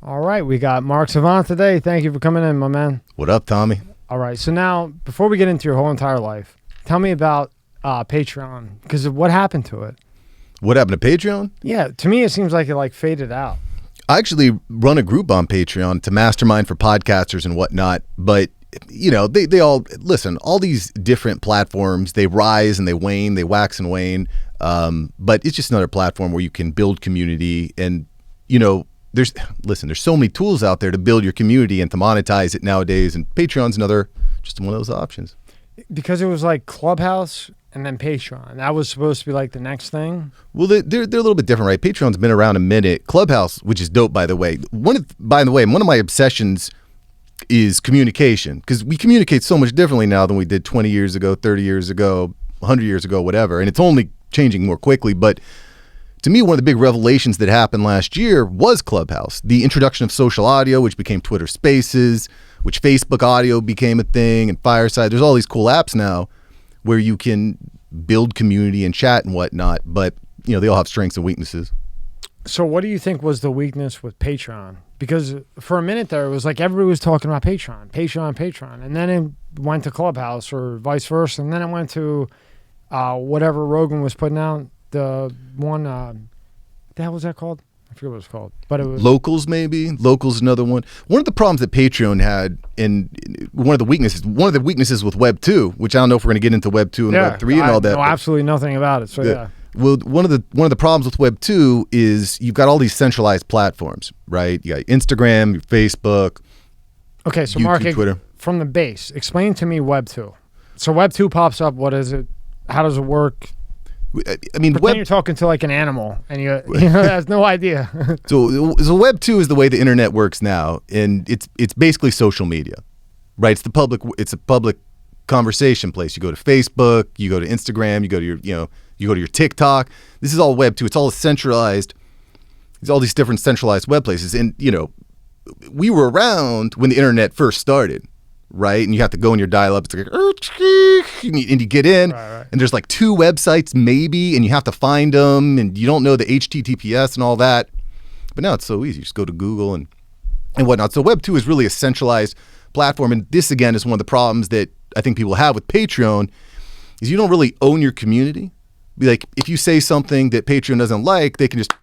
All right, we got Mark Savant today. Thank you for coming in, my man. What up, Tommy? All right, so now, before we get into your whole entire life, tell me about Patreon, because of what happened to it. What happened to Patreon? Yeah, to me, it seems like it faded out. I actually run a group on Patreon to mastermind for podcasters and whatnot, but they all listen, all these different platforms, they rise and they wane, they wax and wane. But it's just another platform where you can build community and, there's so many tools out there to build your community and to monetize it nowadays. And Patreon's just one of those options. Because it was like Clubhouse and then Patreon. That was supposed to be like the next thing. Well, they're a little bit different, right? Patreon's been around a minute. Clubhouse, which is dope, by the way. One of my obsessions is communication, because we communicate so much differently now than we did 20 years ago, 30 years ago, 100 years ago, whatever. And it's only changing more quickly. But to me, one of the big revelations that happened last year was Clubhouse. The introduction of social audio, which became Twitter Spaces, which Facebook audio became a thing, and Fireside. There's all these cool apps now where you can build community and chat and whatnot. But, they all have strengths and weaknesses. So what do you think was the weakness with Patreon? Because for a minute there, it was like everybody was talking about Patreon. And then it went to Clubhouse or vice versa. And then it went to whatever Rogan was putting out. The one, what the hell was that called? I forget what it was called. But it was Locals, maybe. Locals, another one. One of the problems that Patreon had, and one of the weaknesses with Web 2, which I don't know if we're going to get into Web 2 and Web 3 and all that. I know absolutely nothing about it. So yeah. Well, one of the problems with Web 2 is you've got all these centralized platforms, right? You got Instagram, your Facebook, okay, so YouTube, Mark, Twitter. From the base, explain to me Web 2. So Web 2 pops up. What is it? How does it work? I mean, you're talking to like an animal, and you has no idea. So Web 2 is the way the internet works now, and it's basically social media, right? It's a public conversation place. You go to Facebook, you go to Instagram, you go to your TikTok. This is all Web 2. It's all centralized. It's all these different centralized web places. And, we were around when the internet first started, right? And you have to go in your dial-up. It's like, and you get in, right. And there's like 2 websites maybe, and you have to find them, and you don't know the HTTPS and all that. But now it's so easy. You just go to Google and whatnot. So Web 2 is really a centralized platform. And this, again, is one of the problems that I think people have with Patreon is you don't really own your community. Be like, if you say something that Patreon doesn't like, they can just,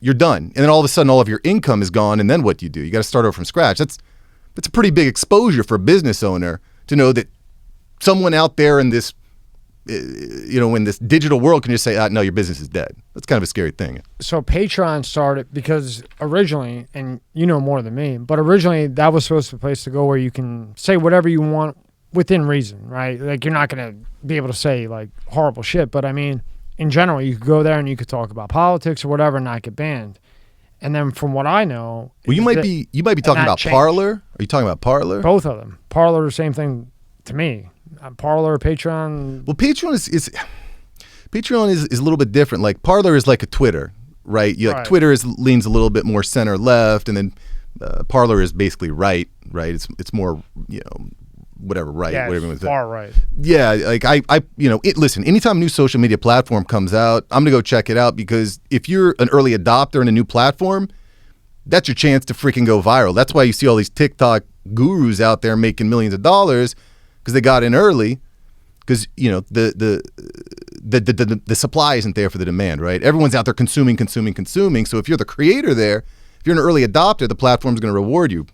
you're done. And then all of a sudden, all of your income is gone. And then what do? You got to start over from scratch. That's a pretty big exposure for a business owner to know that someone out there in this, in this digital world can just say, no, your business is dead. That's kind of a scary thing. So Patreon started because originally, and you know more than me, but originally that was supposed to be a place to go where you can say whatever you want within reason, right? Like you're not going to be able to say like horrible shit, but I mean, in general, you could go there and you could talk about politics or whatever and not get banned. And then from what I know, well, you might be talking about Parler. Are you talking about Parler? Both of them. Parler, the same thing to me. Parler, Patreon. Well, Patreon is a little bit different. Like Parler is like a Twitter, right? Like Twitter leans a little bit more center left, and then Parler is basically right. It's more whatever right. Yeah, whatever it's far right. Yeah, like listen. Anytime a new social media platform comes out, I'm gonna go check it out, because if you're an early adopter in a new platform, that's your chance to freaking go viral. That's why you see all these TikTok gurus out there making millions of dollars, because they got in early, because the supply isn't there for the demand, right? Everyone's out there consuming. So if you're the creator there, if you're an early adopter, the platform's going to reward you.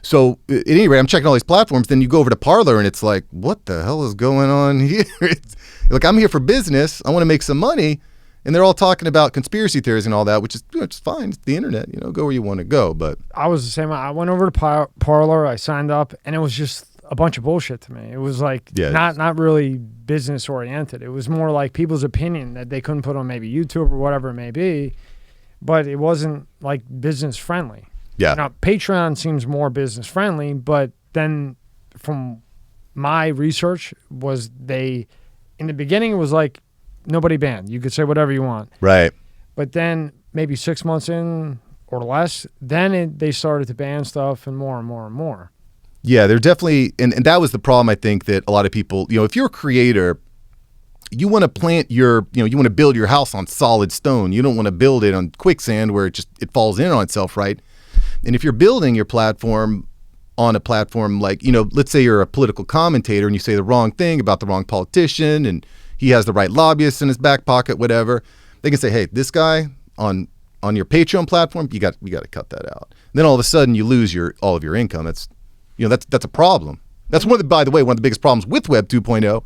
So at any rate, I'm checking all these platforms. Then you go over to Parler, and it's like, what the hell is going on here? It's like, I'm here for business. I want to make some money. And they're all talking about conspiracy theories and all that, which is fine. It's the internet, go where you want to go. But I was the same. I went over to Parler. I signed up, and it was just a bunch of bullshit to me. It was like not really business oriented. It was more like people's opinion that they couldn't put on maybe YouTube or whatever it may be, but it wasn't like business friendly. Yeah. Now, Patreon seems more business friendly, but then from my research was in the beginning, it was like nobody banned. You could say whatever you want. Right. But then maybe 6 months in or less, then they started to ban stuff and more and more and more. Yeah, they're definitely, and that was the problem, I think, that a lot of people, if you're a creator, you want to plant your, you want to build your house on solid stone. You don't want to build it on quicksand where it falls in on itself, right? And if you're building your platform on a platform like, let's say you're a political commentator and you say the wrong thing about the wrong politician and he has the right lobbyist in his back pocket, whatever, they can say, hey, this guy on your Patreon platform, you got to cut that out. And then all of a sudden you lose all of your income. That's a problem. That's by the way, one of the biggest problems with Web 2.0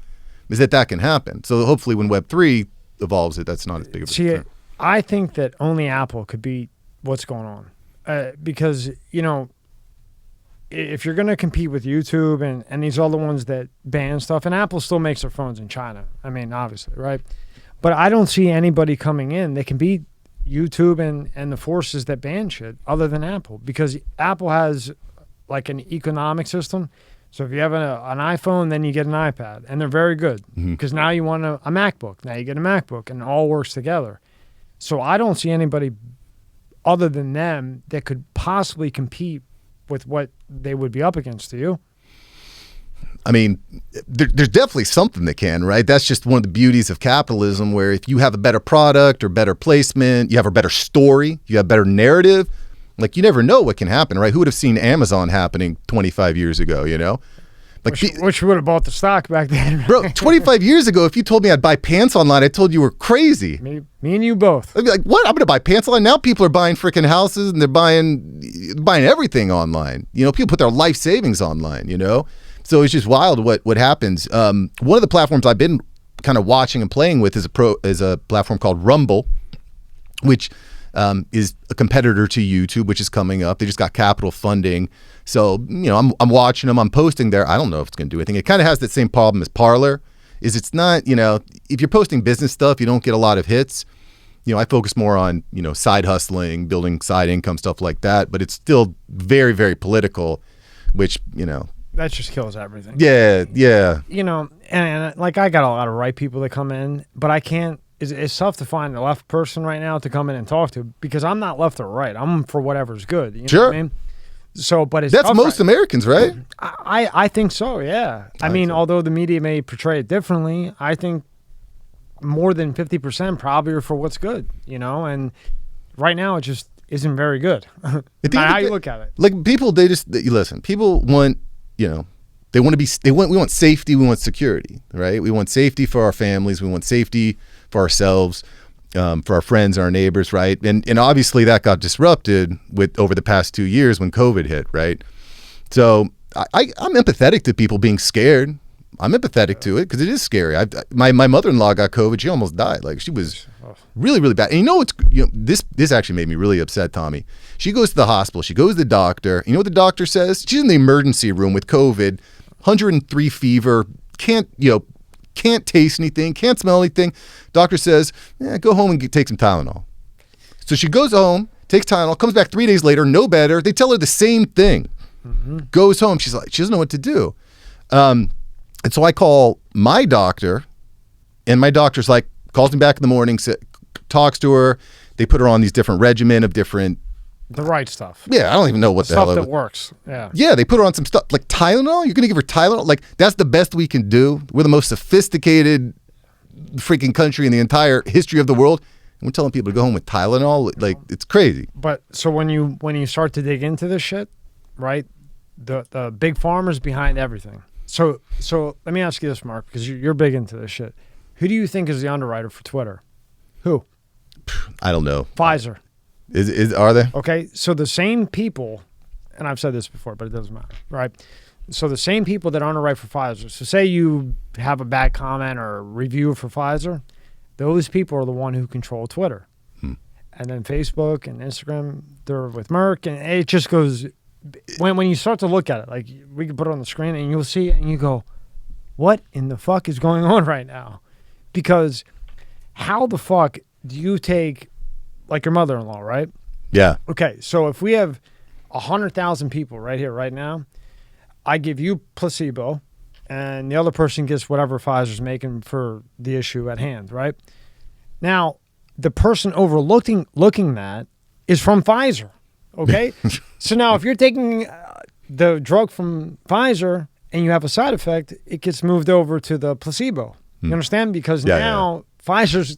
is that can happen. So hopefully when Web 3 evolves that's not as big of a concern. I think that only Apple could beat what's going on. Because, if you're going to compete with YouTube and these other ones that ban stuff, and Apple still makes their phones in China. I mean, obviously, right? But I don't see anybody coming in that can beat YouTube and the forces that ban shit other than Apple, because Apple has like an economic system. So if you have an iPhone, then you get an iPad, and they're very good because now you want a MacBook. Now you get a MacBook, and it all works together. So I don't see anybody other than them that could possibly compete with what they would be up against. To you? I mean, there's definitely something that can, right? That's just one of the beauties of capitalism, where if you have a better product or better placement, you have a better story, you have better narrative, like you never know what can happen, right? Who would have seen Amazon happening 25 years ago, Like which would have bought the stock back then. Bro, 25 years ago, if you told me I'd buy pants online, I told you were crazy. Me and you both. I'd be like, what? I'm going to buy pants online? Now people are buying freaking houses and they're buying everything online. People put their life savings online, So it's just wild what happens. One of the platforms I've been kind of watching and playing with is a platform called Rumble, which is a competitor to YouTube, which is coming up. They just got capital funding. So, I'm watching them. I'm posting there. I don't know if it's going to do anything. It kind of has that same problem as Parler, is it's not, if you're posting business stuff, you don't get a lot of hits. I focus more on, side hustling, building side income, stuff like that. But it's still very, very political, which, that just kills everything. Yeah, yeah. And like I got a lot of right people that come in, but I can't. It's tough to find a left person right now to come in and talk to, because I'm not left or right. I'm for whatever's good. You know sure. what I mean? So, but it's that's tough, most Americans, right? I think so. Yeah. I mean, although the media may portray it differently, I think more than 50% probably are for what's good. And right now it just isn't very good. How you look at it. Like people, listen. People want, they want to be. We want safety. We want security, right? We want safety for our families. We want safety for ourselves, for our friends, our neighbors, right? And obviously that got disrupted over the past 2 years when COVID hit, right? So I'm empathetic to people being scared. I'm empathetic to it because it is scary. My mother-in-law got COVID. She almost died. Like she was really, really bad. And this actually made me really upset, Tommy. She goes to the hospital. She goes to the doctor. You know what the doctor says? She's in the emergency room with COVID, 103 fever, can't taste anything, can't smell anything. Doctor says, go home and take some Tylenol. So she goes home, takes Tylenol, comes back 3 days later, no better. They tell her the same thing. Goes home. She's like, she doesn't know what to do. And so I call my doctor, and my doctor's like, calls me back in the morning, talks to her. They put her on these different regimen of different. The right stuff. Yeah, I don't even know what the hell. Stuff that works. Yeah. Yeah, they put her on some stuff like Tylenol. You're going to give her Tylenol? Like, that's the best we can do. We're the most sophisticated freaking country in the entire history of the world. And we're telling people to go home with Tylenol. Like, it's crazy. But so when you start to dig into this shit, right, the big pharma's behind everything. So let me ask you this, Mark, because you're big into this shit. Who do you think is the underwriter for Twitter? Who? I don't know. Pfizer. Are they? Okay, so the same people, and I've said this before, but it doesn't matter, right? So the same people that underwrite for Pfizer. So say you have a bad comment or review for Pfizer, those people are the one who control Twitter. And then Facebook and Instagram, they're with Merck, and it just goes. When you start to look at it, like we can put it on the screen and you'll see it and you go, what in the fuck is going on right now? Because how the fuck do you take, like your mother-in-law, right? Yeah. Okay, so if we have 100,000 people right here, right now, I give you placebo and the other person gets whatever Pfizer's making for the issue at hand, right? Now, the person looking that is from Pfizer. Okay, so now if you're taking the drug from Pfizer and you have a side effect, it gets moved over to the placebo. You understand? Because Yeah, now Pfizer's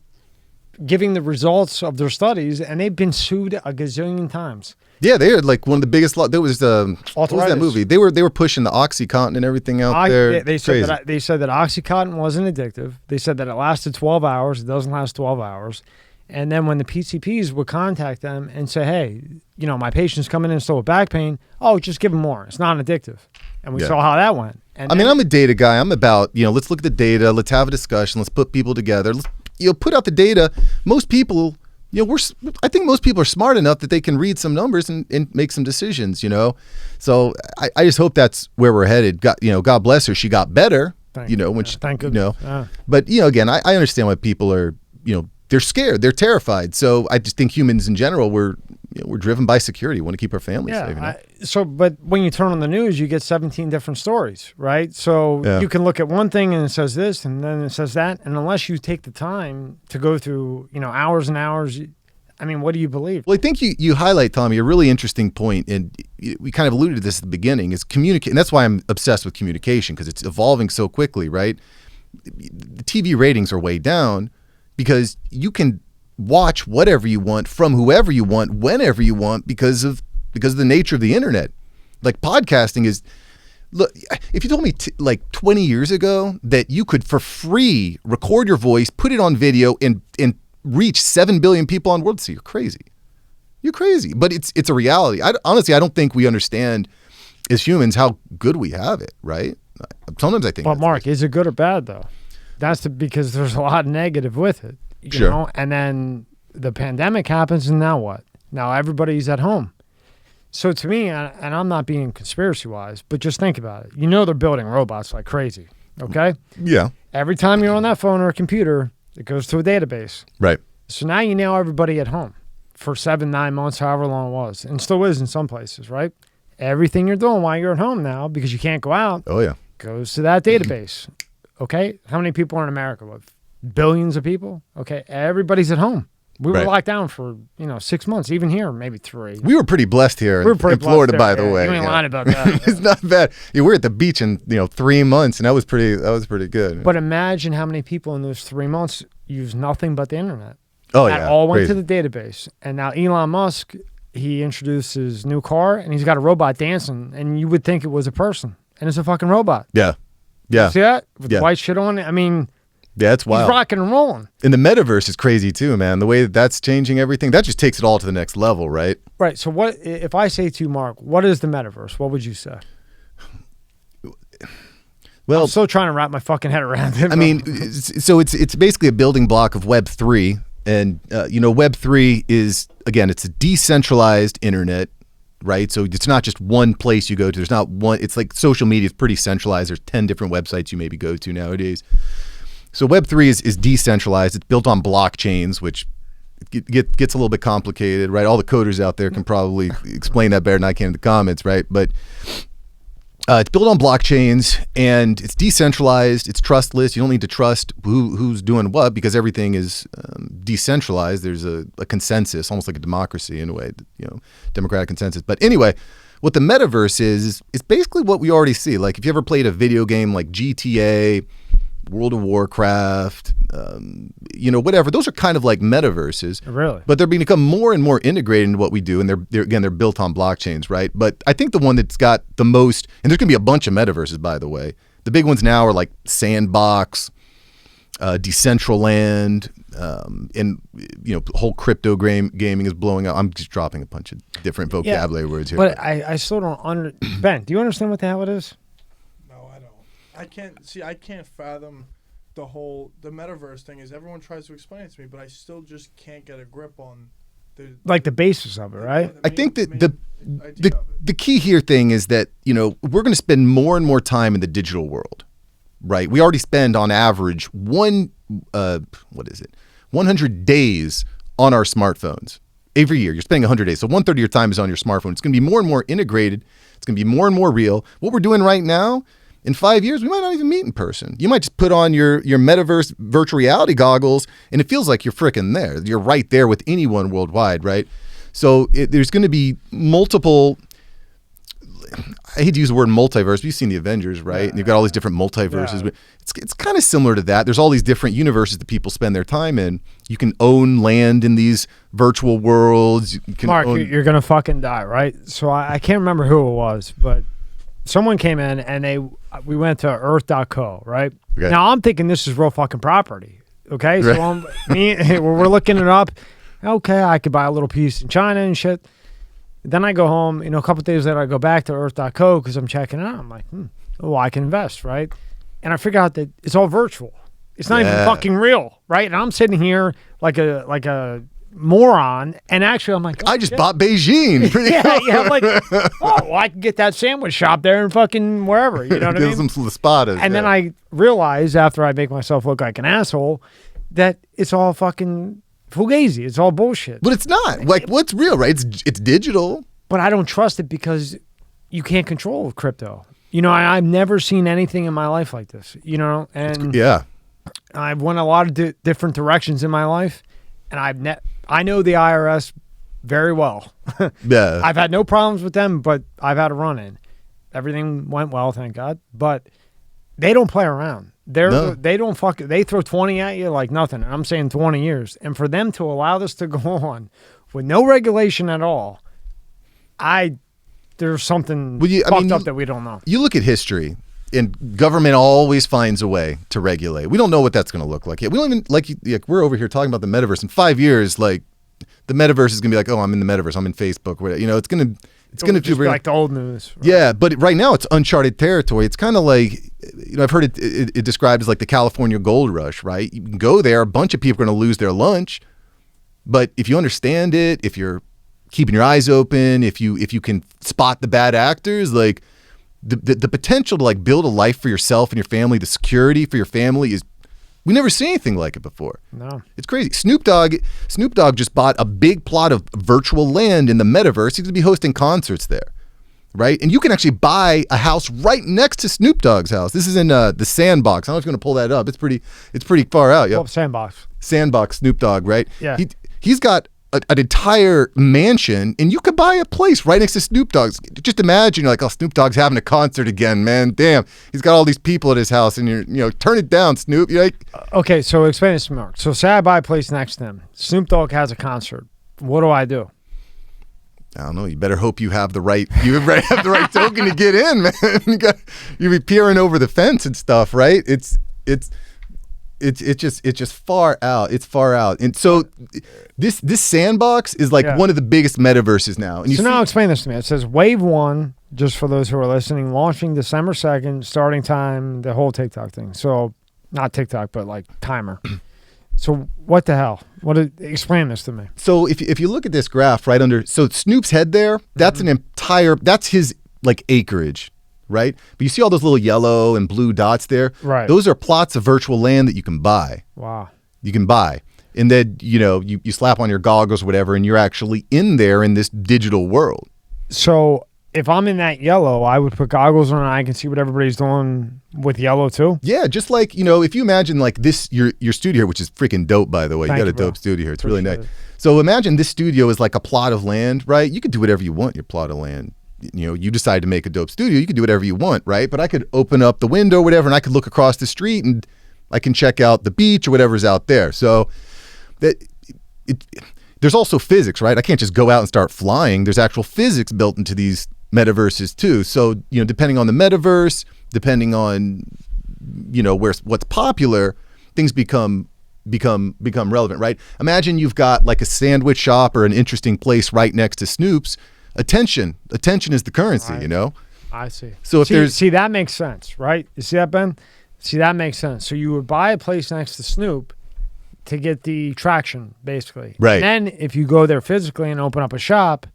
giving the results of their studies, and they've been sued a gazillion times. Yeah, they are like one of the biggest. There was what was that movie? They were pushing the OxyContin and everything out there. They said that OxyContin wasn't addictive. They said that it lasted 12 hours. It doesn't last 12 hours. And then when the PCPs would contact them and say, hey, you know, my patient's coming in still with back pain. Oh, just give them more. It's not addictive. And we saw how that went. And I mean, I'm a data guy. I'm about, you know, let's look at the data. Let's have a discussion. Let's put people together. Let's, you know, put out the data. Most people, you know, I think most people are smart enough that they can read some numbers and make some decisions, you know. So I just hope that's where we're headed. God bless her. She got better, thank you goodness. know. But, you know, again, I understand why people are, you know, they're scared. They're terrified. So I just think humans in general, we're driven by security. We want to keep our families safe. You know? But when you turn on the news, you get 17 different stories, right? So you can look at one thing and it says this, and then it says that, and unless you take the time to go through, you know, hours and hours, I mean, what do you believe? Well, I think you highlight, Tommy, a really interesting point, and we kind of alluded to this at the beginning, is communicate, and that's why I'm obsessed with communication, because it's evolving so quickly, right? The TV ratings are way down because you can watch whatever you want from whoever you want, whenever you want, because of the nature of the internet. Like podcasting is, look, if you told me like 20 years ago that you could for free record your voice, put it on video, and reach 7 billion people on the world, so you're crazy. You're crazy. But it's a reality. Honestly, I don't think we understand as humans how good we have it, right? Sometimes I think. But Mark, is it good or bad though? That's because there's a lot of negative with it. You know? And then the pandemic happens, and now what? Now everybody's at home. So to me, and I'm not being conspiracy-wise, but just think about it. You know they're building robots like crazy, okay? Yeah. Every time you're on that phone or a computer, it goes to a database. Right. So now you know everybody at home for 7-9 months, however long it was, and still is in some places, right? Everything you're doing while you're at home now, because you can't go out, goes to that database, okay? How many people are in America? What, billions of people? Okay, everybody's at home. We were locked down for 6 months, even here, maybe 3. We were pretty blessed here in Florida, by the way. You ain't lying about that. It's not bad. Yeah, we were at the beach in 3 months, and that was pretty good. But imagine how many people in those 3 months use nothing but the internet. Oh, that all went to the database. And now Elon Musk, he introduced his new car, and he's got a robot dancing, and you would think it was a person, and it's a fucking robot. Yeah. See that? With the white shit on it? I mean... Yeah, it's wild. He's rocking and rolling. And the metaverse is crazy too, man. The way that's changing everything, that just takes it all to the next level, right? Right. So what if I say to you, Mark, what is the metaverse? What would you say? Well, I'm still trying to wrap my fucking head around it. I mean, so it's basically a building block of Web3. And, Web3 is, again, it's a decentralized internet, right? So it's not just one place you go to. There's not one. It's like social media is pretty centralized. There's 10 different websites you maybe go to nowadays. So Web3 is decentralized. It's built on blockchains, which gets a little bit complicated, right? All the coders out there can probably explain that better than I can in the comments, right? But it's built on blockchains, and it's decentralized. It's trustless. You don't need to trust who's doing what because everything is decentralized. There's a consensus, almost like a democracy in a way, democratic consensus. But anyway, what the metaverse is basically what we already see. Like if you ever played a video game like GTA, World of Warcraft, whatever. Those are kind of like metaverses. Really? But they're become more and more integrated into what we do, and they're built on blockchains, right? But I think the one that's got the most, and there's going to be a bunch of metaverses, by the way. The big ones now are like Sandbox, Decentraland, and the whole crypto gaming is blowing up. I'm just dropping a bunch of different vocabulary words here. But I still don't Ben, do you understand what the hell it is? I can't fathom the metaverse thing. Is everyone tries to explain it to me, but I still just can't get a grip on the basis of it, right? I think that the key here thing is that we're going to spend more and more time in the digital world, right? We already spend on average 100 days on our smartphones every year. You're spending 100 days, so 1/3 of your time is on your smartphone. It's going to be more and more integrated. It's going to be more and more real. What we're doing right now. In 5 years, we might not even meet in person. You might just put on your metaverse virtual reality goggles, and it feels like you're freaking there. You're right there with anyone worldwide, right? So there's going to be multiple. I hate to use the word multiverse, but you've seen the Avengers, right? Yeah. And you've got all these different multiverses. Yeah. But it's kind of similar to that. There's all these different universes that people spend their time in. You can own land in these virtual worlds. You can Mark, own, you're gonna fucking die, right? So I can't remember who it was, but someone came in and we went to Earth.co, right? Okay. Now I'm thinking this is real fucking property. Okay, so Right. we're looking it up. Okay, I could buy a little piece in China and shit. Then I go home, a couple of days later, I go back to Earth.co because I'm checking it out. I'm like, well, I can invest, right? And I figure out that it's all virtual. It's not even Yeah. fucking real, right? And I'm sitting here like a moron, and actually I'm like, I just shit. bought Beijing. yeah, I'm like, oh, well, I can get that sandwich shop there and fucking wherever, you know what I Give mean? some espadas. And then I realize after I make myself look like an asshole that it's all fucking fugazi. It's all bullshit. But it's not. Like, what's real, right? It's digital. But I don't trust it because you can't control crypto. I've never seen anything in my life like this, and Yeah. I've went a lot of different directions in my life, and I know the IRS very well. Yeah. I've had no problems with them, but I've had a run-in. Everything went well, thank God. But they don't play around. They don't they throw 20 at you like nothing. And I'm saying 20 years. And for them to allow this to go on with no regulation at all, there's something fucked up that we don't know. You look at history, and government always finds a way to regulate. We don't know what that's going to look like yet. We don't even like we're over here talking about the metaverse. In 5 years, like the metaverse is going to be like, oh, I'm in the metaverse. I'm in Facebook. Whatever. It's going to just be like the old news. Right? Yeah, but right now it's uncharted territory. It's kind of like, I've heard it described as like the California gold rush, right? You can go there, a bunch of people are going to lose their lunch, but if you understand it, if you're keeping your eyes open, if you can spot the bad actors, like the potential to like build a life for yourself and your family, the security for your family is, we never seen anything like it before. No. It's crazy. Snoop Dogg just bought a big plot of virtual land in the metaverse. He's going to be hosting concerts there, right? And you can actually buy a house right next to Snoop Dogg's house. This is in the Sandbox. I was going to pull that up. It's pretty far out. Yeah. Sandbox. Sandbox, Snoop Dogg, right? Yeah. He's got an entire mansion, and you could buy a place right next to Snoop Dogg's. Just imagine, you're like, oh, Snoop Dogg's having a concert again, man. Damn, he's got all these people at his house, and you're turn it down, Snoop. You're like, okay, so explain this to me, Mark. So say I buy a place next to him. Snoop Dogg has a concert. What do I do? I don't know. You better hope you have the right. You have the right token to get in, man. You be peering over the fence and stuff, right? It's just far out. It's far out. And so this Sandbox is like one of the biggest metaverses now. And now explain this to me. It says Wave 1, just for those who are listening, launching December 2nd, starting time, the whole TikTok thing. So not TikTok, but like timer. So what the hell? Explain this to me. So if you look at this graph right under, so Snoop's head there, that's that's his like acreage. Right? But you see all those little yellow and blue dots there? Right. Those are plots of virtual land that you can buy. Wow. You can buy. And then, you slap on your goggles or whatever, and you're actually in there in this digital world. So if I'm in that yellow, I would put goggles on and I can see what everybody's doing with yellow too? Yeah, just like, if you imagine like this, your studio, which is freaking dope, by the way. Thank you got you, a dope bro. studio here. It's Appreciate really nice. it. So imagine this studio is like a plot of land, right? You could do whatever you want in your plot of land. You decide to make a dope studio, you can do whatever you want, right? But I could open up the window or whatever, and I could look across the street and I can check out the beach or whatever's out there. So there's also physics, right? I can't just go out and start flying. There's actual physics built into these metaverses too. So, depending on the metaverse, depending on, what's popular, things become relevant, right? Imagine you've got like a sandwich shop or an interesting place right next to Snoop's. Attention is the currency, I see. So if see, that makes sense, right? You see that, Ben? See, that makes sense. So you would buy a place next to Snoop to get the traction, basically. Right. And then if you go there physically and open up a shop,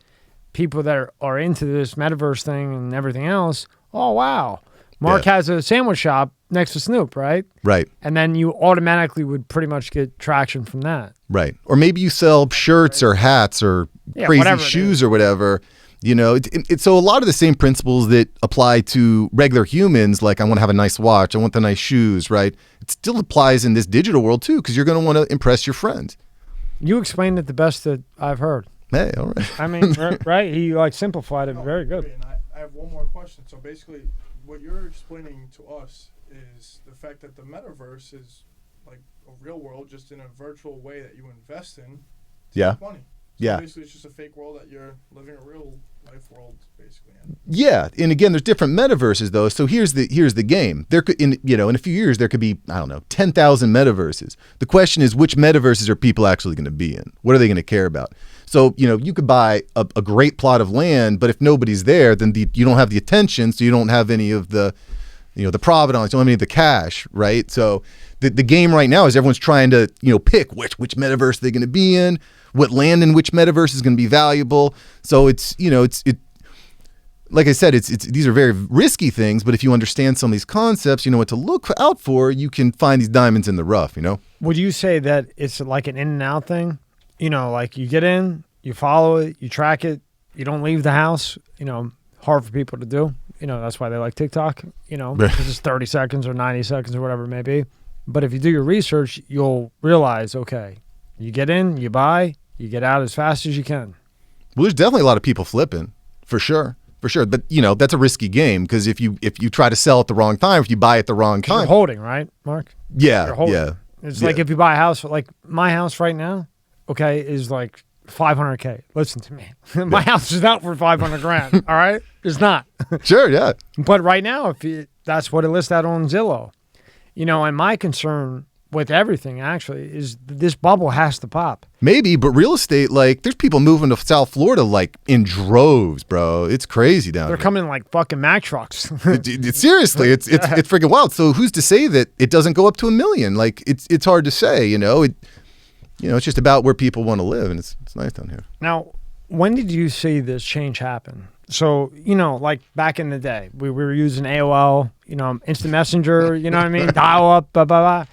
people that are into this metaverse thing and everything else, oh, wow. Mark has a sandwich shop next to Snoop, right? Right. And then you automatically would pretty much get traction from that. Right. Or maybe you sell shirts or hats or crazy shoes or whatever. It's so a lot of the same principles that apply to regular humans, like I want to have a nice watch, I want the nice shoes, right? It still applies in this digital world too, because you're going to want to impress your friends. You explained it the best that I've heard. Hey, all right. I mean, right? He simplified it very good. And have one more question. So basically, what you're explaining to us is the fact that the metaverse is like a real world, just in a virtual way that you invest in to Yeah. make money. So Yeah. basically, it's just a fake world that you're living a real life world, basically. Yeah, and again, there's different metaverses though. So here's the game. There could, in a few years, there could be 10,000 metaverses. The question is, which metaverses are people actually going to be in? What are they going to care about? So you could buy a great plot of land, but if nobody's there, then you don't have the attention, so you don't have any of the, the provenance, you don't have any of the cash, right? So the game right now is everyone's trying to pick which metaverse they're going to be in, what land in which metaverse is going to be valuable. So it's like I said, it's these are very risky things, but if you understand some of these concepts, you know what to look out for, you can find these diamonds in the rough, Would you say that it's like an in and out thing? Like you get in, you follow it, you track it, you don't leave the house, hard for people to do. That's why they like TikTok, because it's 30 seconds or 90 seconds or whatever it may be. But if you do your research, you'll realize, okay, you get in, you buy, you get out as fast as you can. Well, there's definitely a lot of people flipping, for sure. But that's a risky game, because if you try to sell at the wrong time, if you buy at the wrong time, you're holding, right, Mark? Yeah, yeah. It's like if you buy a house, like my house right now, okay, is like $500K. Listen to me, my house is not for $500,000. All right, it's not. Sure, yeah. But right now, that's what it lists out on Zillow, and my concern with everything actually is this bubble has to pop. Maybe, but real estate, like, there's people moving to South Florida like in droves, bro. It's crazy down They're here. Coming like fucking Mack trucks. Seriously, it's freaking wild. So who's to say that it doesn't go up to 1 million? Like, it's hard to say, it's just about where people want to live, and it's nice down here. Now, when did you see this change happen? So, like back in the day, we were using AOL, instant messenger, you know what I mean? Dial up, blah, blah, blah.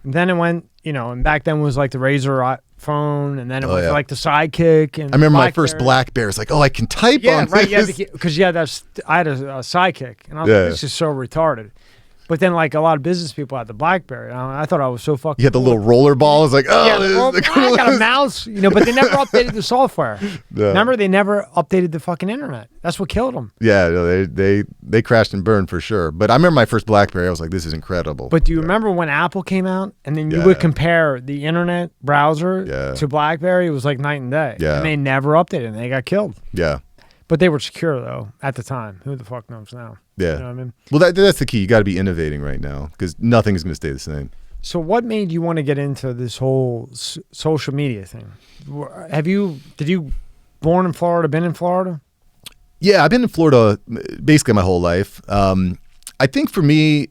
And then it went, and back then was like the Razor phone, and then it was like the Sidekick. And I remember my first BlackBerry. It's like, I can type on right, this. Yeah, because I had a Sidekick, and I was like, this is so retarded. But then, like, a lot of business people had the BlackBerry. I thought I was so fucking. You had the little roller ball. It's like, I got a mouse, but they never updated the software. Yeah. Remember, they never updated the fucking internet. That's what killed them. Yeah, they crashed and burned for sure. But I remember my first BlackBerry. I was like, this is incredible. But do you remember when Apple came out, and then you would compare the internet browser to BlackBerry? It was like night and day. Yeah. And they never updated it, and they got killed. Yeah. But they were secure, though, at the time. Who the fuck knows now? Yeah. You know what I mean? Well, that's the key. You got to be innovating right now, because nothing is going to stay the same. So what made you want to get into this whole social media thing? Did you born in Florida, been in Florida? Yeah, I've been in Florida basically my whole life. I think for me,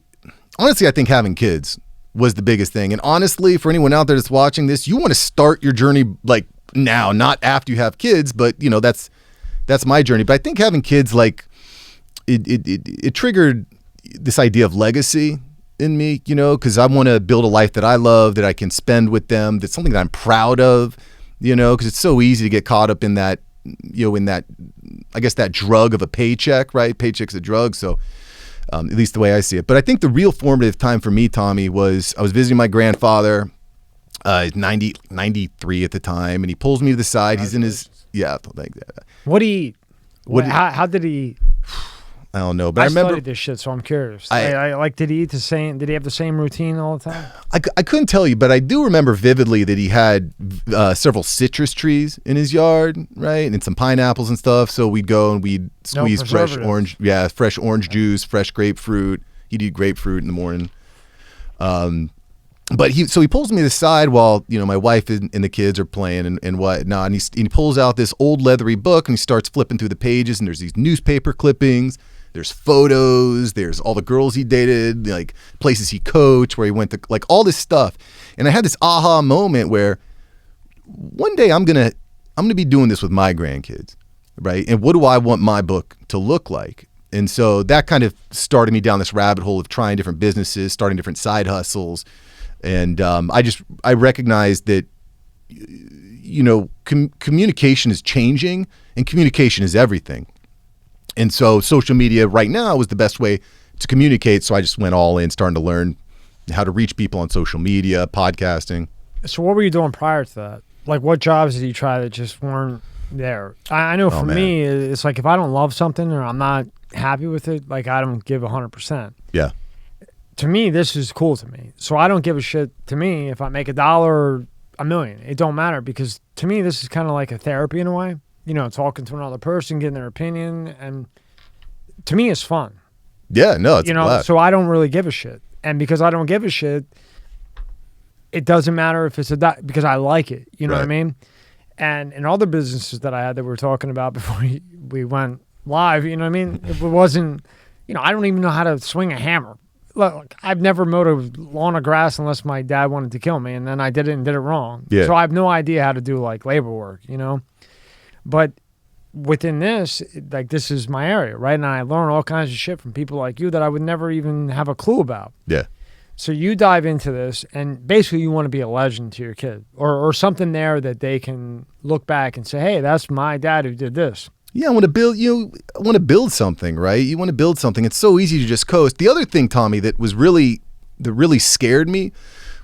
honestly, I think having kids was the biggest thing. And honestly, for anyone out there that's watching this, you want to start your journey like now, not after you have kids, but that's my journey. But I think having kids, like, it triggered this idea of legacy in me, because I want to build a life that I love, that I can spend with them, that's something that I'm proud of, because it's so easy to get caught up in that, I guess, that drug of a paycheck, right? Paycheck's a drug. So at least the way I see it. But I think the real formative time for me, Tommy, was I was visiting my grandfather, 93 at the time, and he pulls me to the side. He's in his, like that. What did he eat? How did he? I don't know, but I remember studied this shit, so I'm curious. Did he eat the same? Did he have the same routine all the time? I couldn't tell you, but I do remember vividly that he had several citrus trees in his yard, right, and some pineapples and stuff. So we'd go and we'd squeeze fresh orange juice, fresh grapefruit. He'd eat grapefruit in the morning. But he pulls me to the side while my wife and the kids are playing and whatnot, and he pulls out this old leathery book and he starts flipping through the pages, and there's these newspaper clippings. There's photos, there's all the girls he dated, like places he coached, where he went to, like all this stuff. And I had this aha moment where one day I'm gonna be doing this with my grandkids, right? And what do I want my book to look like? And so that kind of started me down this rabbit hole of trying different businesses, starting different side hustles. And I recognized that, communication is changing, and communication is everything. And so social media right now was the best way to communicate. So I just went all in, starting to learn how to reach people on social media, podcasting. So what were you doing prior to that? Like, what jobs did you try that just weren't there? I know for me, it's like if I don't love something or I'm not happy with it, like I don't give 100%. Yeah. To me, this is cool to me. So I don't give a shit to me if I make $1 or $1 million. It don't matter because to me, this is kind of like a therapy in a way. You know, talking to another person, getting their opinion. And to me, it's fun. Yeah, no, it's you know, blast. so I don't really give a shit. And because I don't give a shit, it doesn't matter if it's because I like it. You know what I mean? And in other businesses that I had that we were talking about before we went live, you know what I mean? It wasn't, you know, I don't even know how to swing a hammer. Look, I've never mowed a lawn of grass unless my dad wanted to kill me, and then I did it and did it wrong. Yeah. So I have no idea how to do like labor work, you know? But within this, like this is my area, right? And I learn all kinds of shit from people like you that I would never even have a clue about. Yeah. So you dive into this, and basically you want to be a legend to your kid, or something there that they can look back and say, "Hey, that's my dad who did this." Yeah, I want to build something, right? You want to build something. It's so easy to just coast. The other thing, Tommy, that really scared me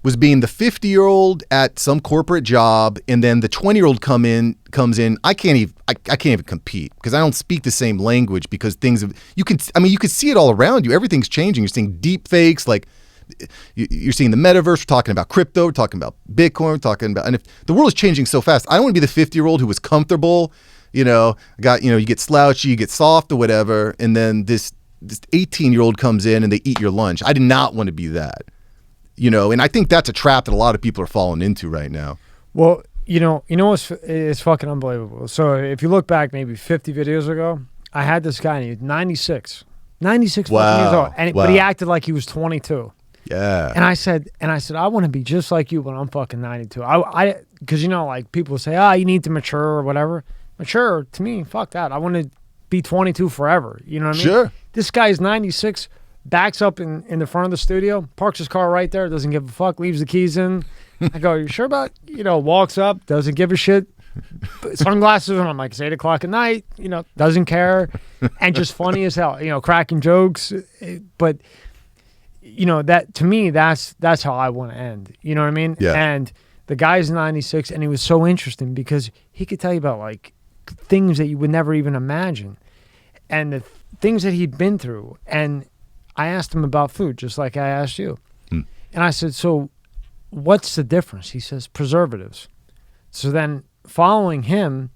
was being the 50-year-old at some corporate job, and then the 20-year-old comes in. I can't even compete because I don't speak the same language because you can see it all around you. Everything's changing. You're seeing deep fakes, like you're seeing the metaverse. We're talking about crypto. We're talking about Bitcoin. And if the world is changing so fast, I don't want to be the 50-year-old who was comfortable. You know, you get slouchy, you get soft or whatever, and then this 18-year-old comes in and they eat your lunch. I did not want to be that. You know, and I think that's a trap that a lot of people are falling into right now. Well, you know it's fucking unbelievable. So if you look back maybe 50 videos ago, I had this guy and he was 96 fucking years old, but he acted like he was 22. Yeah. And I said, I want to be just like you when I'm fucking 92. I because you know, like people say, you need to mature or whatever. Mature, to me, fuck that. I want to be 22 forever. You know what I mean? Sure. This guy's 96, backs up in the front of the studio, parks his car right there, doesn't give a fuck, leaves the keys in. I go, you sure about, walks up, doesn't give a shit. Sunglasses on, I'm like, it's 8 o'clock at night, doesn't care. And just funny as hell, cracking jokes. But, that to me, that's how I want to end. You know what I mean? Yeah. And the guy's 96, and he was so interesting because he could tell you about like things that you would never even imagine and the things that he'd been through. And I asked him about food, just like I asked you. And I said, so what's the difference? He says, preservatives. So then following him,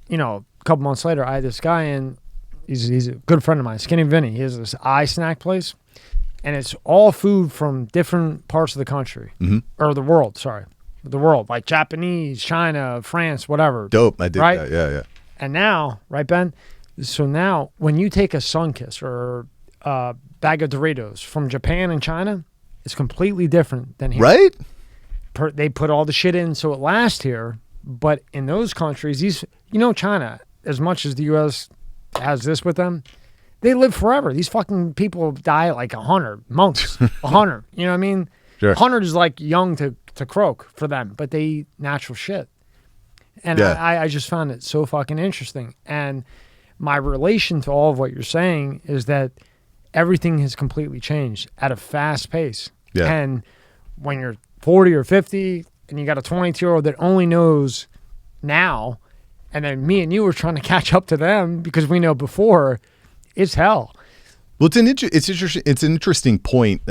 a couple months later, I had this guy in, he's a good friend of mine, Skinny Vinny. He has this eye snack place, and it's all food from different parts of the country, or the world, like Japanese, China, France, whatever. Dope. I did right? that. Yeah. And now, right, Ben? So now when you take a Sunkist or a bag of Doritos from Japan and China, it's completely different than here. Right? They put all the shit in so it lasts here. But in those countries, China, as much as the U.S. has this with them, they live forever. These fucking people die at like 100 months, 100. You know what I mean? Sure. 100 is like young to croak for them, but they eat natural shit. And Yeah. I just found it so fucking interesting. And my relation to all of what you're saying is that everything has completely changed at a fast pace. Yeah. And when you're 40 or 50 and you got a 22-year-old that only knows now, and then me and you are trying to catch up to them because we know before, it's hell. Well, it's an interesting point.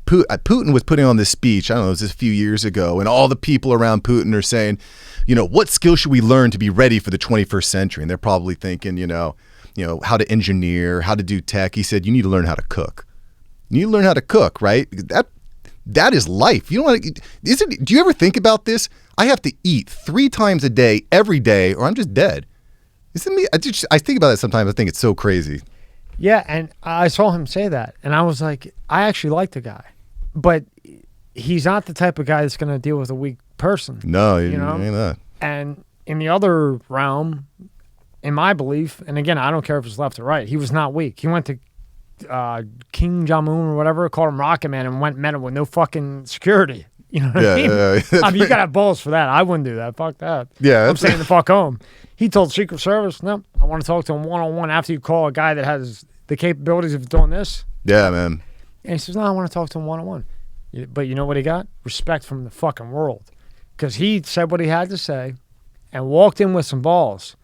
Putin was putting on this speech, I don't know, it was just a few years ago, and all the people around Putin are saying, what skills should we learn to be ready for the 21st century? And they're probably thinking, how to engineer, how to do tech. He said, you need to learn how to cook. You need to learn how to cook, right? That is life. You don't want to, do you ever think about this? I have to eat 3 times a day, every day, or I'm just dead. Isn't me? I think about that sometimes. I think it's so crazy. Yeah, and I saw him say that, and I was like, I actually like the guy, but he's not the type of guy that's going to deal with a weak person. No, you know? Ain't that. And in the other realm, in my belief, and again, I don't care if it's left or right, he was not weak. He went to King Jong-un or whatever, called him Rocket Man, and met him with no fucking security. You know what I mean? Yeah. I mean, you got to have balls for that. I wouldn't do that. Fuck that. Yeah, I'm staying the fuck home. He told Secret Service, no, I want to talk to him one-on-one after you call a guy that has the capabilities of doing this. Yeah, man. And he says, no, I want to talk to him one-on-one. But you know what he got? Respect from the fucking world. Because he said what he had to say and walked in with some balls.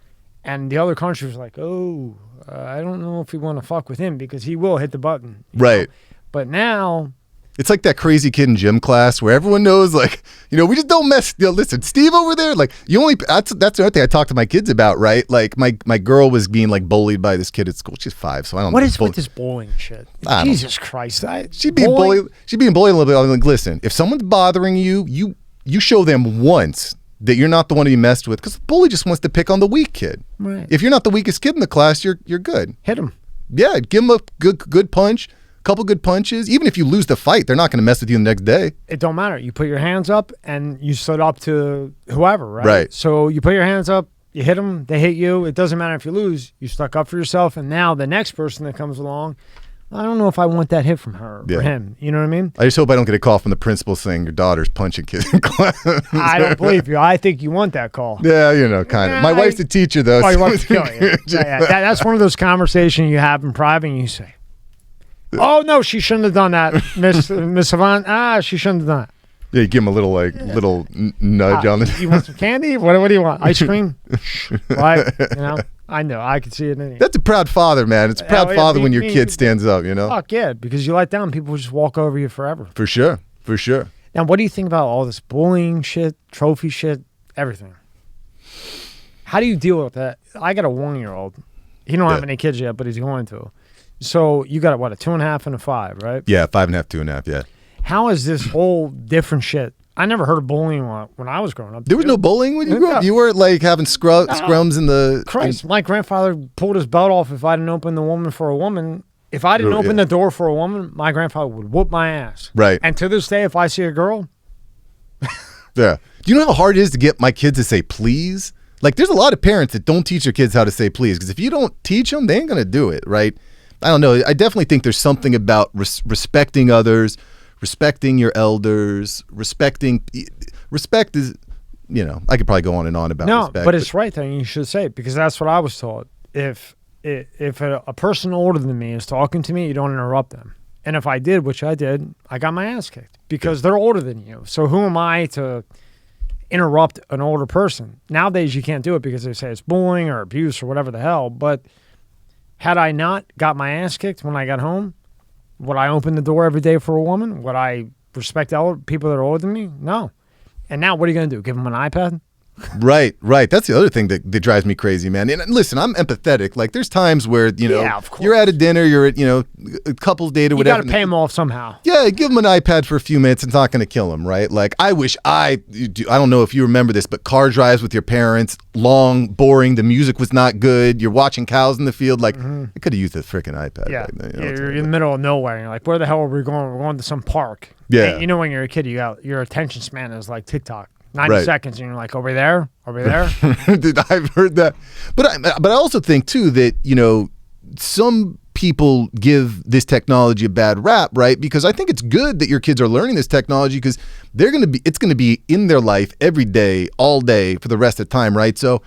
And the other country was like, oh, I don't know if we want to fuck with him because he will hit the button. Right. Know? But now... It's like that crazy kid in gym class where everyone knows, like, we just don't mess. Listen, Steve over there, like, that's the other thing I talk to my kids about, right? Like, my girl was being, like, bullied by this kid at school. She's 5, so I don't know. What is with this bullying shit? Jesus Christ. She's being bullied a little bit. I'm like, listen, if someone's bothering you, you show them once that you're not the one to be messed with, because the bully just wants to pick on the weak kid. Right. If you're not the weakest kid in the class, you're good. Hit him. Yeah, give him a good punch. Couple good punches. Even if you lose the fight, they're not going to mess with you the next day. It don't matter. You put your hands up and you stood up to whoever, right? Right. So you put your hands up, you hit them, they hit you. It doesn't matter if you lose. You stuck up for yourself, and now the next person that comes along, I don't know if I want that hit from her or him. You know what I mean? I just hope I don't get a call from the principal saying your daughter's punching kids in class. I don't believe you. I think you want that call. Yeah, kind of. My wife's a teacher, though. Oh, your wife's killing you. That's one of those conversations you have in private, and you say, oh, no, she shouldn't have done that, Miss Savant. She shouldn't have done it. Yeah, you give him a little, nudge on the... You want some candy? What do you want? Ice cream? Right? I know. I can see it in you. That's a proud father, man. It's a proud father when your kid stands up, Fuck yeah, because you let down, people will just walk over you forever. For sure. Now, what do you think about all this bullying shit, trophy shit, everything? How do you deal with that? I got a 1-year-old. He don't have any kids yet, but he's going to. So you got a 2.5 and a 5, right? Yeah, 5.5, 2.5, yeah. How is this whole different shit? I never heard of bullying when I was growing up. There was no bullying when you grew up? You weren't like having scrums in the... Christ, my grandfather pulled his belt off if I didn't open the woman for a woman. If I didn't open the door for a woman, my grandfather would whoop my ass. Right. And to this day, if I see a girl... Yeah. Do you know how hard it is to get my kids to say please? Like, there's a lot of parents that don't teach their kids how to say please, because if you don't teach them, they ain't going to do it, right? I don't know. I definitely think there's something about respecting others, respecting your elders, respect is, I could probably go on and on about respect. No, but it's right there, and you should say it, because that's what I was taught. If a person older than me is talking to me, you don't interrupt them. And if I did, which I did, I got my ass kicked because they're older than you. So who am I to interrupt an older person? Nowadays, you can't do it because they say it's bullying or abuse or whatever the hell. But had I not got my ass kicked when I got home, would I open the door every day for a woman? Would I respect people that are older than me? No. And now what are you going to do? Give them an iPad? Right. That's the other thing that drives me crazy, man. And listen, I'm empathetic. Like, there's times where, of course. you're at a dinner, you're at, a couple's date or whatever. You got to pay them off somehow. Yeah, give them an iPad for a few minutes. It's not going to kill them, right? Like, I wish I don't know if you remember this, but car drives with your parents, long, boring, the music was not good. You're watching cows in the field. Like, I could have used a freaking iPad. Yeah, right then, you're in the middle of nowhere. And you're like, where the hell are we going? We're going to some park. Yeah. And when you're a kid, your attention span is like TikTok. 90 seconds, and you're like, over there? Dude, I've heard that. But I also think, too, that, some people give this technology a bad rap, right? Because I think it's good that your kids are learning this technology because it's going to be in their life every day, all day, for the rest of the time, right? So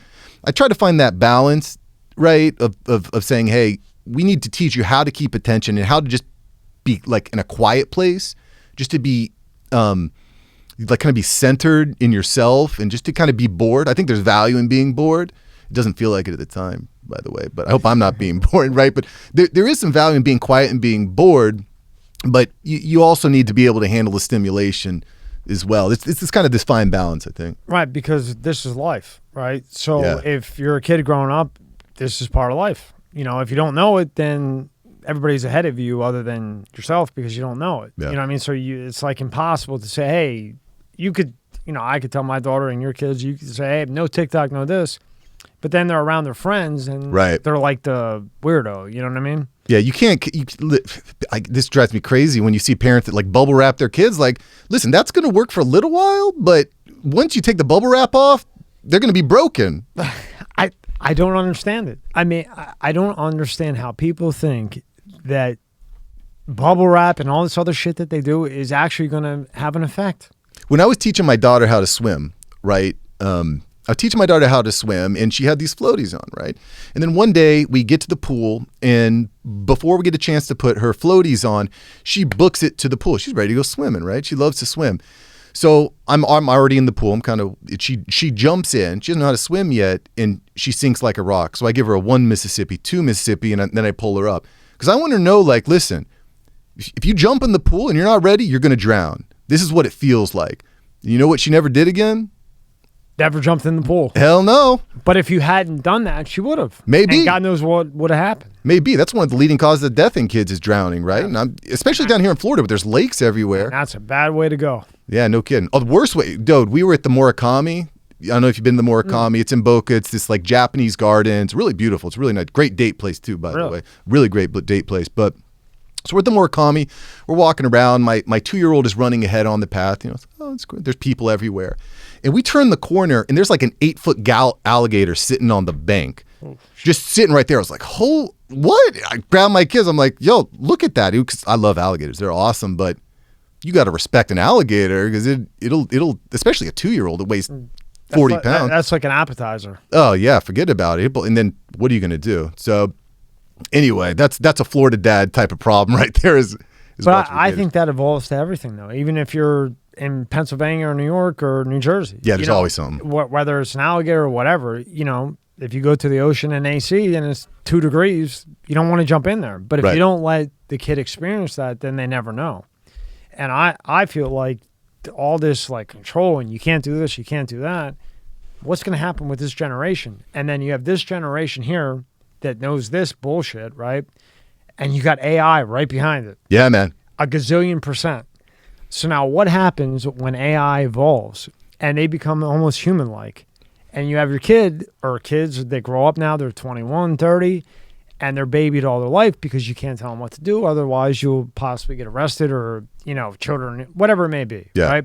I try to find that balance, right, of saying, hey, we need to teach you how to keep attention and how to just be, like, in a quiet place, just to be... like kind of be centered in yourself and just to kind of be bored. I think there's value in being bored. It doesn't feel like it at the time, by the way, but I hope I'm not being bored, right? But there is some value in being quiet and being bored, but you also need to be able to handle the stimulation as well. It's this kind of this fine balance, I think. Right, because this is life, right? So if you're a kid growing up, this is part of life. If you don't know it, then everybody's ahead of you other than yourself because you don't know it. Yeah. You know what I mean? So it's like impossible to say, hey, you could, I could tell my daughter and your kids, you could say, hey, no TikTok, no this. But then they're around their friends and they're like the weirdo. You know what I mean? Yeah, you can't. This drives me crazy when you see parents that like bubble wrap their kids. Like, listen, that's going to work for a little while, but once you take the bubble wrap off, they're going to be broken. I don't understand it. I mean, I don't understand how people think that bubble wrap and all this other shit that they do is actually going to have an effect. When I was teaching my daughter how to swim, right? I was teaching my daughter how to swim, and she had these floaties on, right? And then one day we get to the pool, and before we get a chance to put her floaties on, she books it to the pool. She's ready to go swimming, right? She loves to swim. So I'm already in the pool. I'm kind of she jumps in. She doesn't know how to swim yet, and she sinks like a rock. So I give her a 1 Mississippi, 2 Mississippi, and then I pull her up because I want her to know, like, listen, if you jump in the pool and you're not ready, you're gonna drown. This is what it feels like. You know what she never did again? Never jumped in the pool. Hell no. But if you hadn't done that, she would have. Maybe. And God knows what would have happened. Maybe. That's one of the leading causes of death in kids is drowning, right? And especially down here in Florida, but there's lakes everywhere. And that's a bad way to go. Yeah, no kidding. Oh, the worst way, dude, we were at the Murakami. I don't know if you've been to the Murakami. It's in Boca. It's this like Japanese garden. It's really beautiful. It's really nice. Great date place too, by the way. Really great date place. But so we're at the Murakami. We're walking around. My 2-year-old is running ahead on the path. You know, oh, it's good. There's people everywhere. And we turn the corner, and there's like an 8-foot alligator sitting on the bank, just sitting right there. I was like, "Oh, what?" I grabbed my kids. I'm like, "Yo, look at that!" 'Cause I love alligators; they're awesome. But you got to respect an alligator because it'll, especially a 2-year-old that weighs 40 pounds. That's like an appetizer. Oh yeah, forget about it. And then what are you going to do? So anyway, that's a Florida dad type of problem right there. But I think that evolves to everything, though. Even if you're in Pennsylvania or New York or New Jersey. Yeah, there's always something. Whether it's an alligator or whatever, you know, if you go to the ocean in AC and it's 2 degrees, you don't want to jump in there. But if you don't let the kid experience that, then they never know. And I feel like all this like control and you can't do this, you can't do that. What's going to happen with this generation? And then you have this generation here that knows this bullshit, right? And you got AI right behind it. Yeah, man. A gazillion %. So now what happens when AI evolves and they become almost human-like? And you have your kid or kids, they grow up now, they're 21, 30, and they're babied all their life because you can't tell them what to do. Otherwise, you'll possibly get arrested or, you know, children, whatever it may be, right?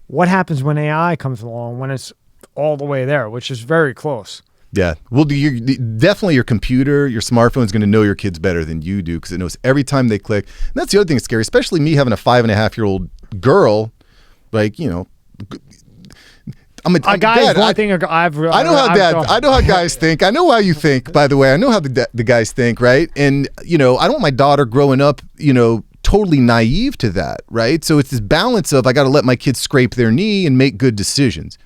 What happens when AI comes along when it's all the way there, which is very close? Yeah. Well, definitely your computer, your smartphone is going to know your kids better than you do because it knows every time they click. And that's the other thing that's scary, especially me having a 5.5-year-old girl. Like, you know, I'm a guy. dad. One thing I know how guys think. I know how you think, by the way. I know how the guys think, right? And, you know, I don't want my daughter growing up, you know, totally naive to that, right? So it's this balance of I got to let my kids scrape their knee and make good decisions.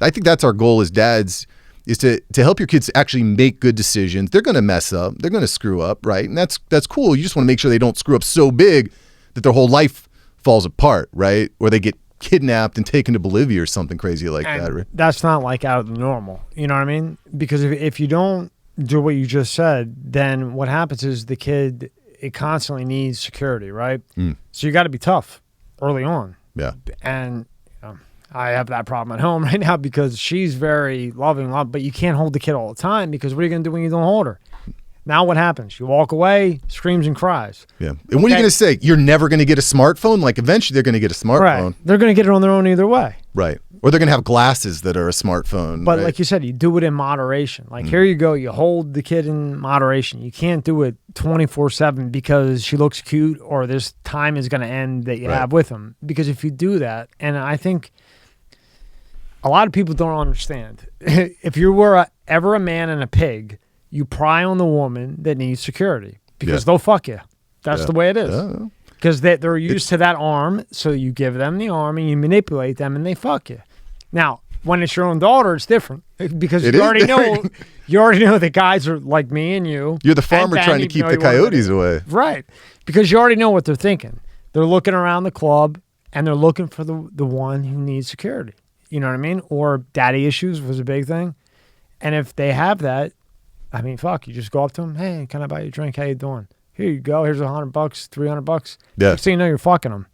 I think that's our goal as dads, is to help your kids actually make good decisions. They're going to mess up. They're going to screw up, right? And that's cool. You just want to make sure they don't screw up so big that their whole life falls apart, right? Or they get kidnapped and taken to Bolivia or something crazy like that, right? That's not like out of the normal. You know what I mean? Because if you don't do what you just said, then what happens is the kid, it constantly needs security, right? So you got to be tough early on. Yeah. And I have that problem at home right now because she's very loving, but you can't hold the kid all the time because what are you going to do when you don't hold her? Now what happens? You walk away, screams and cries. Yeah. And what are you going to say? You're never going to get a smartphone? Like eventually they're going to get a smartphone. Right. They're going to get it on their own either way. Right. Or they're going to have glasses that are a smartphone. But right? like you said, you do it in moderation. Like here you go. You hold the kid in moderation. You can't do it 24/7 because she looks cute or this time is going to end that you have with them. Because if you do that, and I think a lot of people don't understand. If you were ever a man and a pig, you pry on the woman that needs security because they'll fuck you. That's the way it is. Because they're used to that arm, so you give them the arm and you manipulate them and they fuck you. Now, when it's your own daughter, it's different because you already know the guys are like me and you. You're the farmer trying to keep the coyotes away. Right. Because you already know what they're thinking. They're looking around the club and they're looking for the one who needs security. You know what I mean? Or daddy issues was a big thing. And if they have that, I mean, fuck, you just go up to them. Hey, can I buy you a drink? How you doing? Here you go. Here's $100, $300. Yeah. So you know you're fucking them.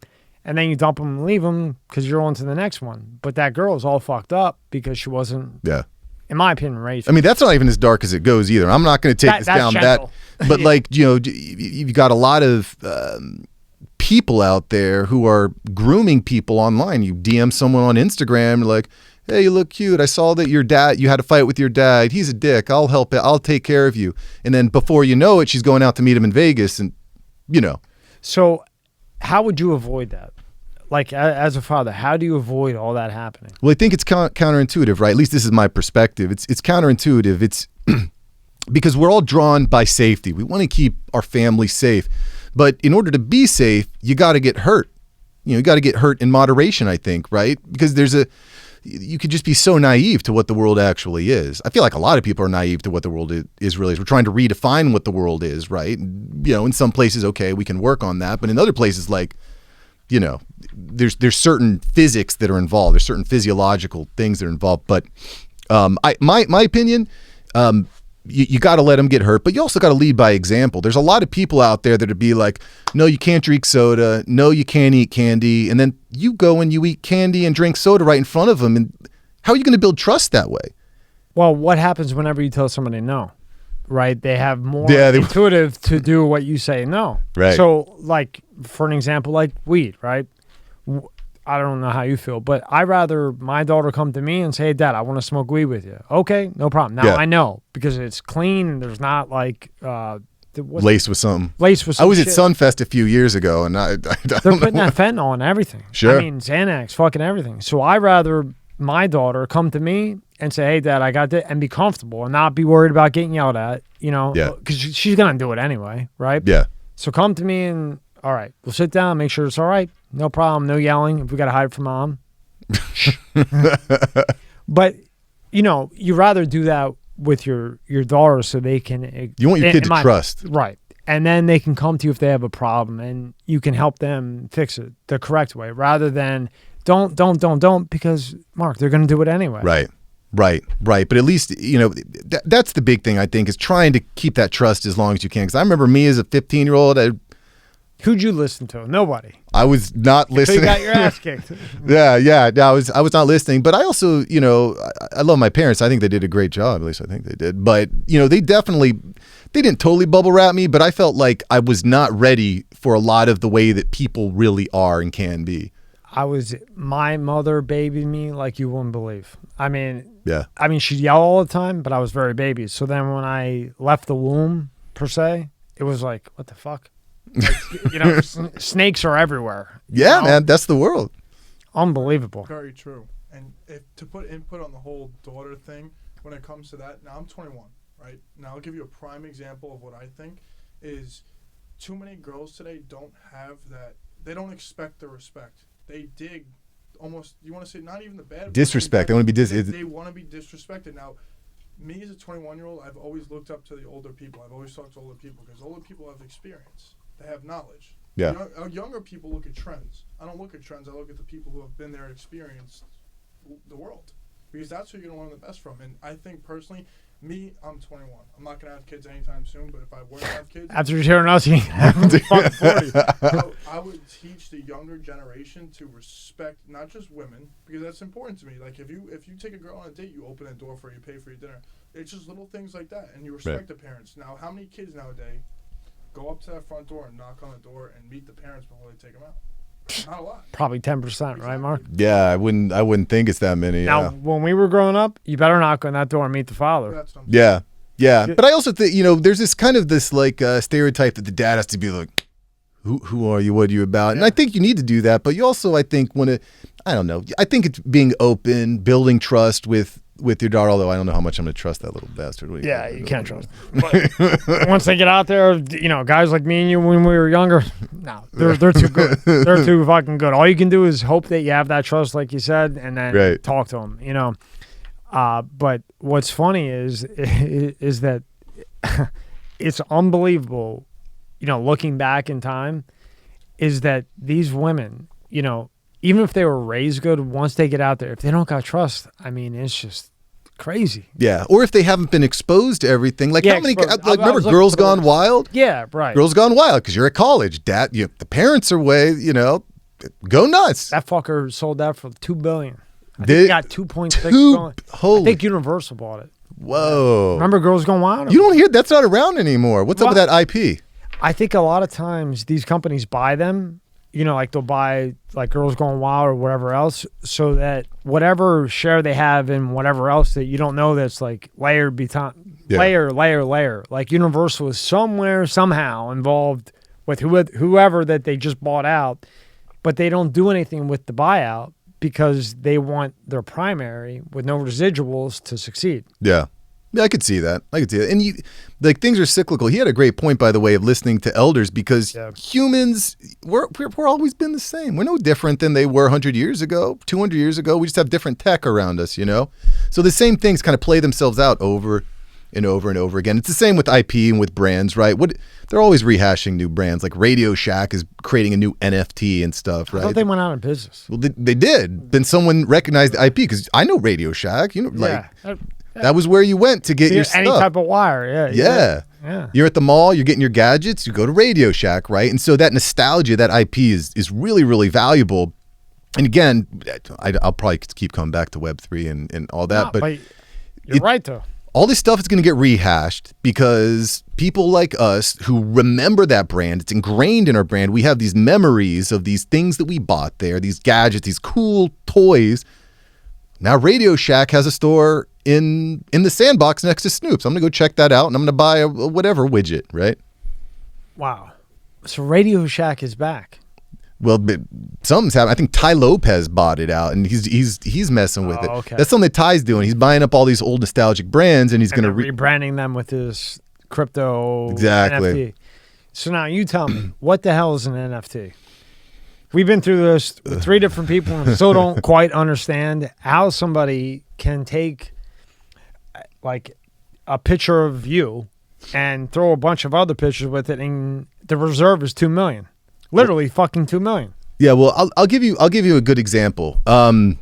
And then you dump them and leave them because you're on to the next one. But that girl is all fucked up because she wasn't, in my opinion, raised. I mean, that's not even as dark as it goes either. I'm not going to take this down gentle. that. But like, you know, you've got a lot of people out there who are grooming people online. You DM someone on Instagram like, hey, you look cute. I saw that your dad, you had a fight with your dad. He's a dick. I'll help it. I'll take care of you. And then before you know it, she's going out to meet him in Vegas and, you know. So how would you avoid that? Like as a father, how do you avoid all that happening? Well, I think it's counterintuitive, right? At least this is my perspective. It's counterintuitive. It's because we're all drawn by safety. We want to keep our family safe. But in order to be safe, you got to get hurt. you got to get hurt in moderation, I think, right? Because you could just be so naive to what the world actually is. I feel like a lot of people are naive to what the world is really is. We're trying to redefine what the world is, right? In some places, okay, we can work on that. But in other places, like, there's certain physics that are involved. There's certain physiological things that are involved. But my opinion, you got to let them get hurt, but you also got to lead by example. There's a lot of people out there that would be like, no, you can't drink soda. No, you can't eat candy. And then you go and you eat candy and drink soda right in front of them. And how are you going to build trust that way? Well, what happens whenever you tell somebody no, right? They have more intuitive to do what you say no. Right. So, like, for an example, like weed, right? I don't know how you feel, but I'd rather my daughter come to me and say, hey, Dad, I want to smoke weed with you. Okay, no problem. Now I know because it's clean and there's not like laced with something. Laced with some I was shit. at Sunfest a few years ago, and I They're putting that fentanyl in everything. Sure. I mean, Xanax, fucking everything. So I'd rather my daughter come to me and say, hey, Dad, I got this, and be comfortable and not be worried about getting yelled at, because she's going to do it anyway, right? Yeah. So come to me and, all right, we'll sit down, make sure it's all right. No problem, no yelling. If we got to hide it from Mom. But, you rather do that with your daughter so they can... You want your kid to trust. Right. And then they can come to you if they have a problem and you can help them fix it the correct way rather than don't, because, Mark, they're going to do it anyway. Right. But at least, that's the big thing, I think, is trying to keep that trust as long as you can. Because I remember me as a 15-year-old, who'd you listen to? Nobody. I was not listening. So you got your ass kicked. Yeah. I was not listening. But I also, I love my parents. I think they did a great job. At least I think they did. But, they didn't totally bubble wrap me, but I felt like I was not ready for a lot of the way that people really are and can be. My mother babied me like you wouldn't believe. I mean, she'd yell all the time, but I was very baby. So then when I left the womb, per se, it was like, what the fuck? Like, snakes are everywhere. Yeah, man, that's the world. Unbelievable. Very true. And to put input on the whole daughter thing, when it comes to that, now I'm 21, right? Now I'll give you a prime example of what I think is too many girls today don't have that. They don't expect the respect. They dig almost, you want to say, not even the bad. Disrespect. They want to be They want to be disrespected. Now, me as a 21-year-old, I've always looked up to the older people. I've always talked to older people because older people have experience. They have knowledge. Yeah. Younger people look at trends. I don't look at trends. I look at the people who have been there and experienced the world because that's who you're going to learn the best from. And I think personally, I'm 21. I'm not going to have kids anytime soon, but if I were to have kids... After hearing us, you have 40. So I would teach the younger generation to respect not just women, because that's important to me. Like, if you take a girl on a date, you open a door for her, you pay for your dinner. It's just little things like that, and you respect the parents. Now, how many kids nowadays go up to that front door and knock on the door and meet the parents before they take them out? Not a lot. Probably 10%, right, Mark? Yeah, I wouldn't think it's that many. Now, when we were growing up, you better knock on that door and meet the father. That's what I'm saying. Yeah. But I also think, there's this kind of this like stereotype that the dad has to be like, who are you? What are you about? And I think you need to do that. But you also, I think, I don't know. I think it's being open, building trust with your daughter, although I don't know how much I'm going to trust that little bastard. You can't trust him. But once they get out there, guys like me and you when we were younger, no, they're too good. They're too fucking good. All you can do is hope that you have that trust, like you said, and then talk to them, But what's funny is that it's unbelievable, looking back in time, is that these women, even if they were raised good, once they get out there, if they don't got trust, I mean, it's just crazy. Yeah, or if they haven't been exposed to everything. Like how many? Remember Girls Gone Wild? Yeah, right. Girls Gone Wild because you're at college. Dad, the parents are way, go nuts. That fucker sold that for $2 billion. I think he got 2.6 billion. I think Universal bought it. Whoa! Remember Girls Gone Wild? You don't hear that's not around anymore. What's up with that IP? I think a lot of times these companies buy them. Like they'll buy like Girls Gone Wild or whatever else, so that whatever share they have in whatever else that you don't know that's like layer. Like Universal is somewhere somehow involved with whoever that they just bought out, but they don't do anything with the buyout because they want their primary with no residuals to succeed. Yeah. Yeah, I could see that. And like things are cyclical. He had a great point, by the way, of listening to elders, because humans, we're always been the same. We're no different than they were 100 years ago, 200 years ago. We just have different tech around us, So the same things kind of play themselves out over and over and over again. It's the same with IP and with brands, right? They're always rehashing new brands. Like Radio Shack is creating a new NFT and stuff, right? I thought they went out of business. Well, they did. Then someone recognized the IP, because I know Radio Shack. That was where you went to get your stuff. Any type of wire, yeah. You're at the mall, you're getting your gadgets, you go to Radio Shack, right? And so that nostalgia, that IP is really, really valuable. And again, I'll probably keep coming back to Web3 and all that. But you're right, though. All this stuff is going to get rehashed because people like us who remember that brand, it's ingrained in our brand. We have these memories of these things that we bought there, these gadgets, these cool toys. Now Radio Shack has a store in the Sandbox next to Snoop's. I'm going to go check that out, and I'm going to buy a whatever widget, right? Wow. So Radio Shack is back. Well, but something's happened. I think Ty Lopez bought it out, and he's messing with it. Okay. That's something that Ty's doing. He's buying up all these old nostalgic brands, and he's going to rebranding them with his crypto exactly. NFT. So now you tell me, what the hell is an NFT? We've been through this with 3 different people and still don't quite understand how somebody can take like a picture of you and throw a bunch of other pictures with it, and the reserve is 2 million. Literally fucking 2 million. Yeah, well, I'll give you a good example. 2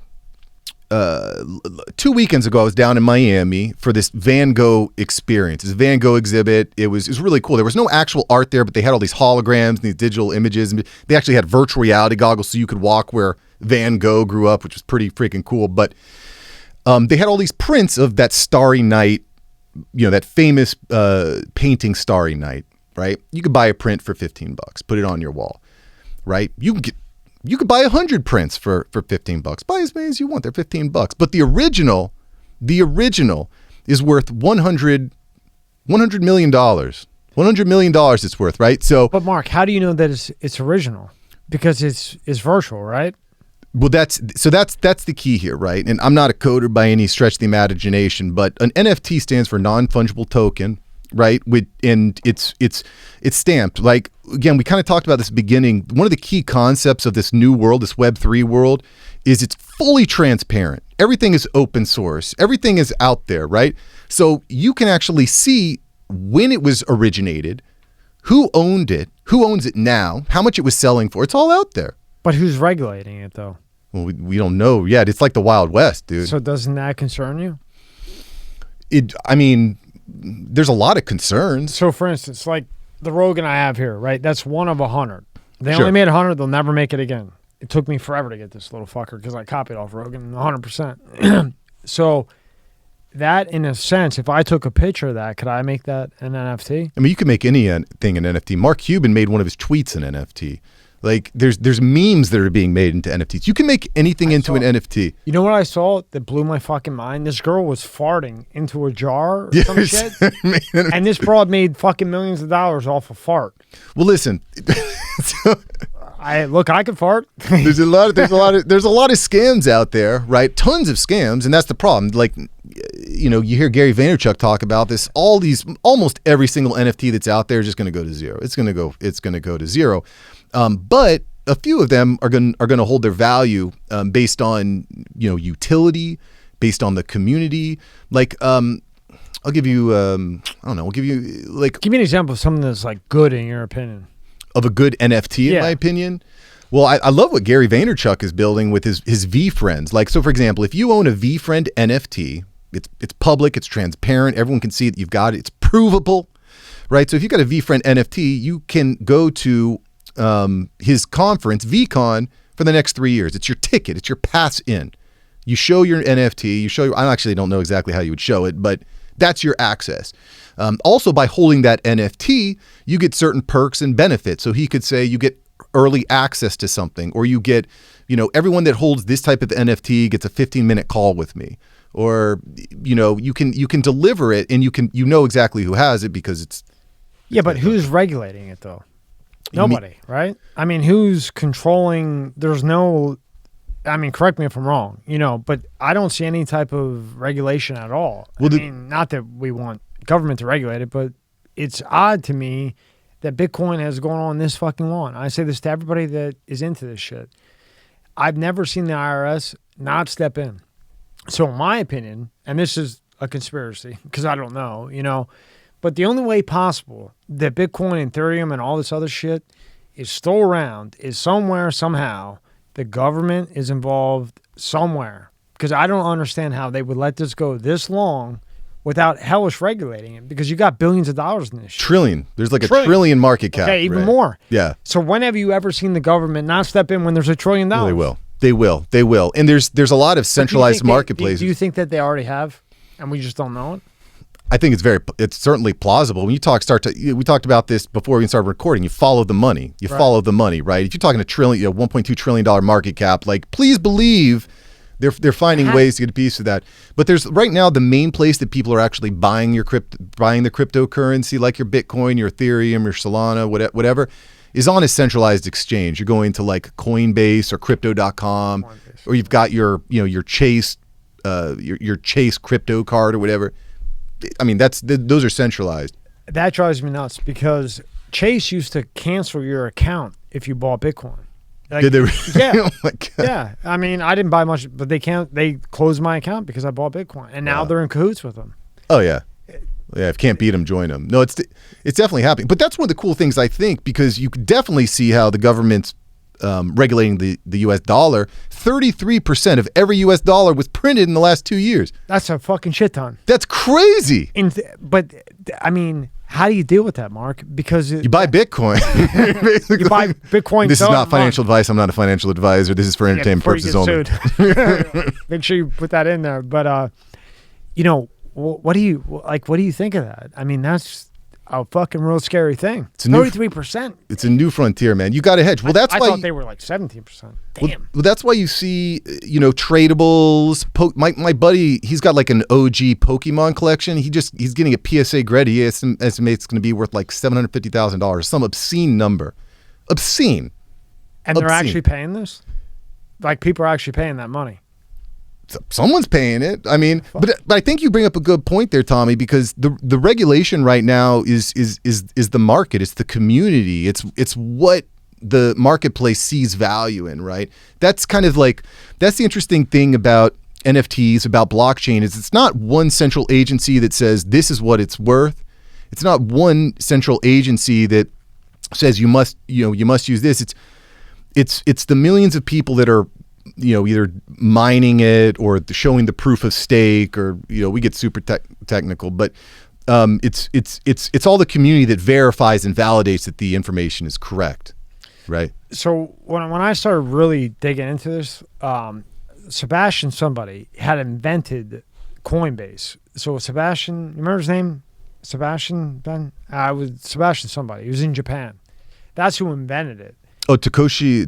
weekends ago, I was down in Miami for this Van Gogh experience, this Van Gogh exhibit. It was really cool. There was no actual art there, but they had all these holograms and these digital images. And they actually had virtual reality goggles, so you could walk where Van Gogh grew up, which was pretty freaking cool. But they had all these prints of that Starry Night, that famous painting Starry Night, right? You could buy a print for $15, put it on your wall, right? You could buy 100 prints for $15. Buy as many as you want. They're $15. But the original is worth $100 million. $100 million it's worth, right? So, but Mark, how do you know that it's original? Because it's virtual, right? Well, that's the key here, right? And I'm not a coder by any stretch of the imagination, but an NFT stands for non-fungible token, right? And it's stamped. Like, again, we kind of talked about this at the beginning. One of the key concepts of this new world, this Web3 world, is it's fully transparent. Everything is open source. Everything is out there, right? So you can actually see when it was originated, who owned it, who owns it now, how much it was selling for. It's all out there. But who's regulating it, though? Well, we don't know yet. It's like the Wild West, dude. So doesn't that concern you? There's a lot of concerns. So, for instance, like the Rogan I have here, right? That's one of 100. They Sure. only made 100. They'll never make it again. It took me forever to get this little fucker because I copied off Rogan 100%. So that, in a sense, if I took a picture of that, could I make that an NFT? I mean, you can make anything an NFT. Mark Cuban made one of his tweets an NFT. Like, there's memes that are being made into NFTs. You can make anything into an NFT. You know what I saw that blew my fucking mind? This girl was farting into a jar or some shit. And this broad made fucking millions of dollars off a fart. Well, listen. I could fart. There's a lot of scams out there, right? Tons of scams, and that's the problem. Like, you hear Gary Vaynerchuk talk about this. Almost every single NFT that's out there is just going to go to zero. It's going to go to zero. But a few of them are going to hold their value based on utility, based on the community. Like, I'll give you give me an example of something that's like good in your opinion. Of a good NFT, in my opinion. Well, I love what Gary Vaynerchuk is building with his VFriends. Like, so for example, if you own a VFriend NFT, it's public, it's transparent, everyone can see that you've got it, it's provable, right? So if you've got a VFriend NFT, you can go to his conference, VCon, for the next 3 years. It's your ticket, it's your pass in. You show your NFT, I actually don't know exactly how you would show it, but that's your access. Also, by holding that NFT, you get certain perks and benefits. So he could say you get early access to something, or you get, everyone that holds this type of NFT gets a 15-minute call with me, or you can deliver it, and you know exactly who has it because it's. Yeah, but who's regulating it though? Nobody, right? I mean, who's controlling? There's no I mean, correct me if I'm wrong, but I don't see any type of regulation at all. Well, I mean, not that we want government to regulate it, but it's odd to me that Bitcoin has gone on this fucking long. I say this to everybody that is into this shit. I've never seen the IRS not step in. So in my opinion, and this is a conspiracy because I don't know, but the only way possible that Bitcoin and Ethereum and all this other shit is still around is somewhere, somehow, the government is involved somewhere. Because I don't understand how they would let this go this long without hellish regulating it, because you got billions of dollars in this shit. Trillion. There's like a trillion market cap. Okay, even more. Yeah. So when have you ever seen the government not step in when there's $1 trillion? Well, they will. And there's a lot of centralized marketplaces. Do you think that they already have and we just don't know it? I think it's certainly plausible. When you we talked about this before we started recording. You follow the money. Follow the money, right? If you're talking $1.2 trillion market cap, like, please believe they're finding ways to get a piece of that. But there's right now the main place that people are actually buying the cryptocurrency, like your Bitcoin, your Ethereum, your Solana, whatever, is on a centralized exchange. You're going to like Coinbase or Crypto.com, or you've got your Chase, your Chase crypto card or whatever. I mean, those are centralized. That drives me nuts because Chase used to cancel your account if you bought Bitcoin. Like, Did they? Yeah. Oh my God. Yeah. I mean, I didn't buy much, but they closed my account because I bought Bitcoin, and now they're in cahoots with them. Oh yeah. Yeah, if you can't beat them, join them. No, it's definitely happening. But that's one of the cool things, I think, because you could definitely see how the government's regulating the U.S. dollar. 33% of every U.S. dollar was printed in the last 2 years. That's a fucking shit ton. That's crazy. But I mean, how do you deal with that, Mark? Because you buy Bitcoin. You buy Bitcoin. This is not financial advice. I'm not a financial advisor. This is for entertainment purposes only. Make sure you put that in there. But what do you think of that? I mean, that's a fucking real scary thing. 33%. It's a new frontier, man. You got to hedge. Well, that's I why thought they were like 17%. Damn. Well, that's why you see, tradables. My buddy, he's got like an OG Pokemon collection. He's getting a PSA grade. He estimates it's going to be worth like $750,000, some obscene number. Obscene. And they're actually paying this? Like, people are actually paying that money. Someone's paying it. I mean, but I think you bring up a good point there, Tommy, because the regulation right now is the market. It's the community. It's what the marketplace sees value in, right? That's kind of like, that's the interesting thing about NFTs, about blockchain, is it's not one central agency that says this is what it's worth. It's not one central agency that says you must use this. It's the millions of people that are either mining it or showing the proof of stake, or we get super technical, but it's all the community that verifies and validates that the information is correct, right? So when I started really digging into this, Sebastian somebody had invented Coinbase. So Sebastian, you remember his name? Sebastian Ben? Was Sebastian somebody. He was in Japan. That's who invented it. Oh, Takashi.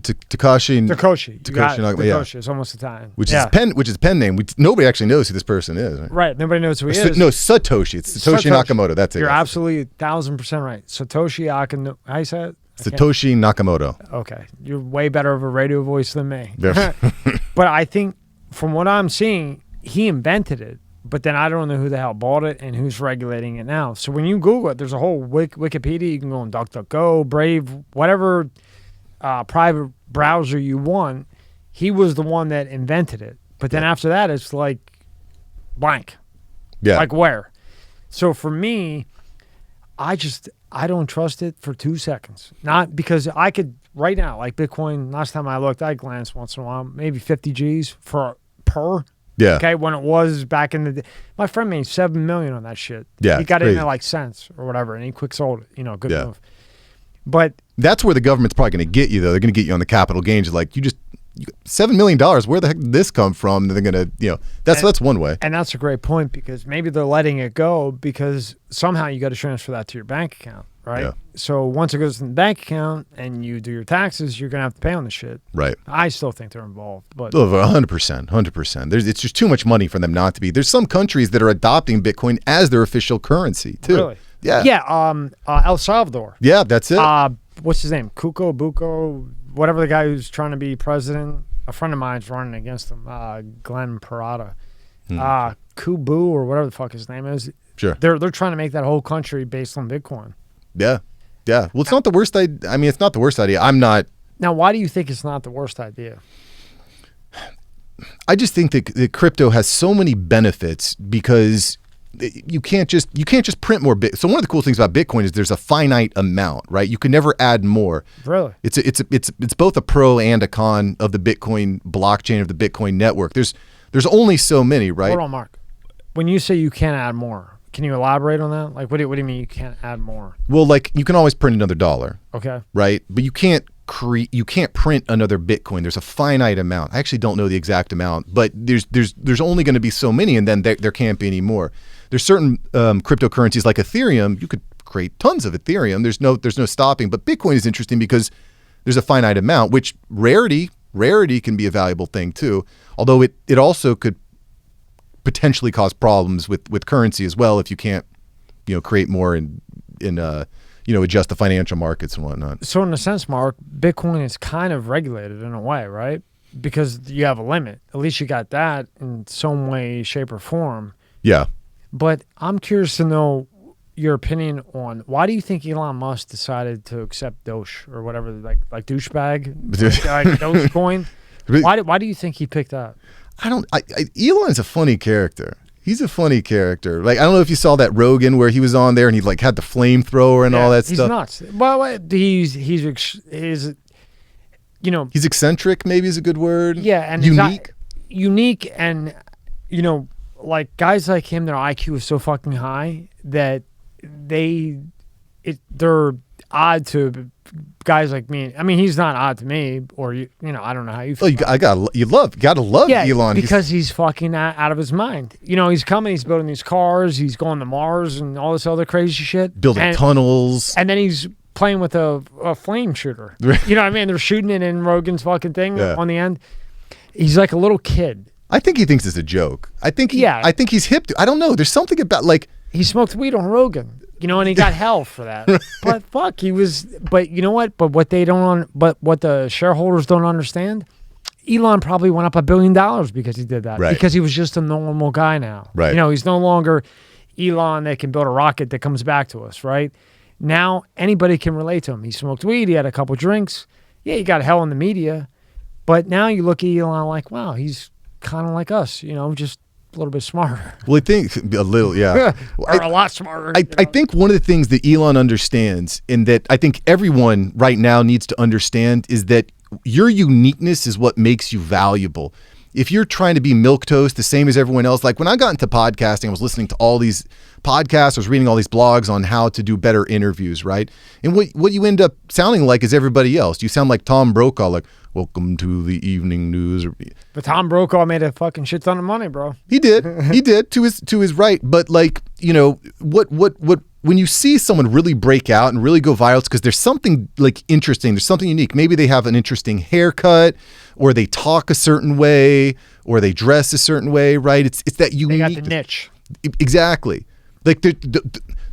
Yeah. It's almost Italian. Which is a pen name. Nobody actually knows who this person is. Right. Nobody knows who he is. No, Satoshi. It's Satoshi Nakamoto. That's it. You're absolutely 1,000% right. Satoshi Nakamoto. How you say it? Satoshi Nakamoto. Okay. You're way better of a radio voice than me. But I think from what I'm seeing, he invented it. But then I don't know who the hell bought it and who's regulating it now. So when you Google it, there's a whole Wikipedia. You can go on DuckDuckGo, Brave, whatever private browser you want. He was the one that invented it. But then after that, it's like blank. Yeah. Like where? So for me, I don't trust it for 2 seconds. Not because I could right now, like Bitcoin, last time I looked, I glanced once in a while, maybe 50 G's per. Yeah. Okay. When it was back in the day, my friend made $7 million on that shit. Yeah. He got it in like cents or whatever, and he quick sold it. Good move. But that's where the government's probably going to get you, though. They're going to get you on the capital gains. Like, you $7 million. Where the heck did this come from? They're going to, that's one way. And that's a great point, because maybe they're letting it go because somehow you got to transfer that to your bank account, right? Yeah. So once it goes in the bank account and you do your taxes, you're going to have to pay on the shit. Right. I still think they're involved, but 100%. It's just too much money for them not to be. There's some countries that are adopting Bitcoin as their official currency too. Really? Yeah. Yeah. El Salvador. Yeah, that's it. What's his name? Buco, whatever the guy who's trying to be president. a friend of mine's running against him, Glenn Parada. Kubu or whatever the fuck his name is. Sure. They're trying to make that whole country based on Bitcoin. Yeah. Yeah. Well, it's not the worst idea. I mean, it's not the worst idea. I'm not. Now, why do you think it's not the worst idea? I just think that crypto has so many benefits because you can't just print more bit. So one of the cool things about Bitcoin is there's a finite amount, right? You can never add more. Really? It's both a pro and a con of the Bitcoin blockchain, of the Bitcoin network. There's only so many, right? Hold on, Mark. When you say you can't add more, can you elaborate on that? Like, what do you mean you can't add more? Well, like you can always print another dollar. Okay. Right? But you can't print another Bitcoin. There's a finite amount. I actually don't know the exact amount, but there's only going to be so many, and then there can't be any more. There's certain cryptocurrencies like Ethereum. You could create tons of Ethereum. There's no stopping. But Bitcoin is interesting because there's a finite amount, which rarity can be a valuable thing too. Although it also could potentially cause problems with currency as well if you can't create more and adjust the financial markets and whatnot. So in a sense, Mark, Bitcoin is kind of regulated in a way, right? Because you have a limit. At least you got that in some way, shape, or form. Yeah. But I'm curious to know your opinion on why do you think Elon Musk decided to accept Doge or whatever, like douchebag, like Dogecoin? Why do you think he picked that? Elon's a funny character. He's a funny character. Like, I don't know if you saw that Rogan where he was on there and he like had the flamethrower and all that stuff. He's nuts. Well, he's he's eccentric, maybe is a good word. Yeah, and unique, and like guys like him, their IQ is so fucking high that they're odd to guys like me. I mean, he's not odd to me, or I don't know how you feel. Oh, you gotta love Elon because he's fucking out of his mind. He's coming, he's building these cars, he's going to Mars and all this other crazy shit, building tunnels, and then he's playing with a flame shooter. You know what I mean? They're shooting it in Rogan's fucking thing on the end. He's like a little kid. I think he thinks it's a joke. I think he's hip. I don't know. There's something about like he smoked weed on Rogan. And he got hell for that. But fuck, he was. But you know what? But what the shareholders don't understand, Elon probably went up $1 billion because he did that. Right. Because he was just a normal guy now. Right. He's no longer Elon that can build a rocket that comes back to us. Right. Now anybody can relate to him. He smoked weed. He had a couple drinks. Yeah, he got hell in the media. But now you look at Elon like, wow, he's kind of like us. Just a little bit smarter. Well, I think a little, yeah. Or a lot smarter. I think one of the things that Elon understands, and that I think everyone right now needs to understand, is that your uniqueness is what makes you valuable. If you're trying to be milquetoast, the same as everyone else, like when I got into podcasting, I was listening to all these podcasts, I was reading all these blogs on how to do better interviews, right? And what you end up sounding like is everybody else. You sound like Tom Brokaw, like, welcome to the evening news. But Tom Brokaw made a fucking shit ton of money, bro. He did to his right. But like, what when you see someone really break out and really go viral, it's because there's something like interesting. There's something unique. Maybe they have an interesting haircut, or they talk a certain way, or they dress a certain way, right? It's that unique. They got the niche. Exactly. Like the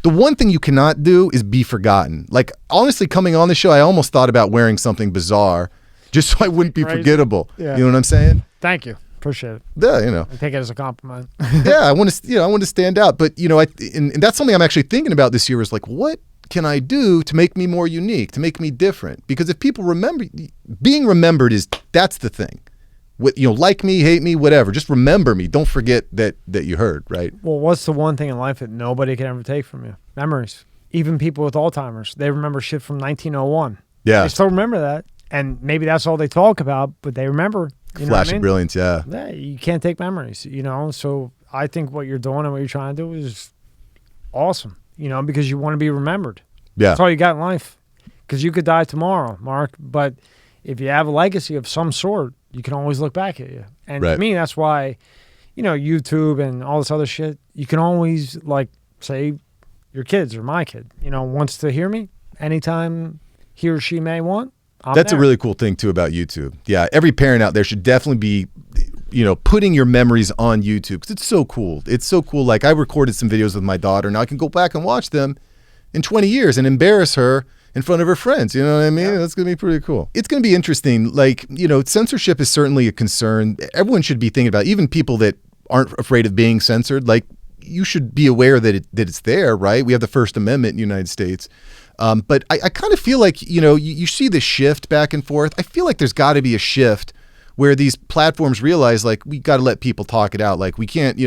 one thing you cannot do is be forgotten. Like honestly, coming on the show, I almost thought about wearing something bizarre just so I wouldn't be forgettable. Yeah. You know what I'm saying? Thank you. Appreciate it. Yeah, I take it as a compliment. Yeah, I want to stand out. But and that's something I'm actually thinking about this year is like, what can I do to make me more unique, to make me different? Because if people remember, being remembered that's the thing. Like me, hate me, whatever. Just remember me. Don't forget that you heard, right? Well, what's the one thing in life that nobody can ever take from you? Memories. Even people with Alzheimer's, they remember shit from 1901. Yeah. They still remember that. And maybe that's all they talk about, but they remember. Flash of brilliance, yeah. Yeah, you can't take memories, So I think what you're doing and what you're trying to do is awesome, because you want to be remembered. Yeah. That's all you got in life. Because you could die tomorrow, Mark, but if you have a legacy of some sort, you can always look back at you. And to me, that's why, YouTube and all this other shit, you can always, like, say your kids or my kid, wants to hear me anytime he or she may want. That's a really cool thing too about YouTube. Yeah, every parent out there should definitely be, putting your memories on YouTube because it's so cool. It's so cool. Like I recorded some videos with my daughter. Now I can go back and watch them in 20 years and embarrass her in front of her friends. You know what I mean? Yeah. That's going to be pretty cool. It's going to be interesting. Like, censorship is certainly a concern. Everyone should be thinking about, even people that aren't afraid of being censored. Like, you should be aware that it's there, right? We have the First Amendment in the United States. But I kind of feel like, you see the shift back and forth. I feel like there's got to be a shift where these platforms realize, like, we got to let people talk it out. Like, we can't,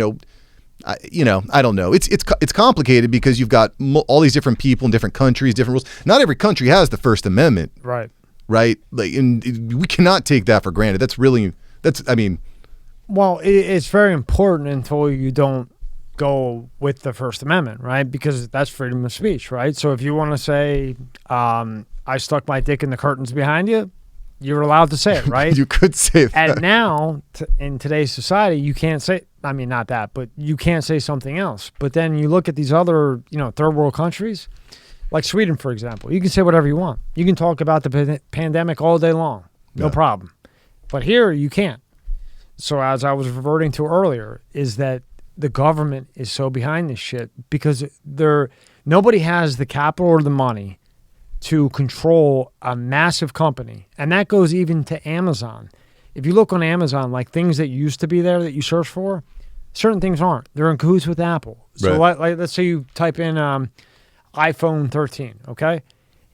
I don't know. It's complicated because you've got all these different people in different countries, different rules. Not every country has the First Amendment. Right. Right. Like, and we cannot take that for granted. Well, it's very important until you don't go with the First Amendment, right? Because that's freedom of speech, right? So if you want to say, I stuck my dick in the curtains behind you, you're allowed to say it, right? You could say that. And now, in today's society, you can't say, I mean, not that, but you can't say something else. But then you look at these other, third world countries, like Sweden, for example. You can say whatever you want. You can talk about the pandemic all day long. No problem. But here, you can't. So as I was reverting to earlier, is that the government is so behind this shit because nobody has the capital or the money to control a massive company. And that goes even to Amazon. If you look on Amazon, like things that used to be there that you search for, certain things aren't. They're in cahoots with Apple. So Right. like let's say you type in iPhone 13, okay?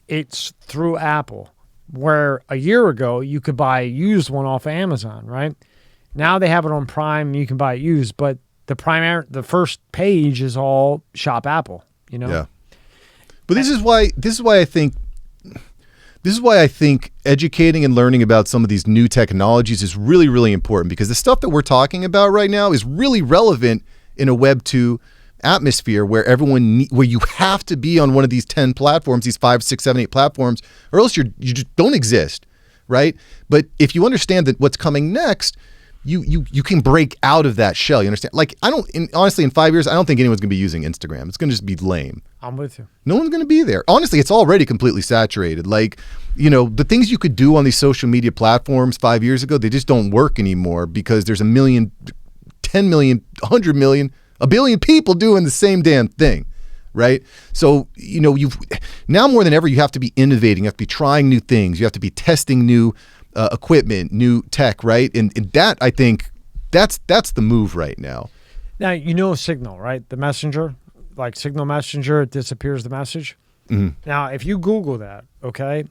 It's through Apple, where a year ago you could buy a used one off of Amazon, right? Now they have it on Prime, you can buy it used, but the first page is all Shop Apple, Yeah. But this is why I think educating and learning about some of these new technologies is really, really important, because the stuff that we're talking about right now is really relevant in a Web 2 atmosphere where where you have to be on one of these 10 platforms, these 5, 6, 7, 8 platforms, or else you just don't exist, right? But if you understand that what's coming next, you can break out of that shell. You understand? Like, honestly, in 5 years, I don't think anyone's going to be using Instagram. It's going to just be lame. I'm with you. No one's going to be there. Honestly, it's already completely saturated. Like, the things you could do on these social media platforms 5 years ago, they just don't work anymore because there's 1 million, 10 million, 100 million, a billion people doing the same damn thing, right? So, now more than ever, you have to be innovating. You have to be trying new things. You have to be testing new equipment, new tech, right? And that, I think, that's the move right now. Now, Signal, right? The messenger, like Signal Messenger, it disappears the message. Mm-hmm. Now, if you Google that, okay,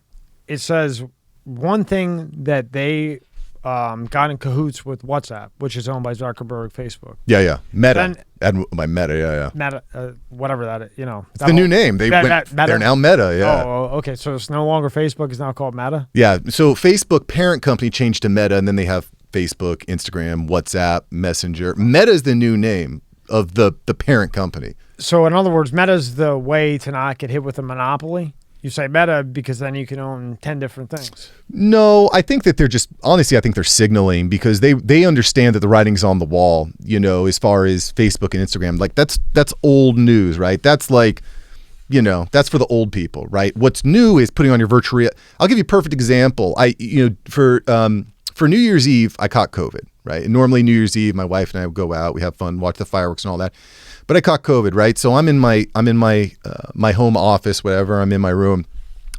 it says one thing that they got in cahoots with WhatsApp, which is owned by Zuckerberg, Facebook. Yeah. Meta. By Meta, yeah. Meta, whatever that is, It's the new name. They're now Meta, yeah. Oh, okay. So it's no longer Facebook. It's now called Meta? Yeah. So Facebook parent company changed to Meta, and then they have Facebook, Instagram, WhatsApp, Messenger. Meta is the new name of the parent company. So in other words, Meta's the way to not get hit with a monopoly? You say Meta because then you can own 10 different things. No, I think that I think they're signaling because they understand that the writing's on the wall, as far as Facebook and Instagram. Like, that's old news, right? That's like, that's for the old people, right? What's new is putting on your virtual reality. I'll give you a perfect example. For New Year's Eve, I caught COVID, right? And normally New Year's Eve, my wife and I would go out, we have fun, watch the fireworks and all that. But I caught COVID, right? So I'm in my my home office, whatever. I'm in my room.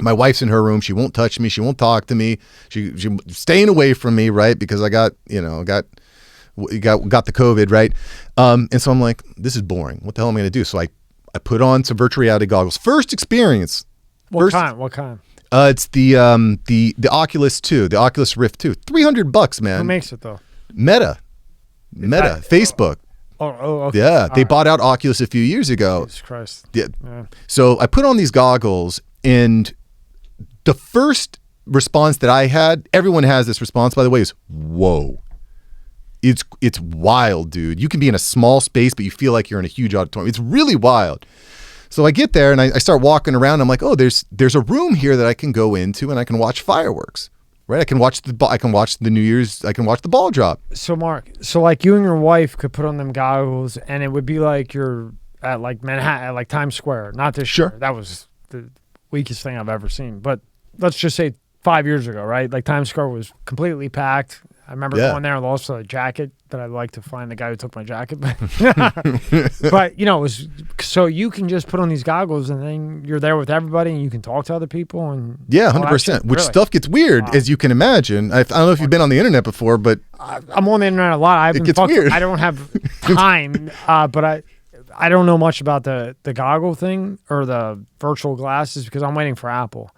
My wife's in her room. She won't touch me. She won't talk to me. She's staying away from me, right? Because I got the COVID, right? And so I'm like, this is boring. What the hell am I going to do? So I put on some virtual reality goggles. First experience. What kind? It's the Oculus 2, the Oculus Rift 2. $300, man. Who makes it though? Meta, Facebook. Oh, okay. Yeah, they bought out Oculus a few years ago. Jesus Christ. Yeah. So I put on these goggles, and the first response that I had, everyone has this response, by the way, is, whoa. It's wild, dude. You can be in a small space, but you feel like you're in a huge auditorium. It's really wild. So I get there, and I start walking around. I'm like, oh, there's a room here that I can go into, and I can watch fireworks. Right, I can watch the New Year's. I can watch the ball drop. So Mark, like you and your wife could put on them goggles, and it would be like you're at like Manhattan, at like Times Square. Not this Sure. year. That was the weakest thing I've ever seen. But let's just say 5 years ago, right? Like Times Square was completely packed. I remember Yeah. going there and lost a jacket that I'd like to find the guy who took my jacket. But you know, it was so you can just put on these goggles and then you're there with everybody and you can talk to other people and Yeah, all that 100%. shit. Which Really. stuff gets weird, as you can imagine. I don't know if you've been on the internet before, but I'm on the internet a lot. It gets weird. I don't have time, but I don't know much about the goggle thing or the virtual glasses because I'm waiting for Apple.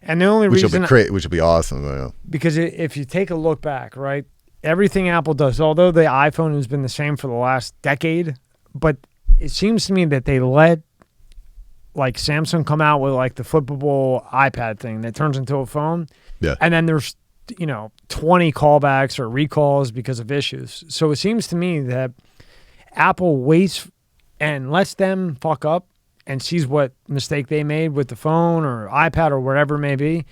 And the only which reason, will be awesome. Yeah. because if you take a look back, right, everything Apple does, although the iPhone has been the same for the last decade, but it seems to me that they let like Samsung come out with like the flippable iPad thing that turns into a phone. Yeah. And then there's, 20 callbacks or recalls because of issues. So it seems to me that Apple waits and lets them fuck up and sees what mistake they made with the phone or iPad or whatever it may be.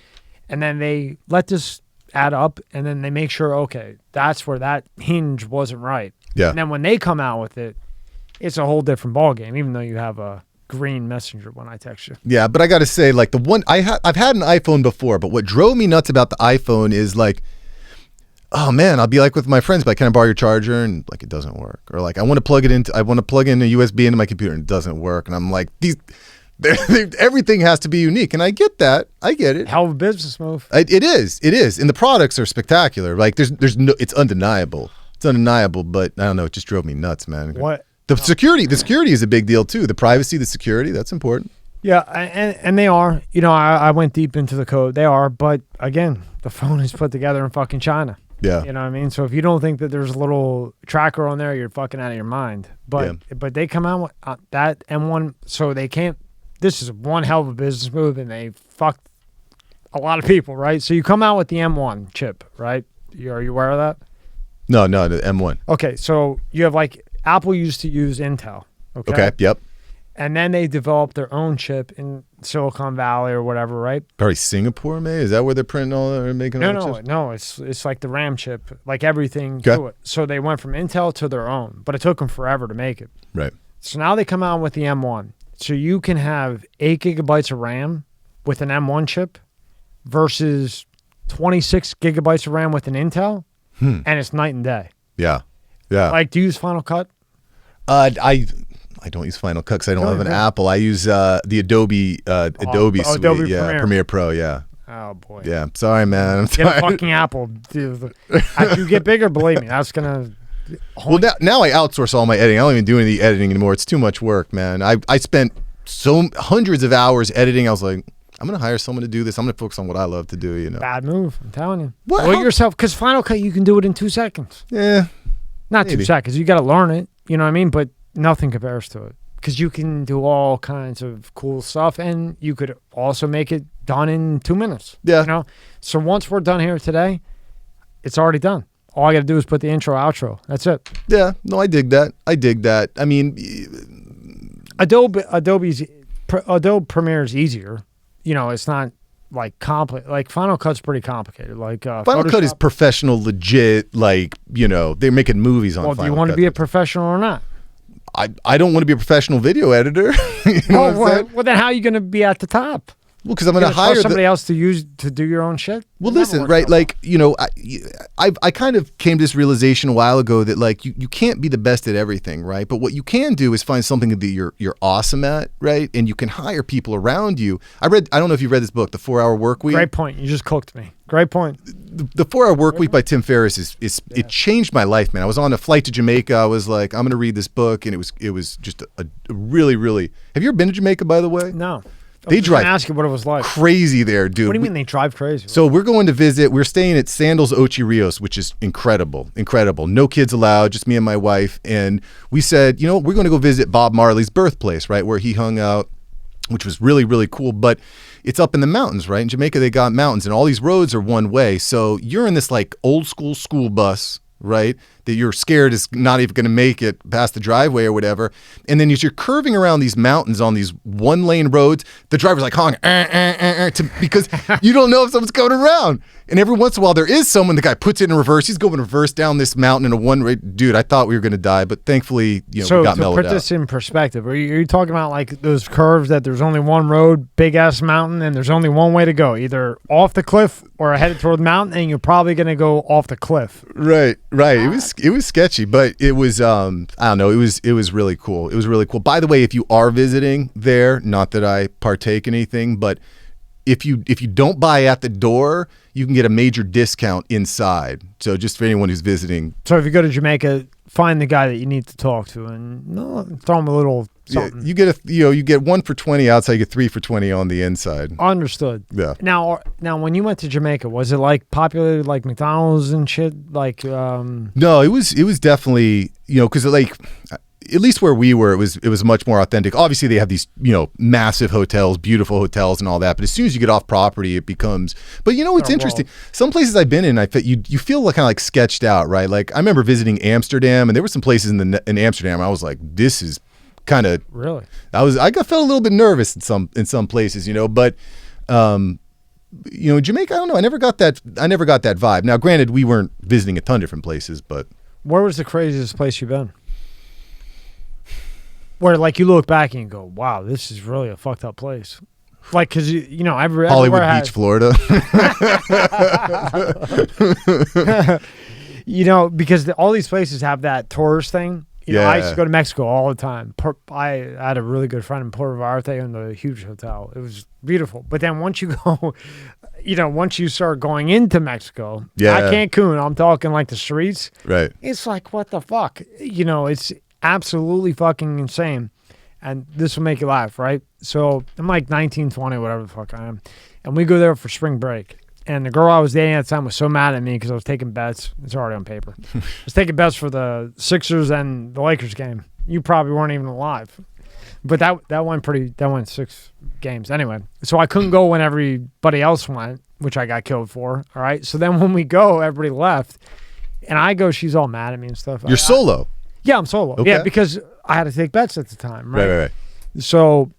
And then they let this add up and then they make sure, okay, that's where that hinge wasn't right. Yeah. And then when they come out with it, it's a whole different ballgame, even though you have a green messenger when I text you. Yeah, but I got to say, like the one I've had an iPhone before, but what drove me nuts about the iPhone is like, oh man, I'll be like with my friends, like, can I borrow your charger? And like, it doesn't work. Or like, I want to plug in a USB into my computer and it doesn't work. And I'm like, everything has to be unique. And I get that. I get it. Hell of a business move. It is. And the products are spectacular. Like there's no, it's undeniable. It's undeniable, but I don't know. It just drove me nuts, man. What? The security is a big deal too. The privacy, the security, that's important. Yeah, and they are. I went deep into the code. They are, but again, the phone is put together in fucking China. Yeah. You know what I mean? So if you don't think that there's a little tracker on there, you're fucking out of your mind. But they come out with that M1, so they can't. This is one hell of a business move, and they fucked a lot of people, right? So you come out with the M1 chip, right? Are you aware of that? No, the M1. Okay, so you have like Apple used to use Intel. Okay. Yep. And then they developed their own chip in Silicon Valley or whatever, right? Probably Singapore, maybe. Is that where they're printing all or making all the chips? No. It's like the RAM chip, like everything to it. So they went from Intel to their own, but it took them forever to make it. Right. So now they come out with the M1. So you can have 8 gigabytes of RAM with an M1 chip versus 26 gigabytes of RAM with an Intel, and it's night and day. Yeah. Yeah. Like, do you use Final Cut? I don't use Final Cut because I don't have an Apple. I use the Adobe suite. Adobe yeah, Premiere Pro. Yeah. Oh boy. Yeah. Sorry, man. I'm Get sorry. a fucking Apple. Dude. As you get bigger, believe me, that's gonna. Well, now I outsource all my editing. I don't even do any editing anymore. It's too much work, man. I spent hundreds of hours editing. I was like, I'm gonna hire someone to do this. I'm gonna focus on what I love to do. Bad move. I'm telling you. What? Do it yourself, because Final Cut you can do it in 2 seconds. Yeah. Not Maybe. 2 seconds. You got to learn it. You know what I mean? But nothing compares to it because you can do all kinds of cool stuff, and you could also make it done in 2 minutes. Yeah. So once we're done here today, it's already done. All I got to do is put the intro, outro. That's it. Yeah. No, I dig that. I mean, Adobe Premiere is easier. It's not like complicated. Like Final Cut's pretty complicated. Like Final Cut is professional, legit. Like they're making movies on. Well, Final do you want to Cut. be a professional or not? I don't want to be a professional video editor. You know what I'm saying? Well, then how are you going to be at the top? Well, because I'm going to Hire hire somebody else to do your own shit. Well, Never listen, works right? out. Like, I kind of came to this realization a while ago that like you can't be the best at everything, right? But what you can do is find something that you're awesome at, right? And you can hire people around you. I don't know if you read this book, The 4 Hour Work Week. Great point. You just cooked me. Great point. The 4 Hour Work Week by Tim Ferriss it changed my life, man. I was on a flight to Jamaica. I was like, I'm going to read this book, and it was just a really, really. Have you ever been to Jamaica, by the way? No. They drive. Ask you what it was like. Crazy there, dude. What do you mean they drive crazy? So we're going to visit. We're staying at Sandals Ochi Rios, which is incredible. No kids allowed, just me and my wife. And we said, we're going to go visit Bob Marley's birthplace, right, where he hung out, which was really, really cool. But it's up in the mountains, right? In Jamaica, they got mountains, and all these roads are one way. So you're in this like old school bus, right? that you're scared is not even going to make it past the driveway or whatever. And then as you're curving around these mountains on these one-lane roads, the driver's like honking because you don't know if someone's coming around. And every once in a while, there is someone. The guy puts it in reverse. He's going reverse down this mountain in a one-way. Dude, I thought we were going to die, but thankfully, we got mellowed out. So to put this in perspective, are you talking about like those curves that there's only one road, big-ass mountain, and there's only one way to go, either off the cliff or headed toward the mountain, and you're probably going to go off the cliff. Right. It was sketchy, but it was I don't know. It was really cool. It was really cool. By the way, if you are visiting there, not that I partake in anything, but if you don't buy at the door, you can get a major discount inside. So just for anyone who's visiting. So if you go to Jamaica, find the guy that you need to talk to and throw him a little something. Yeah, you get 1 for $20 outside, you get 3 for $20 on the inside. Understood. Yeah. Now when you went to Jamaica, was it like populated like McDonald's and shit? Like No, it was definitely, because like at least where we were, it was much more authentic. Obviously, they have these, massive hotels, beautiful hotels and all that. But as soon as you get off property, it becomes. But it's interesting. Some places I've been in, you feel kind of like sketched out, right? Like I remember visiting Amsterdam, and there were some places in Amsterdam. I was like, this is kind of really. I felt a little bit nervous in some places, but. Jamaica, I don't know. I never got that vibe. Now, granted, we weren't visiting a ton of different places, but. Where was the craziest place you've been? Where like you look back and you go, wow, this is really a fucked up place. Like, cause Hollywood Beach, Florida. Because all these places have that tourist thing. I used to go to Mexico all the time. I had a really good friend in Puerto Vallarta in the huge hotel. It was beautiful. But then once you go, once you start going into Mexico, not Cancun, I'm talking like the streets. Right. It's like, what the fuck? It's absolutely fucking insane. And this will make you laugh, right? So I'm like 19, 20, whatever the fuck I am. And we go there for spring break. And the girl I was dating at the time was so mad at me because I was taking bets. It's already on paper. I was taking bets for the Sixers and the Lakers game. You probably weren't even alive. But that went 6 games. Anyway, so I couldn't go when everybody else went, which I got killed for. All right. So then when we go, everybody left. And I go, she's all mad at me and stuff. You're solo. Yeah, I'm solo. Okay. Yeah, because I had to take bets at the time, right? Right. So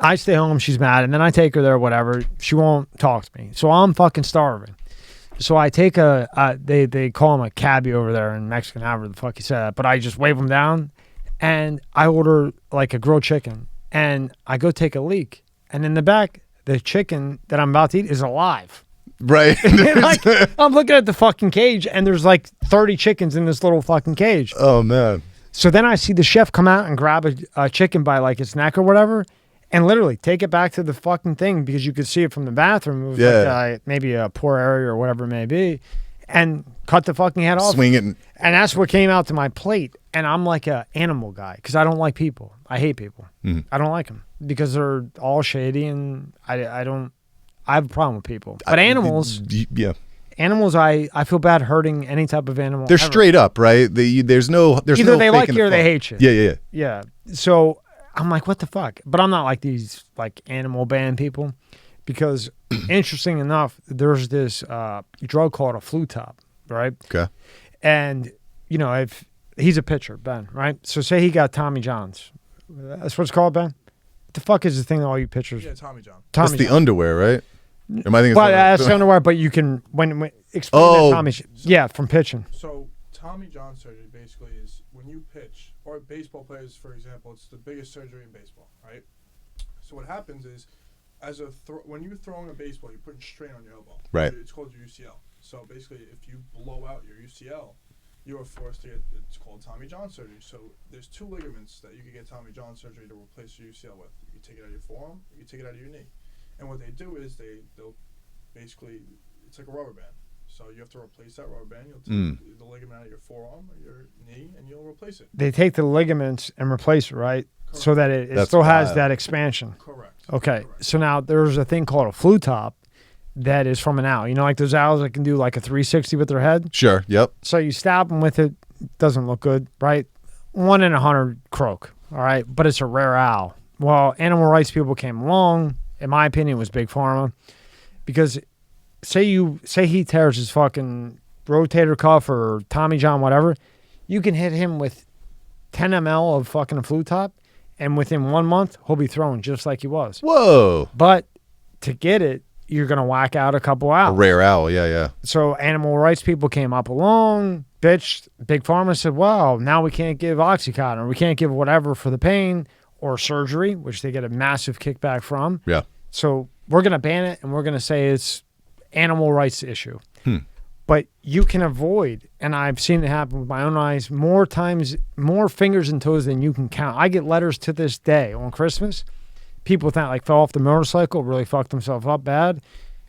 I stay home, she's mad, and then I take her there, whatever. She won't talk to me. So I'm fucking starving. So I take they call him a cabbie over there in Mexican, however the fuck he said that, but I just wave him down, and I order like a grilled chicken, and I go take a leak, and in the back, the chicken that I'm about to eat is alive. Right. Like, I'm looking at the fucking cage, and there's like 30 chickens in this little fucking cage. Oh, man. So then I see the chef come out and grab a chicken by like its neck or whatever, and literally take it back to the fucking thing because you could see it from the bathroom. It was like maybe a poor area or whatever it may be, and cut the fucking head off. Swing it. And that's what came out to my plate. And I'm like a animal guy because I don't like people. I hate people. Mm-hmm. I don't like them because they're all shady, and I have a problem with people. But animals, animals, I feel bad hurting any type of animal. They're ever. Straight up, right? There's no either they like you or they hate you. Yeah. So I'm like, what the fuck? But I'm not like these like animal band people, because interesting enough, there's this drug called a flu top, right? Okay. And if he's a pitcher, Ben, right? So say he got Tommy John's. That's what it's called, Ben. What the fuck is the thing that all you pitchers? Yeah, Tommy John. That's the underwear, right? Am I thinking? Well, that's the underwear, but you can when explain that Tommy. From pitching. So Tommy John surgery basically is when you pitch, or baseball players, for example, it's the biggest surgery in baseball, right? So what happens is, when you're throwing a baseball, you're putting strain on your elbow. Right. It's called your UCL. So basically, if you blow out your UCL, you are forced to get, it's called Tommy John surgery. So there's 2 ligaments that you can get Tommy John surgery to replace your UCL with. You take it out of your forearm, you take it out of your knee. And what they do is they'll basically, it's like a rubber band. So you have to replace that rubber band. You'll take the ligament out of your forearm or your knee, and you'll replace it. They take the ligaments and replace it, right? Correct. So that it still has that expansion. Correct. Okay. Correct. So now there's a thing called a flu top that is from an owl. Like those owls that can do like a 360 with their head? Sure, yep. So you stab them with it. Doesn't look good, right? 1 in 100 croak, all right? But it's a rare owl. Well, animal rights people came along. In my opinion, it was Big Pharma. Because say he tears his fucking rotator cuff or Tommy John, whatever, you can hit him with 10 ml of fucking a flu top, and within 1 month, he'll be thrown just like he was. Whoa. But to get it, you're going to whack out a couple A hours. rare owl, yeah. So animal rights people came up along, bitched. Big Pharma said, well, now we can't give Oxycontin, or we can't give whatever for the pain or surgery, which they get a massive kickback from. Yeah. So we're going to ban it, and we're going to say it's animal rights issue. But you can avoid, and I've seen it happen with my own eyes, more times, more fingers and toes than you can count. I get letters to this day on Christmas. People that like fell off the motorcycle, really fucked themselves up bad.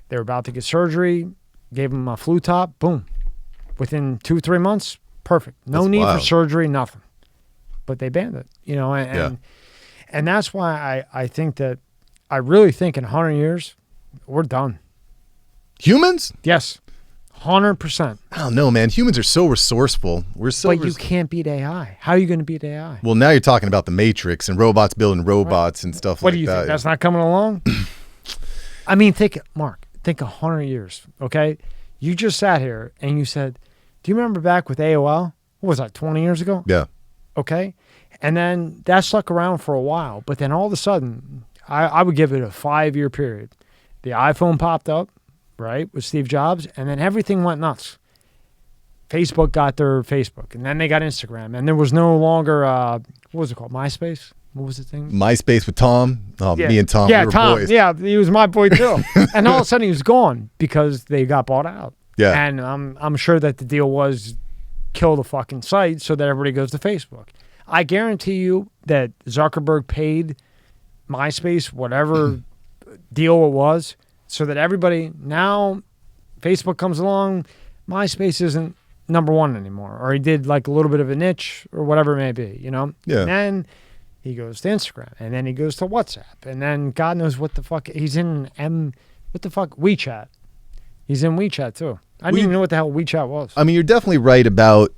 They were about to get surgery, gave them a flu top, boom. Within 2-3 months, perfect. No That's need wild. for surgery, nothing. But they banned it, you know, and that's why I think that, I really think in 100 years, we're done. Humans? Yes, 100%. I don't know, man. Humans are so resourceful. We're so But you can't beat AI. How are you going to beat AI? Well, now you're talking about the Matrix and robots building robots and stuff What like do you that. think? That's not coming along? I mean, Mark, think 100 years, okay? You just sat here and you said, do you remember back with AOL? What was that, 20 years ago? Yeah. Okay? And then that stuck around for a while. But then all of a sudden, I would give it a 5-year period. The iPhone popped up, right, with Steve Jobs, and then everything went nuts. Facebook got their Facebook, and then they got Instagram, and there was no longer, what was it called, MySpace? What was the thing? MySpace with Tom. Oh, Yeah. me and Tom, Yeah, we were Tom. boys. Yeah, he was my boy too. And all of a sudden he was gone because they got bought out. Yeah. And I'm sure that the deal was kill the fucking site so that everybody goes to Facebook. I guarantee you that Zuckerberg paid MySpace whatever deal it was so that everybody, now Facebook comes along, MySpace isn't number one anymore. Or he did like a little bit of a niche or whatever it may be, you know? Yeah. And then he goes to Instagram, and then he goes to WhatsApp, and then God knows what the fuck, he's in WeChat. He's in WeChat too. I didn't even know what the hell WeChat was. I mean, you're definitely right about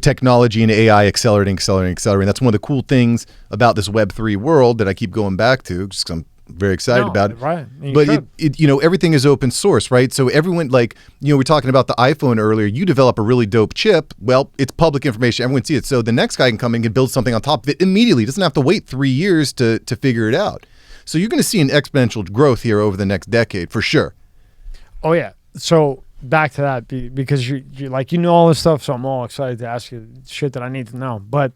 technology and AI accelerating. That's one of the cool things about this Web3 world that I keep going back to, just 'cause I'm very excited about it. Right. But everything is open source, right? So everyone, like, we're talking about the iPhone earlier. You develop a really dope chip. Well, it's public information. Everyone sees it. So the next guy can come in and build something on top of it immediately. Doesn't have to wait 3 years to figure it out. So you're going to see an exponential growth here over the next decade for sure. Oh yeah. So back to that because you like, all this stuff. So I'm all excited to ask you shit that I need to know. But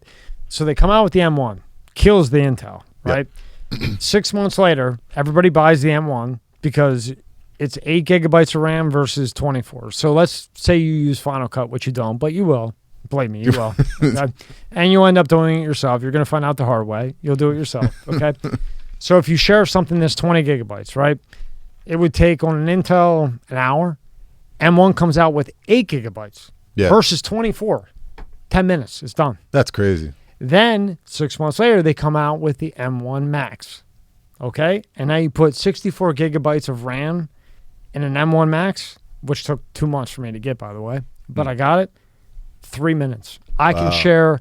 so they come out with the M1, kills the Intel, right? Yep. 6 months later, everybody buys the M1 because it's 8 gigabytes of RAM versus 24. So let's say you use Final Cut, which you don't, but you will. Believe me, you will. Okay? And you end up doing it yourself. You're going to find out the hard way. You'll do it yourself. Okay. So if you share something that's 20 gigabytes, right? It would take on an Intel an hour. M1 comes out with 8 gigabytes versus 24. 10 minutes. It's done. That's crazy. Then 6 months later, they come out with the M1 Max. Okay? And now you put 64 gigabytes of RAM in an M1 Max, which took 2 months for me to get, by the way. But I got it. 3 minutes. I can share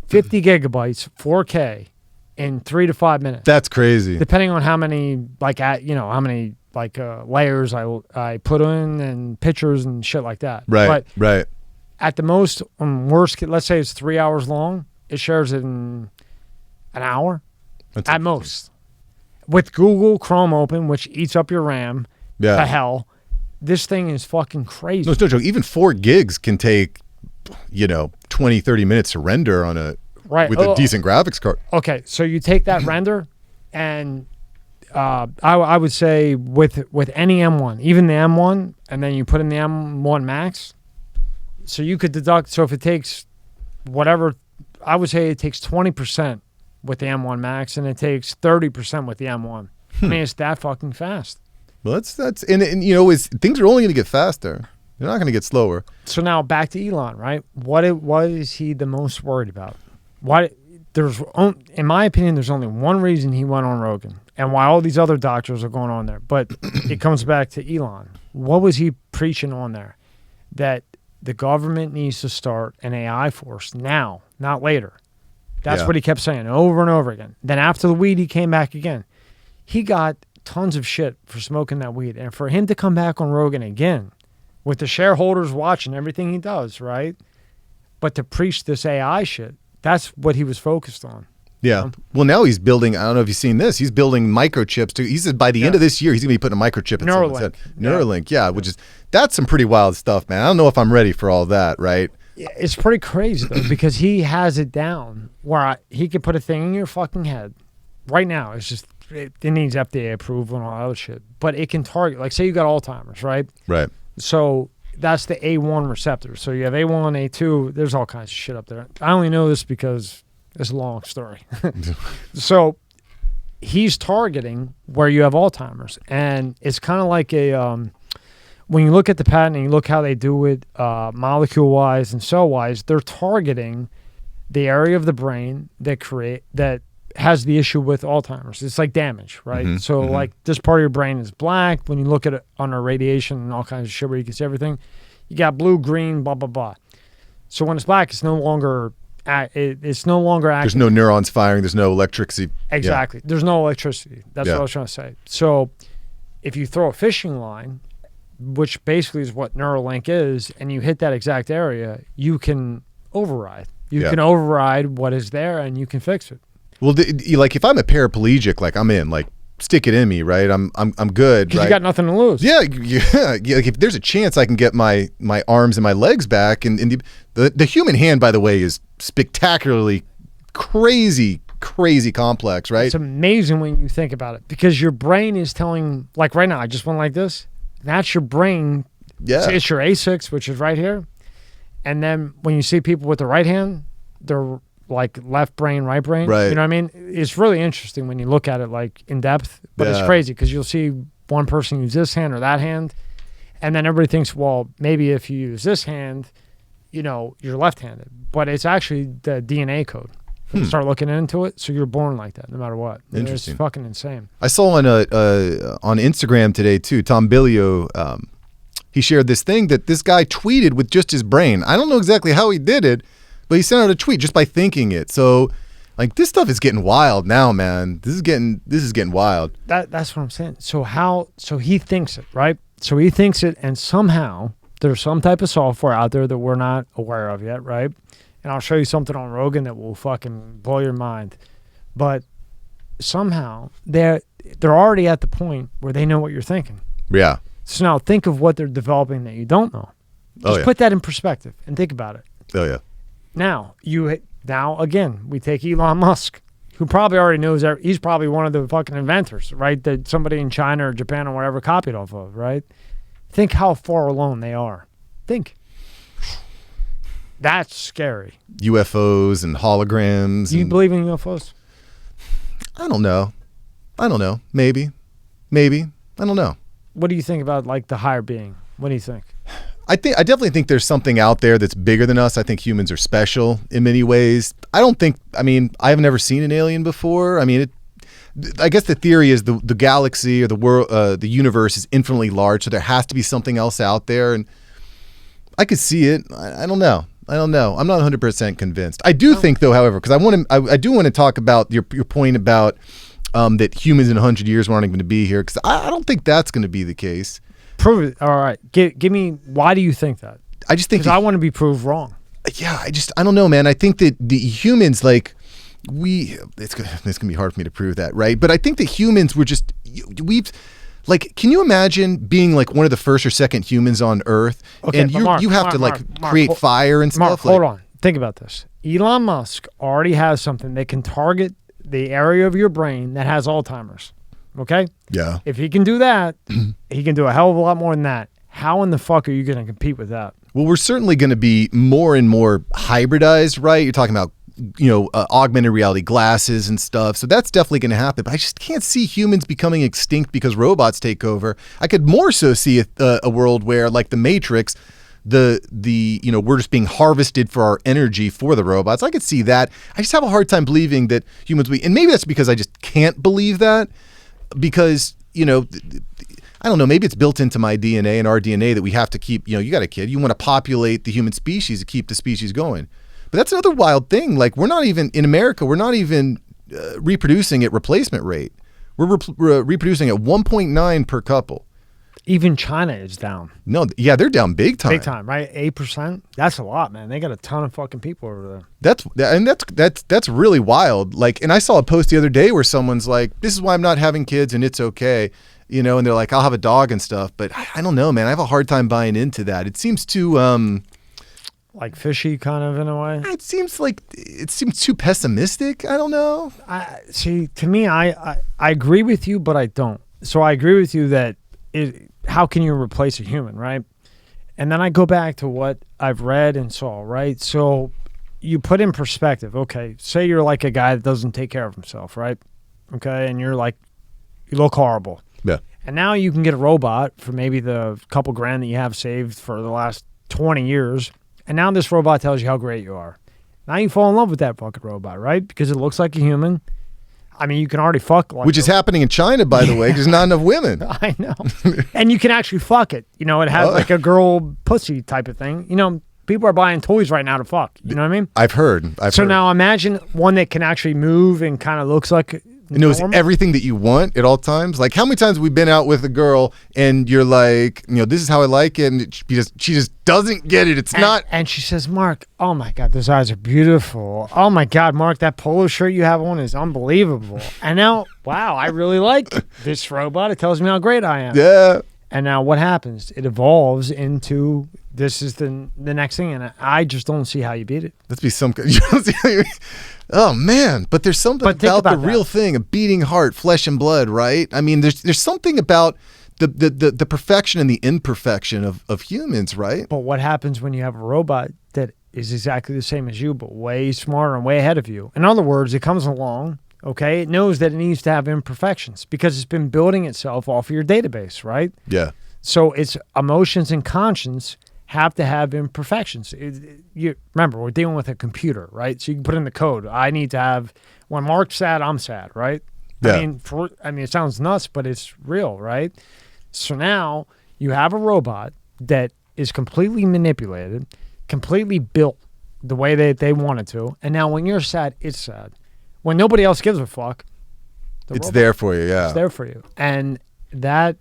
50 gigabytes, 4K, in 3 to 5 minutes. That's crazy. Depending on how many, layers I put in and pictures and shit like that. Right. But at the most, worst, let's say it's 3 hours long, it shares it in an hour at most. With Google Chrome open, which eats up your RAM, the hell, this thing is fucking crazy. No, it's no joke. Even 4 gigs can take, 20, 30 minutes to render on with a decent graphics card. Okay, so you take that render, and I would say with any M1, even the M1, and then you put in the M1 Max, so you could deduct. So if it takes whatever, I would say it takes 20% with the M1 Max, and it takes 30% with the M1. I mean, it's that fucking fast. Well, that's and things are only going to get faster. They're not going to get slower. So now back to Elon, right? What is he the most worried about? In my opinion, there's only one reason he went on Rogan, and why all these other doctors are going on there. But it comes back to Elon. What was he preaching on there? That the government needs to start an AI force now, not later. That's what he kept saying over and over again. Then after the weed, he came back again. He got tons of shit for smoking that weed. And for him to come back on Rogan again with the shareholders watching everything he does, right? But to preach this AI shit, that's what he was focused on. Yeah. Well, now he's building, I don't know if you've seen this, he's building microchips. He said by the end of this year, he's going to be putting a microchip in someone's head. Neuralink, which is, that's some pretty wild stuff, man. I don't know if I'm ready for all that, right? Yeah, it's pretty crazy, though, because he has it down where he could put a thing in your fucking head right now. It's just, it needs FDA approval and all that other shit. But it can target, like, say you got Alzheimer's, right? Right. So that's the A1 receptor. So you have A1, A2. There's all kinds of shit up there. I only know this because it's a long story. So he's targeting where you have Alzheimer's. And it's kind of like a, when you look at the patent and you look how they do it molecule-wise and cell-wise, they're targeting the area of the brain that has the issue with Alzheimer's. It's like damage, right? Mm-hmm, So like this part of your brain is black. When you look at it under radiation and all kinds of shit where you can see everything, you got blue, green, blah, blah, blah. So when it's black, it's no longer active. There's no neurons firing. There's no electricity. Exactly. Yeah. There's no electricity. That's what I was trying to say. So if you throw a fishing line, which basically is what Neuralink is, and you hit that exact area, you can override. You can override what is there, and you can fix it. Well, like if I'm a paraplegic, like I'm in, like stick it in me, right? I'm good, because right? you got nothing to lose. Yeah. Like if there's a chance I can get my arms and my legs back, and the human hand, by the way, is spectacularly crazy complex, right? It's amazing when you think about it, because your brain is telling, like right now, I just went like this. That's your brain. Yeah. So it's your A6, which is right here. And then when you see people with the right hand, they're like left brain, right brain. Right. You know what I mean? It's really interesting when you look at it like in depth, but it's crazy because you'll see one person use this hand or that hand. And then everybody thinks, well, maybe if you use this hand, you know, you're left-handed. But it's actually the DNA code. Start looking into it, so you're born like that, no matter what. Interesting. It's fucking insane. I saw on Instagram today too. Tom Billio, he shared this thing that this guy tweeted with just his brain. I don't know exactly how he did it, but he sent out a tweet just by thinking it. So, like, this stuff is getting wild now, man. This is getting wild. That's what I'm saying. So he thinks it, right? So he thinks it, and somehow there's some type of software out there that we're not aware of yet, right? And I'll show you something on Rogan that will fucking blow your mind. But somehow they're already at the point where they know what you're thinking. Yeah. So now think of what they're developing that you don't know. Just put that in perspective and think about it. Oh yeah. Now again, we take Elon Musk, who probably already knows he's probably one of the fucking inventors, right? That somebody in China or Japan or whatever copied off of, right? Think how far along they are. Think. That's scary. UFOs and holograms. Do you believe in UFOs? I don't know. Maybe. I don't know. What do you think about like the higher being? What do you think? I definitely think there's something out there that's bigger than us. I think humans are special in many ways. I've never seen an alien before. I guess the theory is the galaxy or the world, the universe is infinitely large, so there has to be something else out there, and I could see it. I don't know. I'm not 100% convinced. I do think, though, however, because I do want to talk about your point about that humans in 100 years aren't even going to be here, because I don't think that's going to be the case. Prove it. All right. Give me, why do you think that? I just think because I want to be proved wrong. Yeah, I don't know, man. I think that the humans, like, it's gonna be hard for me to prove that, right? But I think that humans can you imagine being like one of the first or second humans on Earth, and you have to create fire and stuff? Hold on. Think about this. Elon Musk already has something that can target the area of your brain that has Alzheimer's. Okay? Yeah. If he can do that, he can do a hell of a lot more than that. How in the fuck are you going to compete with that? Well, we're certainly going to be more and more hybridized, right? You're talking about augmented reality glasses and stuff. So that's definitely going to happen. But I just can't see humans becoming extinct because robots take over. I could more so see a world where, like the Matrix, we're just being harvested for our energy for the robots. I could see that. I just have a hard time believing that humans and maybe that's because I just can't believe that, because I don't know, maybe it's built into my DNA and our DNA that we have to keep, you got a kid, you want to populate the human species to keep the species going. But that's another wild thing. Like, we're not even, in America, we're not even reproducing at replacement rate. We're reproducing at 1.9 per couple. Even China is down. No, yeah, they're down big time. Big time, right? 8%. That's a lot, man. They got a ton of fucking people over there. That's really wild. Like, and I saw a post the other day where someone's like, "This is why I'm not having kids, and it's okay," you know. And they're like, "I'll have a dog and stuff," but I don't know, man. I have a hard time buying into that. It seems too like fishy, kind of in a way. It seems too pessimistic. I don't know. See, to me, I agree with you, but I don't. So I agree with you that how can you replace a human, right? And then I go back to what I've read and saw, right? So you put in perspective, okay, say you're like a guy that doesn't take care of himself, right? Okay, and you're like, you look horrible. Yeah. And now you can get a robot for maybe the couple grand that you have saved for the last 20 years. And now this robot tells you how great you are. Now you fall in love with that fucking robot, right? Because it looks like a human. I mean, you can already fuck. Like Which is happening in China, by the way, because not enough women. I know. And you can actually fuck it. You know, it has like a girl pussy type of thing. You know, people are buying toys right now to fuck. You know what I mean? I've heard. Now imagine one that can actually move and kind of looks like it knows everything that you want at all times. Like, how many times have we been out with a girl and you're like, you know, this is how I like it, and she just doesn't get it. It's not. And she says, Mark, oh my God, those eyes are beautiful. Oh my God, Mark, that polo shirt you have on is unbelievable. And now, wow, I really like this robot. It tells me how great I am. Yeah. And now what happens? It evolves into this is the next thing, and I just don't see how you beat it. Let's be some. Oh man, but there's something about the real thing, a beating heart, flesh and blood, right? I mean, there's something about the perfection and the imperfection of humans, right? But what happens when you have a robot that is exactly the same as you, but way smarter and way ahead of you? In other words, it comes along, okay? It knows that it needs to have imperfections because it's been building itself off of your database, right? Yeah. So its emotions and conscience have to have imperfections. You remember, we're dealing with a computer, right? So you can put in the code. I need to have, when Mark's sad, I'm sad, right? Yeah. I mean, it sounds nuts, but it's real, right? So now you have a robot that is completely manipulated, completely built the way that they want it to, and now when you're sad, it's sad. When nobody else gives a fuck, it's there for you. Yeah, it's there for you, and that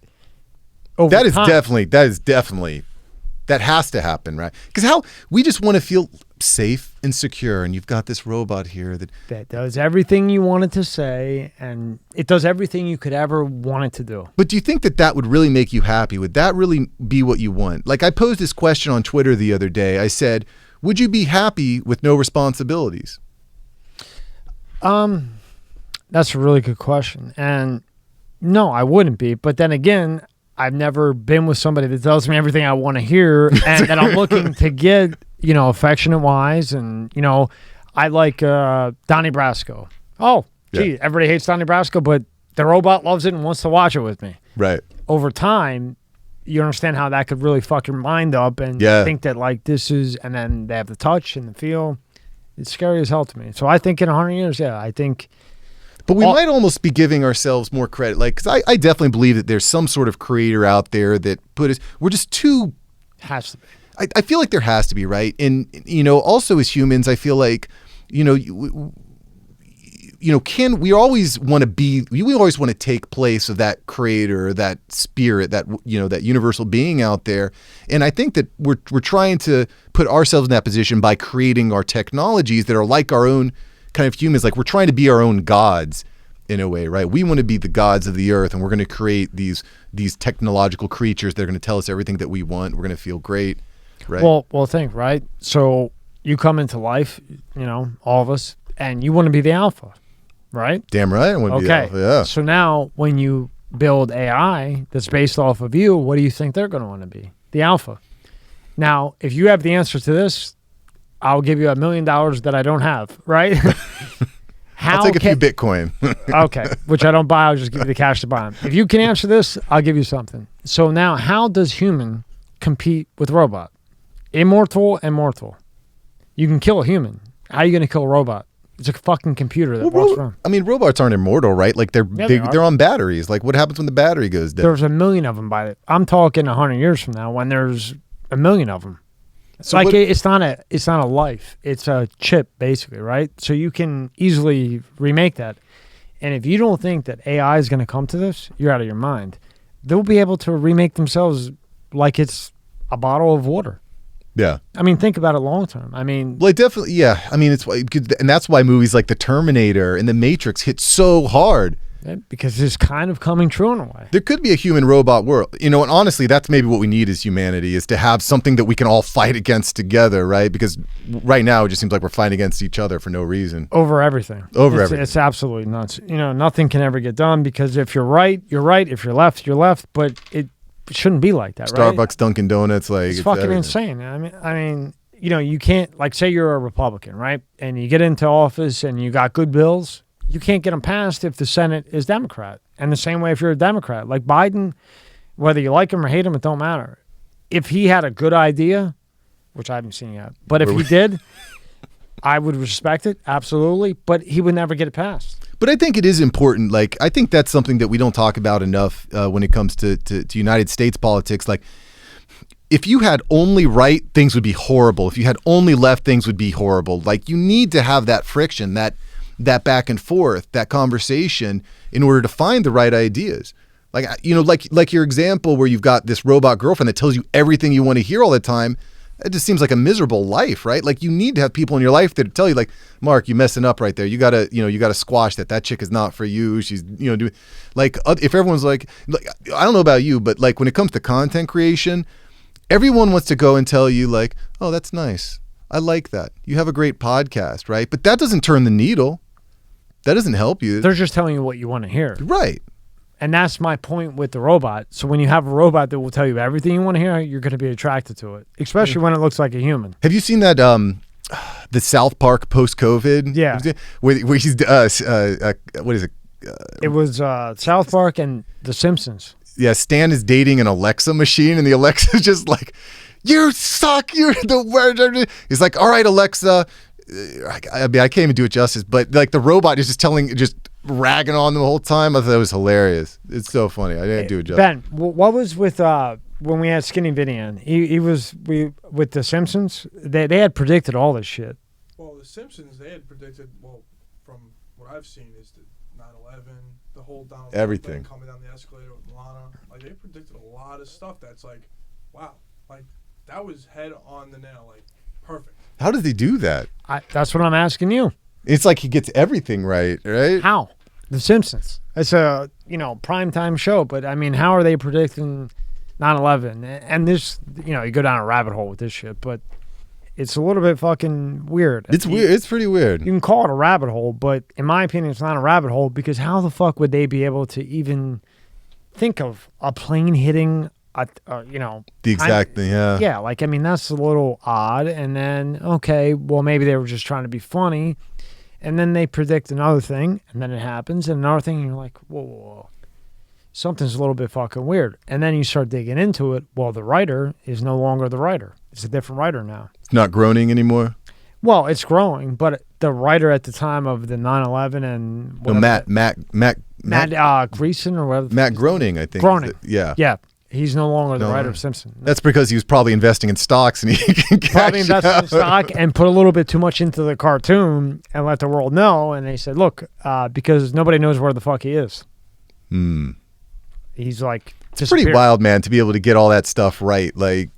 has to happen, right? Because how we just want to feel safe and secure, and you've got this robot here that does everything you want it to say, and it does everything you could ever want it to do. But do you think that would really make you happy? Would that really be what you want? Like, I posed this question on Twitter the other day. I said, would you be happy with no responsibilities? That's a really good question. And no, I wouldn't be. But then again, I've never been with somebody that tells me everything I want to hear and that I'm looking to get, you know, affectionate wise. And, you know, I like Donnie Brasco. Oh, gee, yeah. Everybody hates Donnie Brasco, but the robot loves it and wants to watch it with me. Right. Over time, you understand how that could really fuck your mind up and think that, like, this is, and then they have the touch and the feel. It's scary as hell to me. So I think in 100 years, I think. But we might almost be giving ourselves more credit. Like, because I definitely believe that there's some sort of creator out there that we're just too. Has to be. I feel like there has to be, right? And, you know, also as humans, I feel like, you know, we always want to take place of that creator, that spirit, that, you know, that universal being out there. And I think that we're trying to put ourselves in that position by creating our technologies that are like our own kind of humans. Like, we're trying to be our own gods in a way, right? We want to be the gods of the earth, and we're going to create these technological creatures that are going to tell us everything that we want. We're going to feel great, right? Well, think, right? So you come into life, you know, all of us, and you want to be the alpha. Right? Damn right. I want to be alpha, yeah. So now when you build AI that's based off of you, what do you think they're going to want to be? The alpha. Now, if you have the answer to this, I'll give you $1 million that I don't have, right? I'll take a few Bitcoin. Okay, which I don't buy. I'll just give you the cash to buy them. If you can answer this, I'll give you something. So now, how does human compete with robot? Immortal and mortal. You can kill a human. How are you going to kill a robot? It's a fucking computer that walks around. I mean, robots aren't immortal, right? Like, they're on batteries. Like, what happens when the battery goes dead? There's 1 million of them by it. I'm talking 100 years from now when there's 1 million of them. So like, it's not a life. It's a chip, basically, right? So you can easily remake that. And if you don't think that AI is going to come to this, you're out of your mind. they'll be able to remake themselves like it's a bottle of water. Yeah. I mean, think about it long term. I mean, Well, definitely, yeah. I mean, and that's why movies like The Terminator and The Matrix hit so hard. because it's kind of coming true in a way. There could be a human robot world, and honestly, that's maybe what we need as humanity, is to have something that we can all fight against together, right? Because right now it just seems like we're fighting against each other for no reason. Over everything. Everything. It's absolutely nuts. Nothing can ever get done because if you're right, you're right. If you're left, you're left. But it shouldn't be like that, right? Starbucks, Dunkin' Donuts, like It's fucking everything. insane. I mean, you can't, like, say you're a Republican, right? And you get into office and you got good bills. You can't get them passed if the Senate is Democrat. And the same way if you're a Democrat. Like Biden, whether you like him or hate him, it don't matter. If he had a good idea, which I haven't seen yet, but if he did, I would respect it, absolutely. But he would never get it passed. But I think it is important. Like, I think that's something that we don't talk about enough when it comes to United States politics. Like, if you had only right, things would be horrible. If you had only left, things would be horrible. Like, you need to have that friction, that back and forth, that conversation in order to find the right ideas. Like, like your example where you've got this robot girlfriend that tells you everything you want to hear all the time. It just seems like a miserable life, right? Like, you need to have people in your life that tell you, like, Mark, you're messing up right there. You gotta squash that. That chick is not for you. She's, doing, like, if everyone's like, I don't know about you, but like when it comes to content creation, everyone wants to go and tell you, like, oh, that's nice. I like that. You have a great podcast, right? But that doesn't turn the needle. That doesn't help you. They're just telling you what you want to hear. Right. And that's my point with the robot. So when you have a robot that will tell you everything you want to hear, you're going to be attracted to it, especially when it looks like a human. Have you seen that the South Park post-COVID? Yeah. Where he's what is it? It was South Park and The Simpsons. Yeah, Stan is dating an Alexa machine, and the Alexa's just like, you suck, you're the worst. He's like, all right, Alexa. I mean, I can't even do it justice, but like the robot is just ragging on them the whole time. I thought it was hilarious. It's so funny. I didn't do it justice. Ben, what was with when we had Skinny Vidian? He was with The Simpsons. They had predicted all this shit. Well, The Simpsons, they had predicted, from what I've seen, is the 9/11, the whole Donald Trump Everything. thing, coming down the escalator with Milana. Like, they predicted a lot of stuff that's like, wow, like that was head on the nail, like perfect. How does he do that? That's what I'm asking you. It's like he gets everything right? How? The Simpsons. It's a primetime show, but I mean, how are they predicting 9/11? And this, you go down a rabbit hole with this shit, but it's a little bit fucking weird. It's weird. It's pretty weird. You can call it a rabbit hole, but in my opinion, it's not a rabbit hole because how the fuck would they be able to even think of a plane hitting the exact thing, yeah. Yeah, like, I mean, that's a little odd. And then, okay, well, maybe they were just trying to be funny. And then they predict another thing, and then it happens, and another thing, and you're like, whoa. Something's a little bit fucking weird. And then you start digging into it. Well, the writer is no longer the writer. It's a different writer now. It's not groaning anymore? Well, it's growing, but the writer at the time of the 9/11 and... No, Matt Greason or whatever. Matt Groening, I think. Groening. Yeah. Yeah. He's no longer the writer of Simpson. That's because he was probably investing in stocks and he can probably invested in stock and put a little bit too much into the cartoon and let the world know. And they said, look, because nobody knows where the fuck he is. He's like, it's pretty wild, man, to be able to get all that stuff right. Like,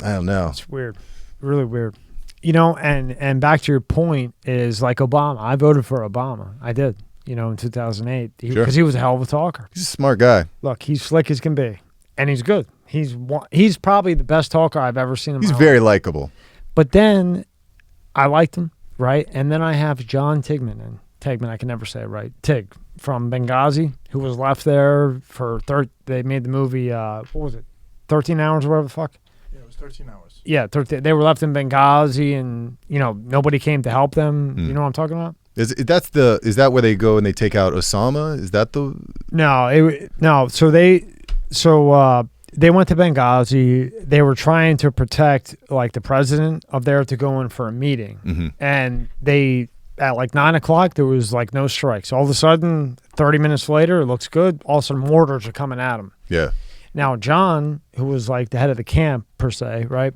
I don't know. It's weird. Really weird. And back to your point is like Obama. I voted for Obama. I did, in 2008 because he was a hell of a talker. He's a smart guy. Look, he's slick as can be. And he's good. He's probably the best talker I've ever seen in my life. He's very likable. But then I liked him, right? And then I have John Tigman. And Tigman, I can never say it right. Tig from Benghazi, who was left there for they made the movie, what was it? 13 hours or whatever the fuck? Yeah, it was 13 hours. Yeah, 13. They were left in Benghazi and, nobody came to help them. You know what I'm talking about? Is that where they go and they take out Osama? Is that the... No. So they went to Benghazi. They were trying to protect like the president of there to go in for a meeting. And they, at like 9:00, there was like no strikes. All of a sudden, 30 minutes later, it looks good. All of a sudden, mortars are coming at him. Yeah. Now, John, who was like the head of the camp per se, right?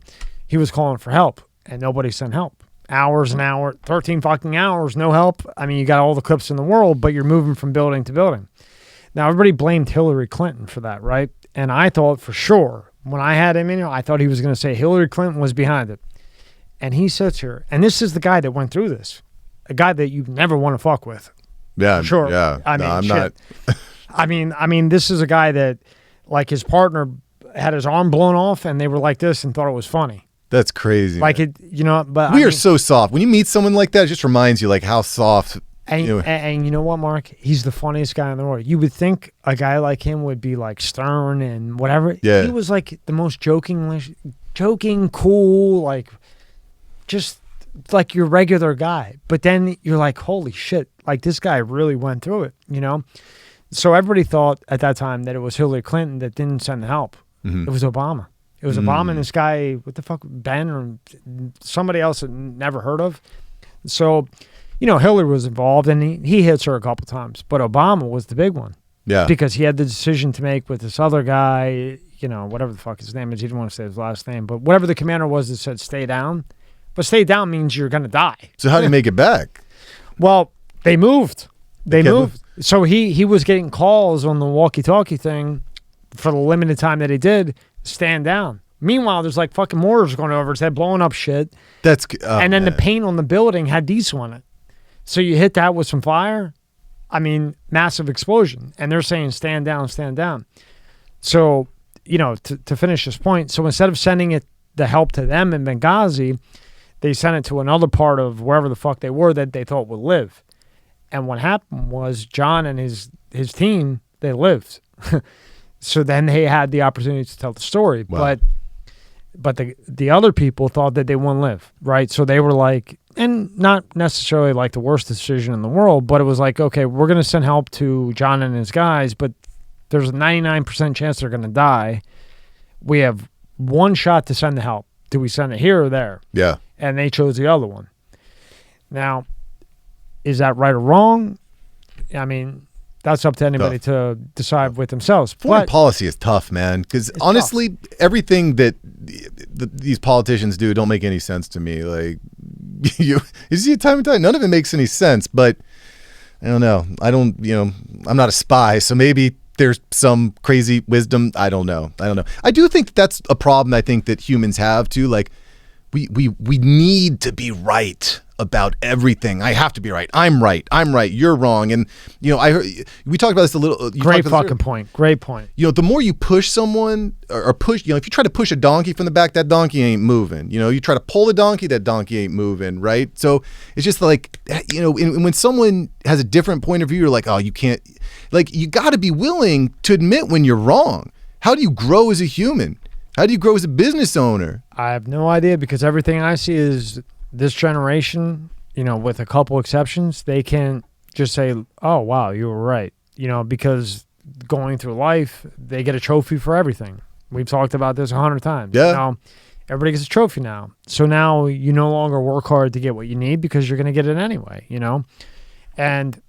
He was calling for help and nobody sent help. Hours and hours, 13 fucking hours, no help. I mean, you got all the clips in the world, but you're moving from building to building. Now, everybody blamed Hillary Clinton for that, right? And I thought for sure, when I had him in here, I thought he was going to say Hillary Clinton was behind it. And he sits here, and this is the guy that went through this, a guy that you never want to fuck with. Yeah, for sure. Yeah, I mean, I'm shit. not. I mean, this is a guy that, like, his partner had his arm blown off, and they were like this and thought it was funny. That's crazy. Like it, you know. But we are so soft. When you meet someone like that, it just reminds you like how soft. And you know what, Mark? He's the funniest guy in the world. You would think a guy like him would be like stern and whatever. Yeah. He was like the most joking, cool, like just like your regular guy. But then you're like, holy shit, like this guy really went through it, you know? So everybody thought at that time that it was Hillary Clinton that didn't send the help. Mm-hmm. It was Obama. It was Obama and this guy, what the fuck, Ben or somebody else that never heard of. So, you know, Hillary was involved and he hits her a couple times, but Obama was the big one. Yeah. Because he had the decision to make with this other guy, you know, whatever the fuck his name is. He didn't want to say his last name, but whatever the commander was that said stay down. But stay down means you're going to die. So how do you make it back? Well, they moved. They kept moved. So he was getting calls on the walkie-talkie thing for the limited time that he did, stand down. Meanwhile, there's like fucking mortars going over his head, blowing up shit. That's and then the paint on the building had diesel in it. So you hit that with some fire, I mean, massive explosion. And they're saying, stand down, stand down. So, you know, to finish this point, so instead of sending the help to them in Benghazi, they sent it to another part of wherever the fuck they were that they thought would live. And what happened was John and his team, they lived. So then they had the opportunity to tell the story. Wow. But the other people thought that they wouldn't live, right? So they were like, and not necessarily like the worst decision in the world, but it was like, okay, we're going to send help to John and his guys, but there's a 99% chance they're going to die. We have one shot to send the help. Do we send it here or there? Yeah. And they chose the other one. Now, is that right or wrong? I mean, that's up to anybody to decide with themselves. Foreign policy is tough, man, because honestly, everything that these politicians do don't make any sense to me. Like, you see time and time, none of it makes any sense, but I don't know. I'm not a spy, so maybe there's some crazy wisdom. I don't know. I do think that's a problem I think that humans have too. Like, we need to be right about everything. I have to be right. I'm right. You're wrong. And you know, we talked about this a little. Great fucking point. Great point. You know, the more you push someone or push, you know, if you try to push a donkey from the back, that donkey ain't moving. You know, you try to pull the donkey, that donkey ain't moving. Right. So it's just like, you know, when someone has a different point of view, you're like, oh, you can't. Like, you got to be willing to admit when you're wrong. How do you grow as a human? How do you grow as a business owner? I have no idea, because everything I see is this generation, you know, with a couple exceptions, they can just say, oh, wow, you were right. You know, because going through life, they get a trophy for everything. We've talked about this 100 times. Yeah. You know, everybody gets a trophy now. So now you no longer work hard to get what you need because you're going to get it anyway, you know? And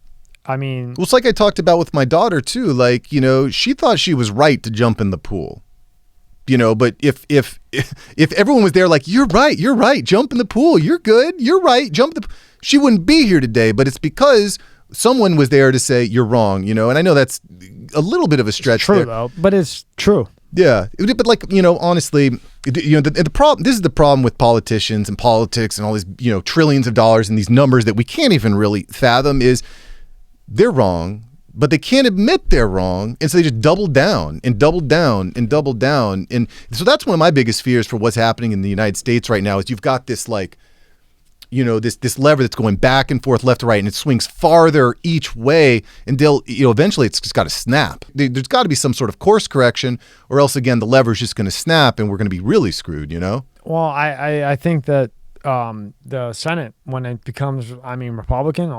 I mean, well, it's like I talked about with my daughter too. Like, you know, she thought she was right to jump in the pool. You know, but if everyone was there like, you're right, jump in the pool, you're good, you're right, she wouldn't be here today. But it's because someone was there to say you're wrong, you know. And I know that's a little bit of a stretch. It's true there. though, but it's true. Yeah, but like, you know, honestly, you know, the problem. This is the problem with politicians and politics and all these, you know, trillions of dollars and these numbers that we can't even really fathom. Is they're wrong, but they can't admit they're wrong, and so they just double down and double down and double down. And so that's one of my biggest fears for what's happening in the United States right now is you've got this, like, you know, this lever that's going back and forth, left to right, and it swings farther each way until, you know, eventually it's just got to snap. There's got to be some sort of course correction, or else, again, the lever's just going to snap and we're going to be really screwed, you know? Well, I think that the Senate, when it becomes, Republican,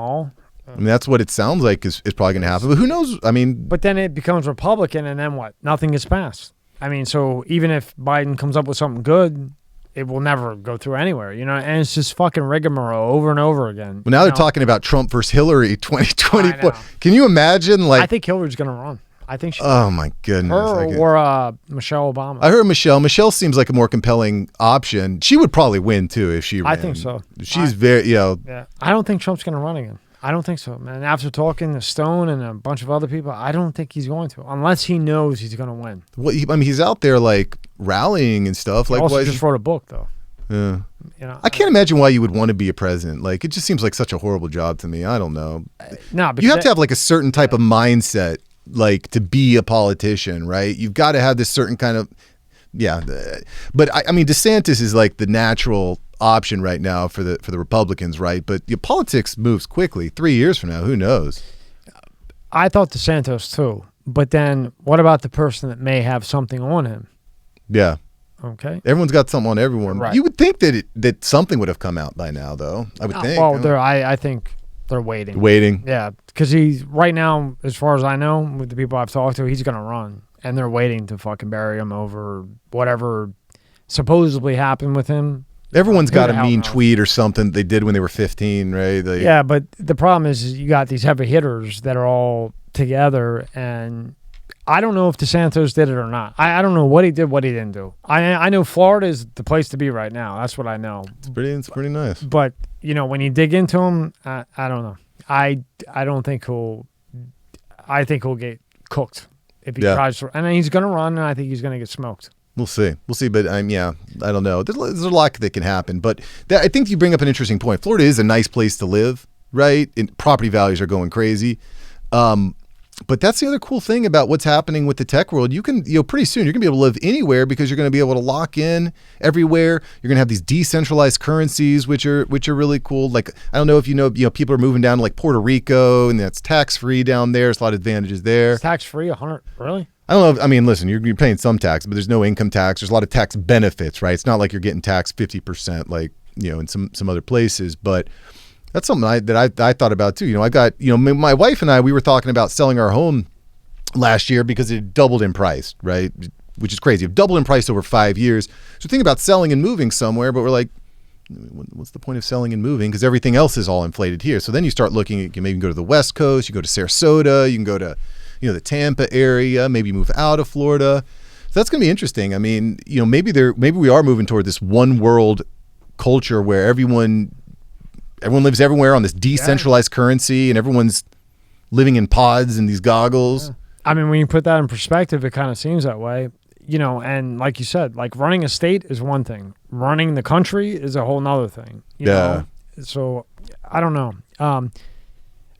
I mean, that's what it sounds like is probably going to happen. But who knows? I mean, but then it becomes Republican, and then what? Nothing gets passed. I mean, so even if Biden comes up with something good, it will never go through anywhere, you know? And it's just fucking rigmarole over and over again. Well, now they're talking about Trump versus Hillary 2024. Can you imagine? Like, I think Hillary's going to run. I think she. Oh my goodness! Her or Michelle Obama. I heard Michelle. Michelle seems like a more compelling option. She would probably win too if she ran. I think so. She's very, you know. Yeah, I don't think Trump's going to run again. I don't think so, man. After talking to Stone and a bunch of other people, I don't think he's going to, unless he knows he's going to win. Well, I mean, he's out there like rallying and stuff. He Like, also why just wrote a book, though. Yeah. You know, I can't imagine why you would want to be a president. Like, it just seems like such a horrible job to me. I don't know. No, You have to have like a certain type of mindset, like to be a politician, right? You've got to have this certain kind of, But I mean, DeSantis is like the natural option right now for the Republicans, right? But politics moves quickly. 3 years from now, who knows? I thought DeSantis too, but then what about the person that may have something on him? Yeah. Okay. Everyone's got something on everyone. Right. You would think that something would have come out by now, though. I would think. Well, I think they're waiting. Waiting. Yeah, because he's right now, as far as I know, with the people I've talked to, he's going to run, and they're waiting to fucking bury him over whatever supposedly happened with him. Everyone's got a Who the mean hell knows? tweet or something they did when they were 15, right? Yeah, but the problem is you got these heavy hitters that are all together, and I don't know if DeSantis did it or not. I don't know what he did, what he didn't do. I know Florida is the place to be right now. That's what I know. It's pretty nice. But when you dig into him, I don't know. I don't think he'll. I think he'll get cooked if he tries to. And he's going to run, and I think he's going to get smoked. We'll see. But I don't know. There's a lot that can happen. But I think you bring up an interesting point. Florida is a nice place to live, right? And property values are going crazy. But that's the other cool thing about what's happening with the tech world. You can, pretty soon you're gonna be able to live anywhere because you're gonna be able to lock in everywhere. You're gonna have these decentralized currencies, which are really cool. Like, I don't know if you know, people are moving down to like Puerto Rico, and that's tax free down there. There's a lot of advantages there. It's tax free, 100, really? I don't know. I mean, listen, you're paying some tax, but there's no income tax. There's a lot of tax benefits, right? It's not like you're getting taxed 50%, like in some other places, but. That's something that I thought about too. I got, my wife and I, we were talking about selling our home last year because it doubled in price, right? Which is crazy. It doubled in price over 5 years. So think about selling and moving somewhere, but we're like, what's the point of selling and moving? Because everything else is all inflated here. So then you start looking at, you maybe go to the West Coast, you go to Sarasota, you can go to, the Tampa area, maybe move out of Florida. So that's going to be interesting. I mean, maybe we are moving toward this one world culture where everyone lives everywhere on this decentralized currency, and everyone's living in pods and these goggles. Yeah. I mean, when you put that in perspective, it kind of seems that way, and like you said, like running a state is one thing. Running the country is a whole nother thing. You know? So I don't know.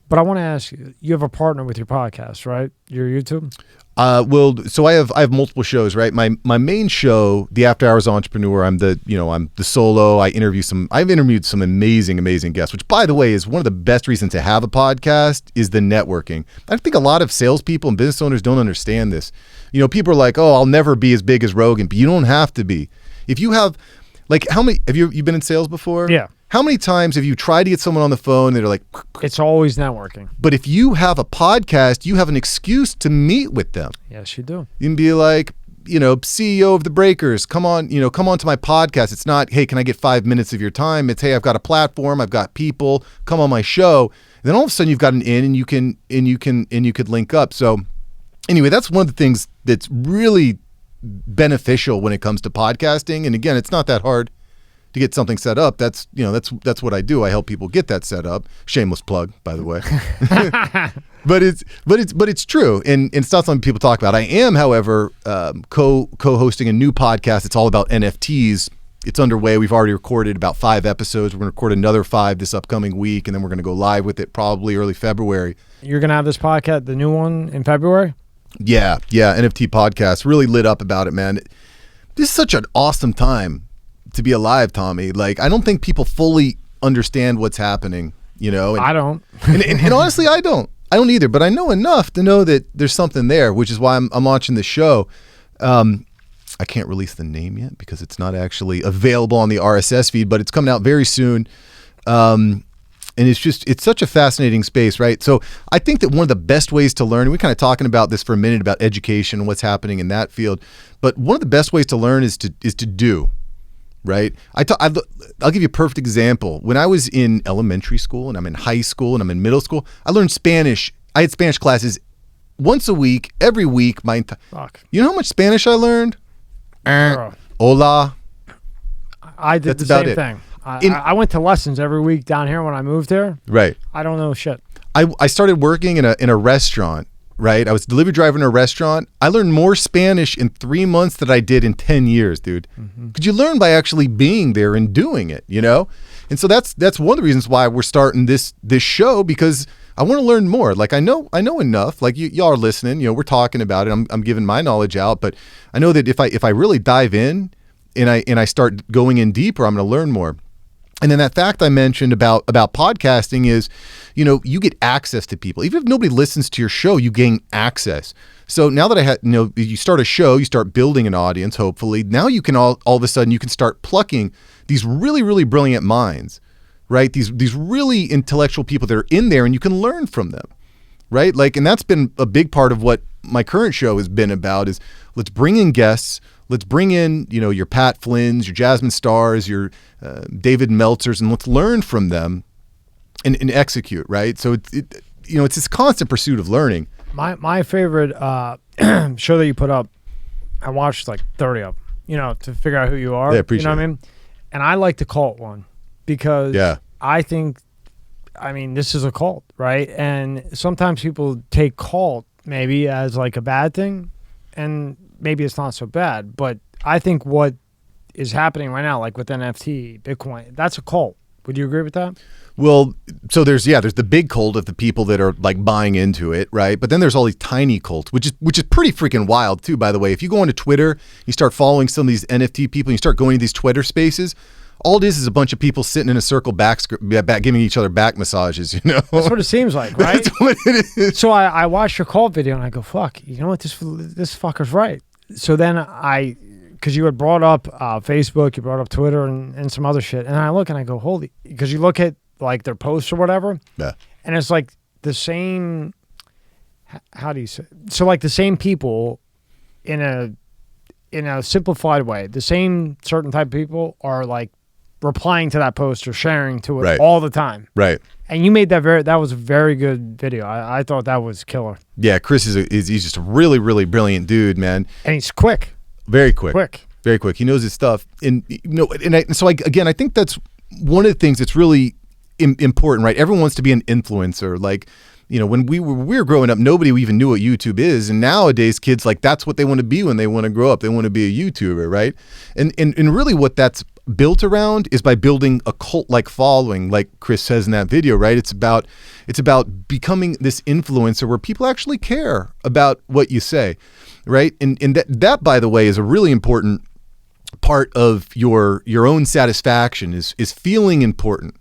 But I want to ask you, you have a partner with your podcast, right? Your YouTube? Well, so I have multiple shows, right? My main show, The After Hours Entrepreneur, I'm the solo. I've interviewed some amazing guests, which, by the way, is one of the best reasons to have a podcast is the networking. I think a lot of salespeople and business owners don't understand this. People are like, oh, I'll never be as big as Rogan, but you don't have to be. If you have, like, how many, have you been in sales before? Yeah. How many times have you tried to get someone on the phone and they're like, it's always networking. But if you have a podcast, you have an excuse to meet with them. Yes, you do. You can be like, CEO of the Breakers, come on to my podcast. It's not, hey, can I get 5 minutes of your time? It's, hey, I've got a platform, I've got people, come on my show. And then all of a sudden you've got an in, and you could link up. So anyway, that's one of the things that's really beneficial when it comes to podcasting. And again, it's not that hard to get something set up. That's what I do. I help people get that set up. Shameless plug, by the way. But it's true, and it's not something people talk about. I am, however, co-hosting a new podcast. It's all about NFTs. It's underway. We've already recorded about 5 episodes. We're going to record another 5 this upcoming week, and then we're going to go live with it probably early February. You're going to have this podcast, the new one, in February? Yeah, NFT podcast. Really lit up about it, man. This is such an awesome time to be alive, Tommy. Like, I don't think people fully understand what's happening, And, I don't. and honestly, I don't either, but I know enough to know that there's something there, which is why I'm launching this show. I can't release the name yet because it's not actually available on the RSS feed, but it's coming out very soon. And it's such a fascinating space, right? So I think that one of the best ways to learn, and we're kind of talking about this for a minute about education and what's happening in that field, but one of the best ways to learn is to do. Right. I'll give you a perfect example. When I was in elementary school, and I'm in high school, and I'm in middle school, I learned Spanish. I had Spanish classes once a week, every week. You know how much Spanish I learned? Girl. Hola. I did That's the about same it. thing. I went to lessons every week down here when I moved here. Right. I don't know shit. I started working in a restaurant, right? I was a delivery driver in a restaurant. I learned more Spanish in 3 months than I did in 10 years, dude. Because you learn by actually being there and doing it, you know? And so that's one of the reasons why we're starting this show, because I want to learn more. Like I know enough. Like y'all are listening. You know, we're talking about it. I'm giving my knowledge out, but I know that if I really dive in and I start going in deeper, I'm going to learn more. And then that fact I mentioned about podcasting is, you know, you get access to people. Even if nobody listens to your show, you gain access. So now that you start a show, you start building an audience. Hopefully, now you can all of a sudden you can start plucking these really, really brilliant minds. Right? These really intellectual people that are in there, and you can learn from them, right? Like, and that's been a big part of what my current show has been about is let's bring in guests. Let's bring in, you know, your Pat Flynn's, your Jasmine Stars, your David Meltzers, and let's learn from them and execute, right? So it's this constant pursuit of learning. My favorite show that you put up, I watched like 30 of them, you know, to figure out who you are. Yeah, appreciate what I mean? And I like the cult one. Because I think, this is a cult, right? And sometimes people take cult maybe as like a bad thing, and maybe it's not so bad. But I think what is happening right now, like with NFT, Bitcoin, that's a cult. Would you agree with that? Well, so there's the big cult of the people that are like buying into it, right? But then there's all these tiny cults, which is pretty freaking wild too, by the way. If you go onto Twitter, you start following some of these NFT people, you start going to these Twitter spaces, all it is a bunch of people sitting in a circle back giving each other back massages, you know? That's what it seems like, right? That's what it is. So I watched your call video and I go, fuck, you know what? This fucker's right. So then because you had brought up Facebook, you brought up Twitter and some other shit. And I look and I go, holy, because you look at like their posts or whatever. Yeah. And it's like the same, how do you say? So like the same people in a simplified way, the same certain type of people are like replying to that post or sharing to it all the time. Right. And you made that was a very good video. I thought that was killer. Yeah, Chris he's just a really, really brilliant dude, man. And he's quick. Very quick. Very quick. He knows his stuff. And I think that's one of the things that's really important, right? Everyone wants to be an influencer. Like, you know, when we were growing up, nobody even knew what YouTube is. And nowadays kids, like, that's what they want to be when they want to grow up. They want to be a YouTuber, right? And really what that's built around is by building a cult-like following, like Chris says in that video, right? It's about becoming this influencer where people actually care about what you say, right? And that by the way is a really important part of your own satisfaction is feeling important,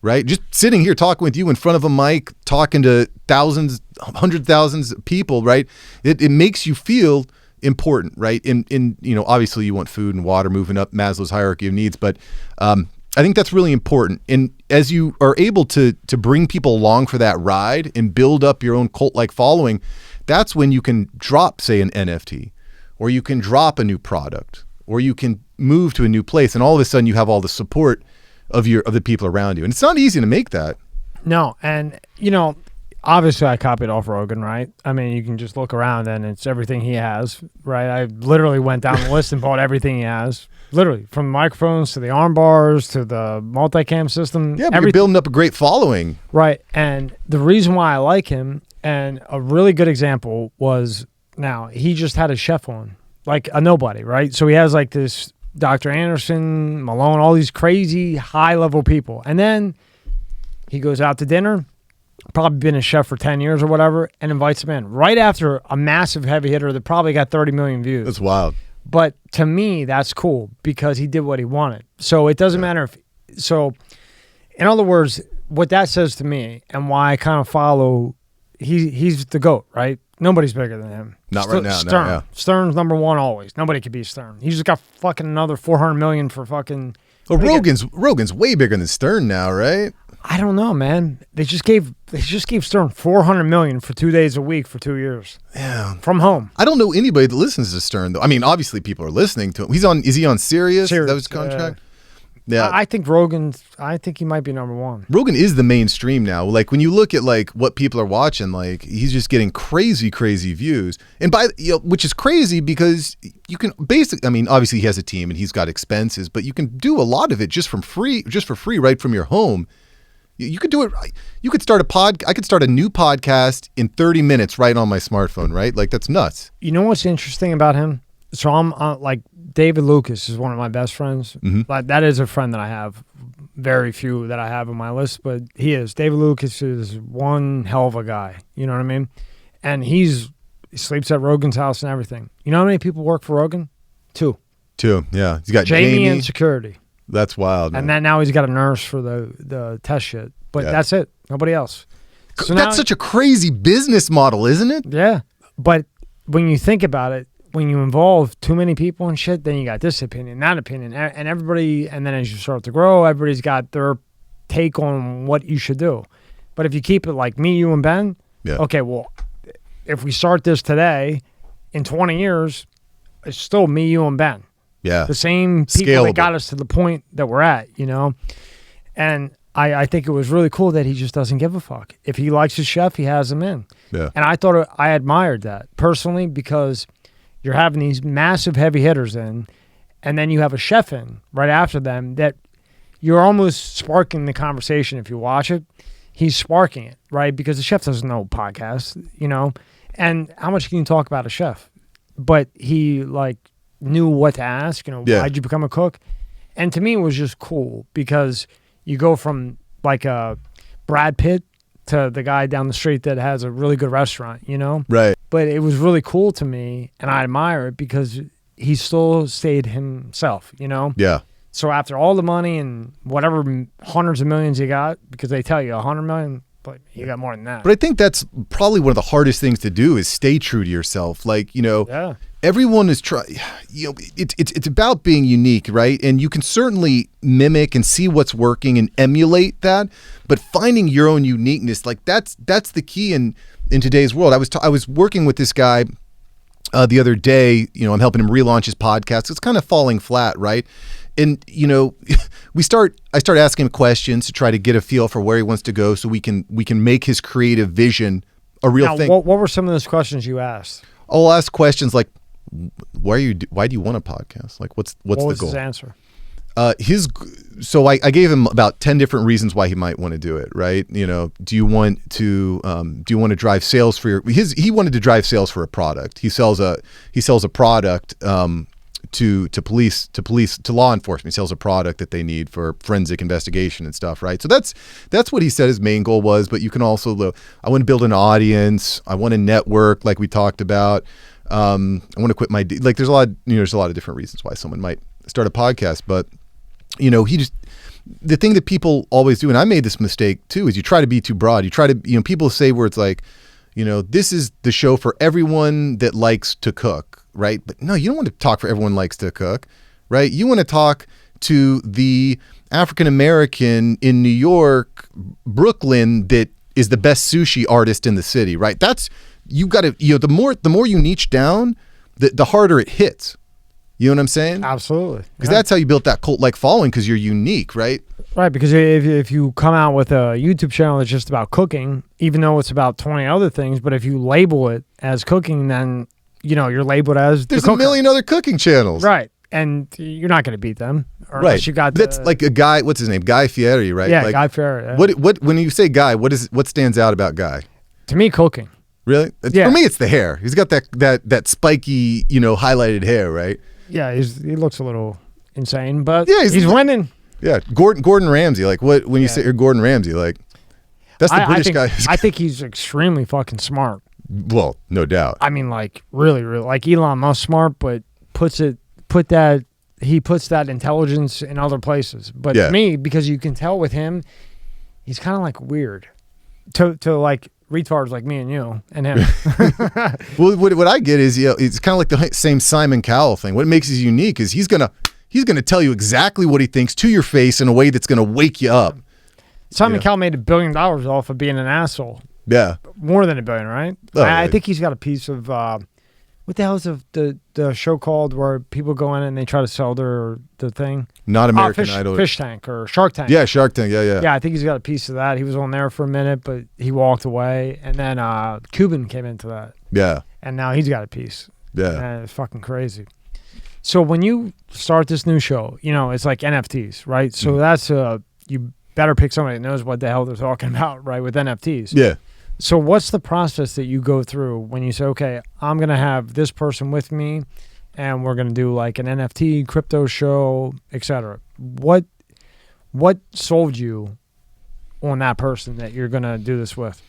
right? Just sitting here talking with you in front of a mic, talking to thousands, 100,000s of people, right? It makes you feel important, right? In you know, obviously you want food and water, moving up Maslow's hierarchy of needs, but I think that's really important. And as you are able to bring people along for that ride and build up your own cult-like following, that's when you can drop, say, an NFT, or you can drop a new product, or you can move to a new place, and all of a sudden you have all the support of the people around you. And it's not easy to make that. No, and you know, obviously I copied off Rogan, right? I mean, you can just look around and it's everything he has, right? I literally went down the list and bought everything he has. Literally, from the microphones to the arm bars to the multicam system. Yeah, but you're building up a great following. Right, and the reason why I like him, and a really good example was, now, he just had a chef on, like a nobody, right? So he has like this Dr. Anderson, Malone, all these crazy high-level people. And then he goes out to dinner, probably been a chef for 10 years or whatever, and invites him in right after a massive heavy hitter that probably got 30 million views. That's wild. But to me, that's cool because he did what he wanted. So it doesn't matter if... So, in other words, what that says to me and why I kind of follow... He's the GOAT, right? Nobody's bigger than him. Not right now. Stern. No, yeah. Stern's number one always. Nobody could beat Stern. He's just got fucking another 400 million for fucking... Well, Rogan's way bigger than Stern now, right? I don't know, man. They just gave Stern 400 million for 2 days a week for 2 years. Yeah. From home. I don't know anybody that listens to Stern though. I mean, obviously people are listening to him. Is he on Sirius? That was his contract. Yeah. I think he might be number one. Rogan is the mainstream now. Like when you look at like what people are watching, like he's just getting crazy views. And which is crazy because you can basically, I mean, obviously he has a team and he's got expenses, but you can do a lot of it just for free right from your home. You could do it. You could start I could start a new podcast in 30 minutes right on my smartphone, right? Like that's nuts. You know what's interesting about him? So I'm like David Lucas is one of my best friends. Like that is a friend that I have. Very few that I have on my list, but he is. David Lucas is one hell of a guy. You know what I mean? And he sleeps at Rogan's house and everything. You know how many people work for Rogan? Two. Yeah. He's got Jamie and security. That's wild, man. And then now he's got a nurse for the test shit. But that's it. Nobody else. So that's such a crazy business model, isn't it? Yeah. But when you think about it, when you involve too many people and shit, then you got this opinion, that opinion, and everybody, and then as you start to grow, everybody's got their take on what you should do. But if you keep it like me, you, and Ben, okay, well, if we start this today, in 20 years, it's still me, you, and Ben. Yeah. The same people that got us to the point that we're at, you know? And I think it was really cool that he just doesn't give a fuck. If he likes his chef, he has him in. Yeah. And I admired that personally because you're having these massive heavy hitters in, and then you have a chef in right after them that you're almost sparking the conversation. If you watch it, he's sparking it, right? Because the chef doesn't know podcasts, you know? And how much can you talk about a chef? But he like knew what to ask, you know, why'd you become a cook? And to me, it was just cool because you go from like a Brad Pitt to the guy down the street that has a really good restaurant, you know? Right. But it was really cool to me, and I admire it because he still stayed himself, you know? Yeah. So after all the money and whatever hundreds of millions he got, because they tell you 100 million, but you got more than that. But I think that's probably one of the hardest things to do is stay true to yourself. Like, you know, everyone is trying, you know, it's about being unique, right? And you can certainly mimic and see what's working and emulate that, but finding your own uniqueness, like that's the key in today's world. I was working with this guy the other day, you know, I'm helping him relaunch his podcast. It's kind of falling flat, right? And, you know, I start asking him questions to try to get a feel for where he wants to go so we can make his creative vision a real thing. What were some of those questions you asked? I'll ask questions like, why do you want a podcast? Like, what's the goal? What was his answer? So I gave him about 10 different reasons why he might want to do it, right? You know, do you want to drive sales for he wanted to drive sales for a product. He sells a product to law enforcement. He sells a product that they need for forensic investigation and stuff, right? So that's what he said his main goal was, but you can also I want to build an audience, I want to network like we talked about. I want to quit my there's a lot of different reasons why someone might start a podcast, but you know, the thing that people always do, and I made this mistake too, is you try to be too broad. You try to, you know, people say words like, you know, this is the show for everyone that likes to cook, right? But no, you don't want to talk for everyone likes to cook, right? You want to talk to the African American in New York, Brooklyn, that is the best sushi artist in the city, right? You got to, you know, the more you niche down, the harder it hits. You know what I'm saying? Absolutely. Because that's how you built that cult-like following, because you're unique, right? Right, because if you come out with a YouTube channel that's just about cooking, even though it's about 20 other things, but if you label it as cooking, then, you know, you're labeled as There's the a million other cooking channels. Right, and you're not going to beat them. Or Right. unless you got That's like a guy, what's his name? Guy Fieri, right? Yeah, like, Guy Fieri. Yeah. What when you say Guy, what stands out about Guy? To me, cooking. Really? Yeah. For me, it's the hair. He's got that spiky, you know, highlighted hair, right? Yeah, he looks a little insane, but Yeah, he's winning. Yeah, Gordon Ramsay. Like when you say you're Gordon Ramsay, like that's the British guy. I think he's extremely fucking smart. Well, no doubt. I mean, like really, like Elon Musk smart, but he puts that intelligence in other places. But to me, because you can tell with him, he's kind of like weird to like retards like me and you and him. Well, what I get is, you know, it's kind of like the same Simon Cowell thing. What makes him unique is he's gonna tell you exactly what he thinks to your face in a way that's gonna wake you up. Simon Cowell made $1 billion off of being an asshole. Yeah, More than $1 billion, right? Oh, I think he's got a piece of What the hell is the show called where people go in and they try to sell the thing? Not American Idol. Fish Tank or Shark Tank. Yeah, Shark Tank. Yeah. Yeah, I think he's got a piece of that. He was on there for a minute, but he walked away. And then Cuban came into that. Yeah. And now he's got a piece. Yeah. And it's fucking crazy. So when you start this new show, it's like NFTs, right? So that's you better pick somebody that knows what the hell they're talking about, right, with NFTs. Yeah. So what's the process that you go through when you say, okay, I'm going to have this person with me and we're going to do like an NFT crypto show, etc. What sold you on that person that you're going to do this with?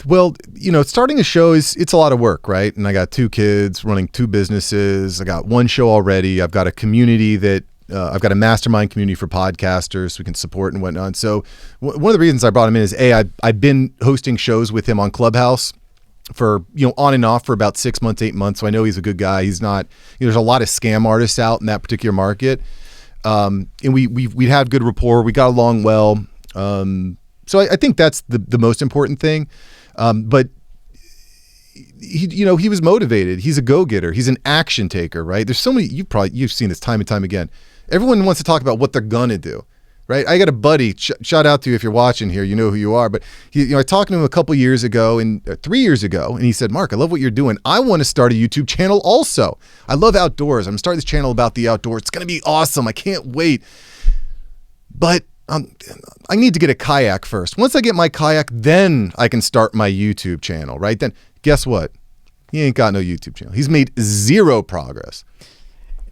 Well, starting a show it's a lot of work, right? And I got 2 kids, running 2 businesses. I got 1 show already. I've got a community that I've got a mastermind community for podcasters we can support and whatnot. So one of the reasons I brought him in is I've been hosting shows with him on Clubhouse for, on and off for about 6 months, 8 months. So I know he's a good guy. He's not, there's a lot of scam artists out in that particular market. And we had good rapport. We got along well. So I think that's the most important thing. But he was motivated. He's a go-getter. He's an action taker, right? There's so many, you've seen this time and time again. Everyone wants to talk about what they're gonna do, right? I got a buddy, shout out to you if you're watching here, you know who you are, but I talked to him a couple years ago and 3 years ago, and he said, Mark, I love what you're doing. I want to start a YouTube channel also. I love outdoors. I'm starting this channel about the outdoors. It's gonna be awesome. I can't wait. But I need to get a kayak first. Once I get my kayak, then I can start my YouTube channel, right? Then guess what? He ain't got no YouTube channel. He's made 0 progress.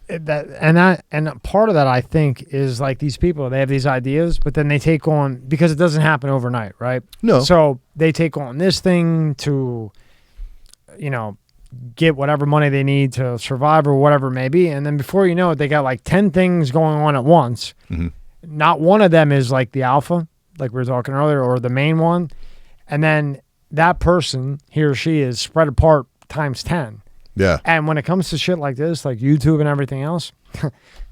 And part of that, I think, is like these people, they have these ideas, but then they take on, because it doesn't happen overnight, right? No. So they take on this thing to, get whatever money they need to survive or whatever it may be. And then before you know it, they got like 10 things going on at once. Mm-hmm. Not one of them is like the alpha, like we were talking earlier, or the main one. And then that person, he or she, is spread apart times 10. Yeah. And when it comes to shit like this, like YouTube and everything else,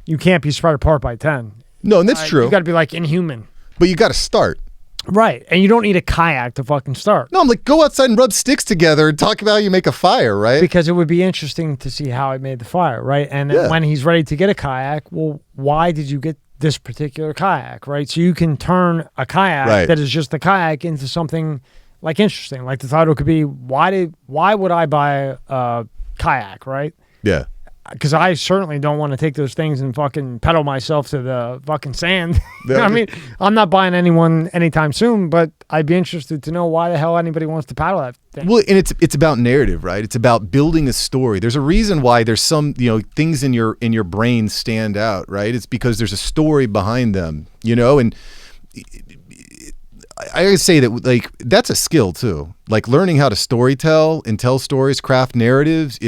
you can't be spread apart by 10. No, and that's true. You got to be like Inhuman. But you got to start. Right. And you don't need a kayak to fucking start. No, I'm like, go outside and rub sticks together and talk about how you make a fire, right? Because it would be interesting to see how he made the fire, right? And then when he's ready to get a kayak, well, why did you get this particular kayak, right? So you can turn a kayak that is just a kayak into something like interesting. Like the title could be, why would I buy a kayak, right? Yeah. Because I certainly don't want to take those things and fucking pedal myself to the fucking sand. I mean, I'm not buying anyone anytime soon, but I'd be interested to know why the hell anybody wants to paddle that thing. Well, and it's about narrative, right? It's about building a story. There's a reason why there's some, things in your brain stand out, right? It's because there's a story behind them, and I gotta say that, like, that's a skill too. Like, learning how to storytell and tell stories, craft narratives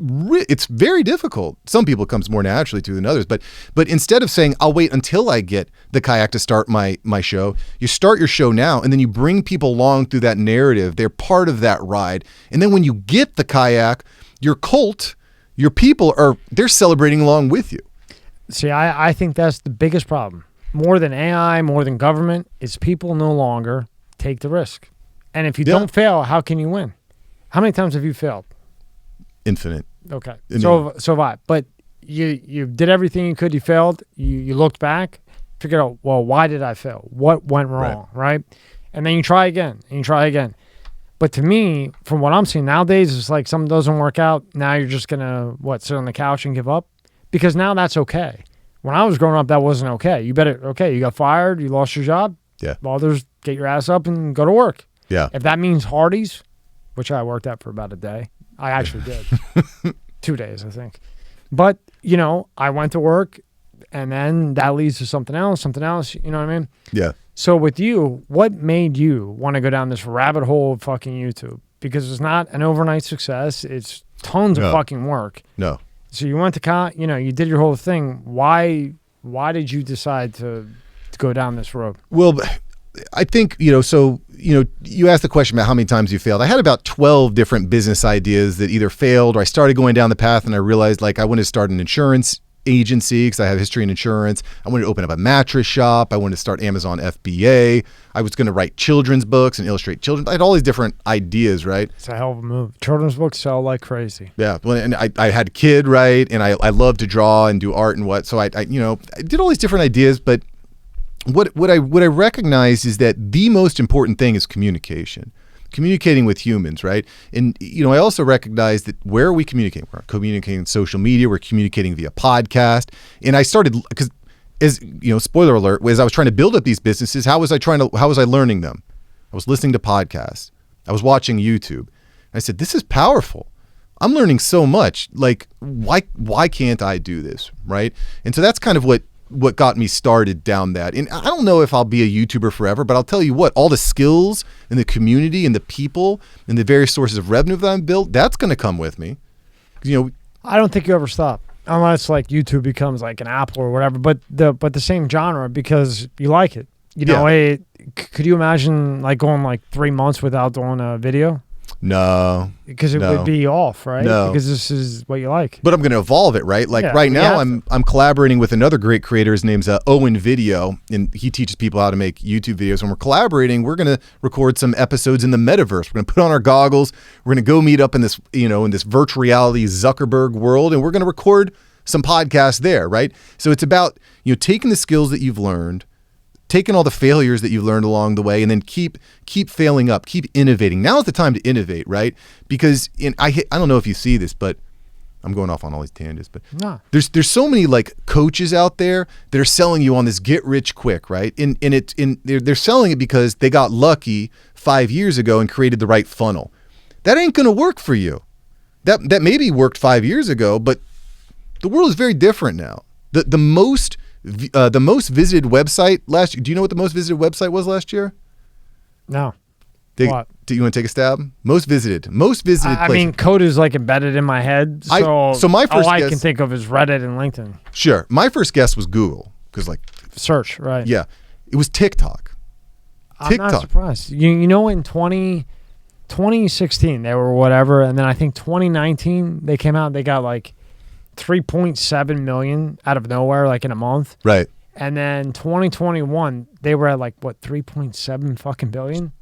it's very difficult. Some people it comes more naturally to than others, but instead of saying, I'll wait until I get the kayak to start my show, you start your show now, and then you bring people along through that narrative. They're part of that ride. And then when you get the kayak, your cult, your people they're celebrating along with you. See, I think that's the biggest problem. More than AI, more than government, is people no longer take the risk. And if you don't fail, how can you win? How many times have you failed? Infinite. Okay. So have I. But you did everything you could. You failed. You looked back, figured out, well, why did I fail? What went wrong, right? And then you try again, and you try again. But to me, from what I'm seeing nowadays, it's like something doesn't work out. Now you're just going to, sit on the couch and give up? Because now that's okay. When I was growing up, that wasn't okay. You got fired, you lost your job. Yeah. Well, get your ass up and go to work. Yeah. If that means Hardee's, which I worked at for about a day. I actually did. 2 days, I think. But, I went to work, and then that leads to something else, you know what I mean? Yeah. So with you, what made you want to go down this rabbit hole of fucking YouTube? Because it's not an overnight success. It's tons of fucking work. No. So you went to, you did your whole thing. Why did you decide to go down this road? Well, I think, you asked the question about how many times you failed. I had about 12 different business ideas that either failed or I started going down the path and I realized, like, I wanted to start an insurance agency because I have history in insurance. I wanted to open up a mattress shop. I wanted to start Amazon FBA. I was going to write children's books and illustrate children. I had all these different ideas, right? It's a hell of a move. Children's books sell like crazy. Yeah. Well, and I had a kid, right? And I love to draw and do art and what. So I did all these different ideas, but what I recognize is that the most important thing is communicating with humans, right? And I also recognize that where are we communicating? We're communicating on social media. We're communicating via podcast. And I started because, as spoiler alert, as I was trying to build up these businesses, how was I learning them? I was listening to podcasts. I was watching YouTube. And I said, this is powerful. I'm learning so much. Like, why can't I do this, right? And so that's kind of what got me started down that. And I don't know if I'll be a YouTuber forever, but I'll tell you what, all the skills and the community and the people and the various sources of revenue that I've built, that's going to come with me. I don't think you ever stop unless like YouTube becomes like an Apple or whatever, but the same genre because you like it. Could you imagine like going like 3 months without doing a video? No. Because it would be off, right? No. Because this is what you like. But I'm going to evolve it, right? Like right now I'm collaborating with another great creator. His name's Owen Video, and he teaches people how to make YouTube videos. When we're collaborating, we're going to record some episodes in the metaverse. We're going to put on our goggles. We're going to go meet up in this, in this virtual reality Zuckerberg world, and we're going to record some podcasts there, right? So it's about, taking the skills that you've learned, taking all the failures that you've learned along the way, and then keep failing up, keep innovating. Now is the time to innovate, right? Because I don't know if you see this, but I'm going off on all these tangents. But there's so many like coaches out there that are selling you on this get rich quick, right? And they're selling it because they got lucky 5 years ago and created the right funnel. That ain't going to work for you. That maybe worked 5 years ago, but the world is very different now. The most visited website last year. Do you know what the most visited website was last year? No. What? Do you want to take a stab? Most visited place. I mean, code is like embedded in my head. So my first all I guess, can think of is Reddit and LinkedIn. Sure. My first guess was Google because search, right? Yeah. It was TikTok. I'm not surprised. In 2016 they were whatever, and then I think 2019 they came out. They got like 3.7 million out of nowhere, like in a month. Right. And then 2021, they were at like, 3.7 fucking billion?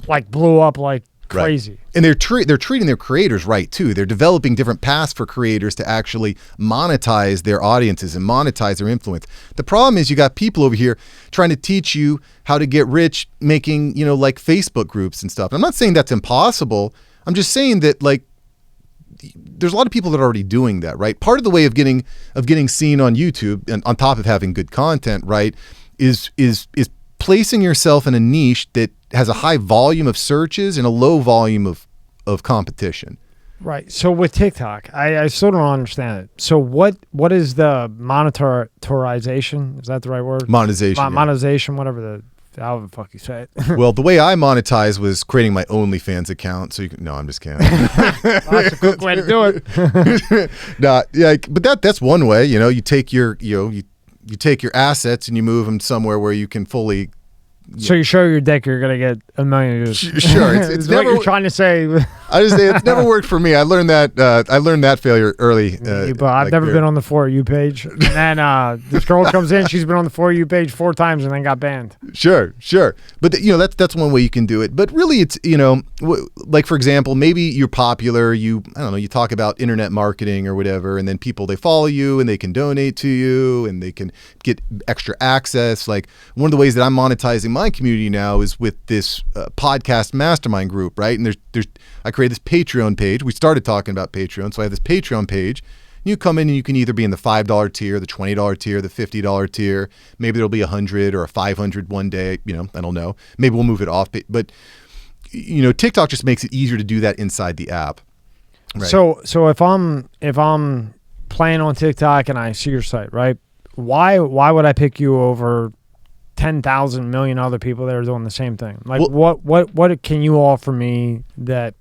Like blew up like crazy. Right. And they're treating their creators right too. They're developing different paths for creators to actually monetize their audiences and monetize their influence. The problem is you got people over here trying to teach you how to get rich making, like Facebook groups and stuff. I'm not saying that's impossible. I'm just saying that like, there's a lot of people that are already doing that, right? Part of the way of getting seen on YouTube, and on top of having good content, right, is placing yourself in a niche that has a high volume of searches and a low volume of competition. Right. So with TikTok, I still don't understand it. So what is the monetization? Is that the right word? Monetization. Monetization, whatever however the fuck you say it. Well, the way I monetize was creating my OnlyFans account. So no, I'm just kidding. That's a quick way to do it. But that's one way. You take your you take your assets and you move them somewhere where you can fully. So you show your dick, you're gonna get 1 million views. Sure, it's never, what you're trying to say. I just say it's never worked for me. I learned that failure early. I've never been on the For You page. And then this girl comes in, she's been on the For You page 4 times and then got banned. Sure. But that's one way you can do it. But really, it's like for example, maybe you're popular. You talk about internet marketing or whatever, and then people they follow you and they can donate to you and they can get extra access. Like one of the ways that I'm monetizing my community now is with this podcast mastermind group, right? And I created this Patreon page. We started talking about Patreon, so I have this Patreon page. You come in and you can either be in the $5 tier, the $20 tier, the $50 tier. Maybe there'll be 100 or a 500 one day. I don't know. Maybe we'll move it off. But TikTok just makes it easier to do that inside the app. Right? So if I'm playing on TikTok and I see your site, right? Why would I pick you over 10,000 million other people that are doing the same thing? Like, what can you offer me that,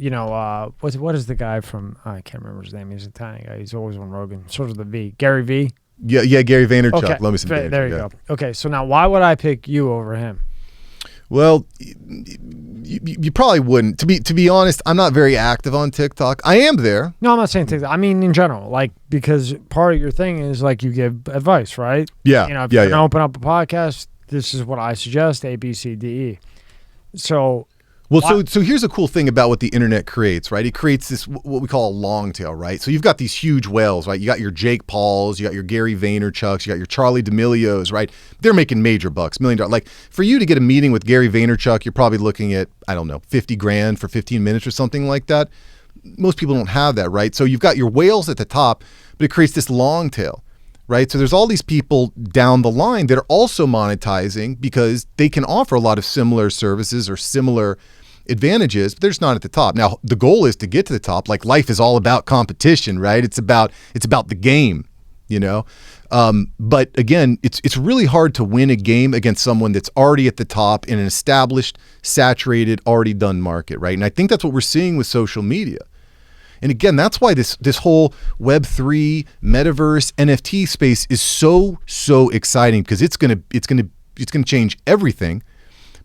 what is the guy from, I can't remember his name. He's an Italian guy. He's always on Rogan. Sort of the V. Gary V? Yeah, Gary Vaynerchuk. Okay. Let me see. There you go. Okay, so now why would I pick you over him? Well, You probably wouldn't. To be honest, I'm not very active on TikTok. I am there. No, I'm not saying TikTok. I mean in general, like because part of your thing is like you give advice, right? Yeah. You know, if yeah, you're yeah. gonna open up a podcast, this is what I suggest: A, B, C, D, E. So. Well, so here's a cool thing about what the internet creates, right? It creates this what we call a long tail, right? So you've got these huge whales, right? You got your Jake Pauls, you got your Gary Vaynerchuks, you got your Charlie D'Amelios, right? They're making major bucks, $1 million. Like for you to get a meeting with Gary Vaynerchuk, you're probably looking at, I don't know, 50 grand for 15 minutes or something like that. Most people don't have that, right? So you've got your whales at the top, but it creates this long tail, right? So there's all these people down the line that are also monetizing because they can offer a lot of similar services or similar advantages, but they're just not at the top. Now, the goal is to get to the top. Like life is all about competition, right? It's about the game, you know? But again, it's really hard to win a game against someone that's already at the top in an established, saturated, already done market, right? And I think that's what we're seeing with social media. And again, that's why this whole Web3, metaverse, NFT space is so exciting because it's gonna change everything.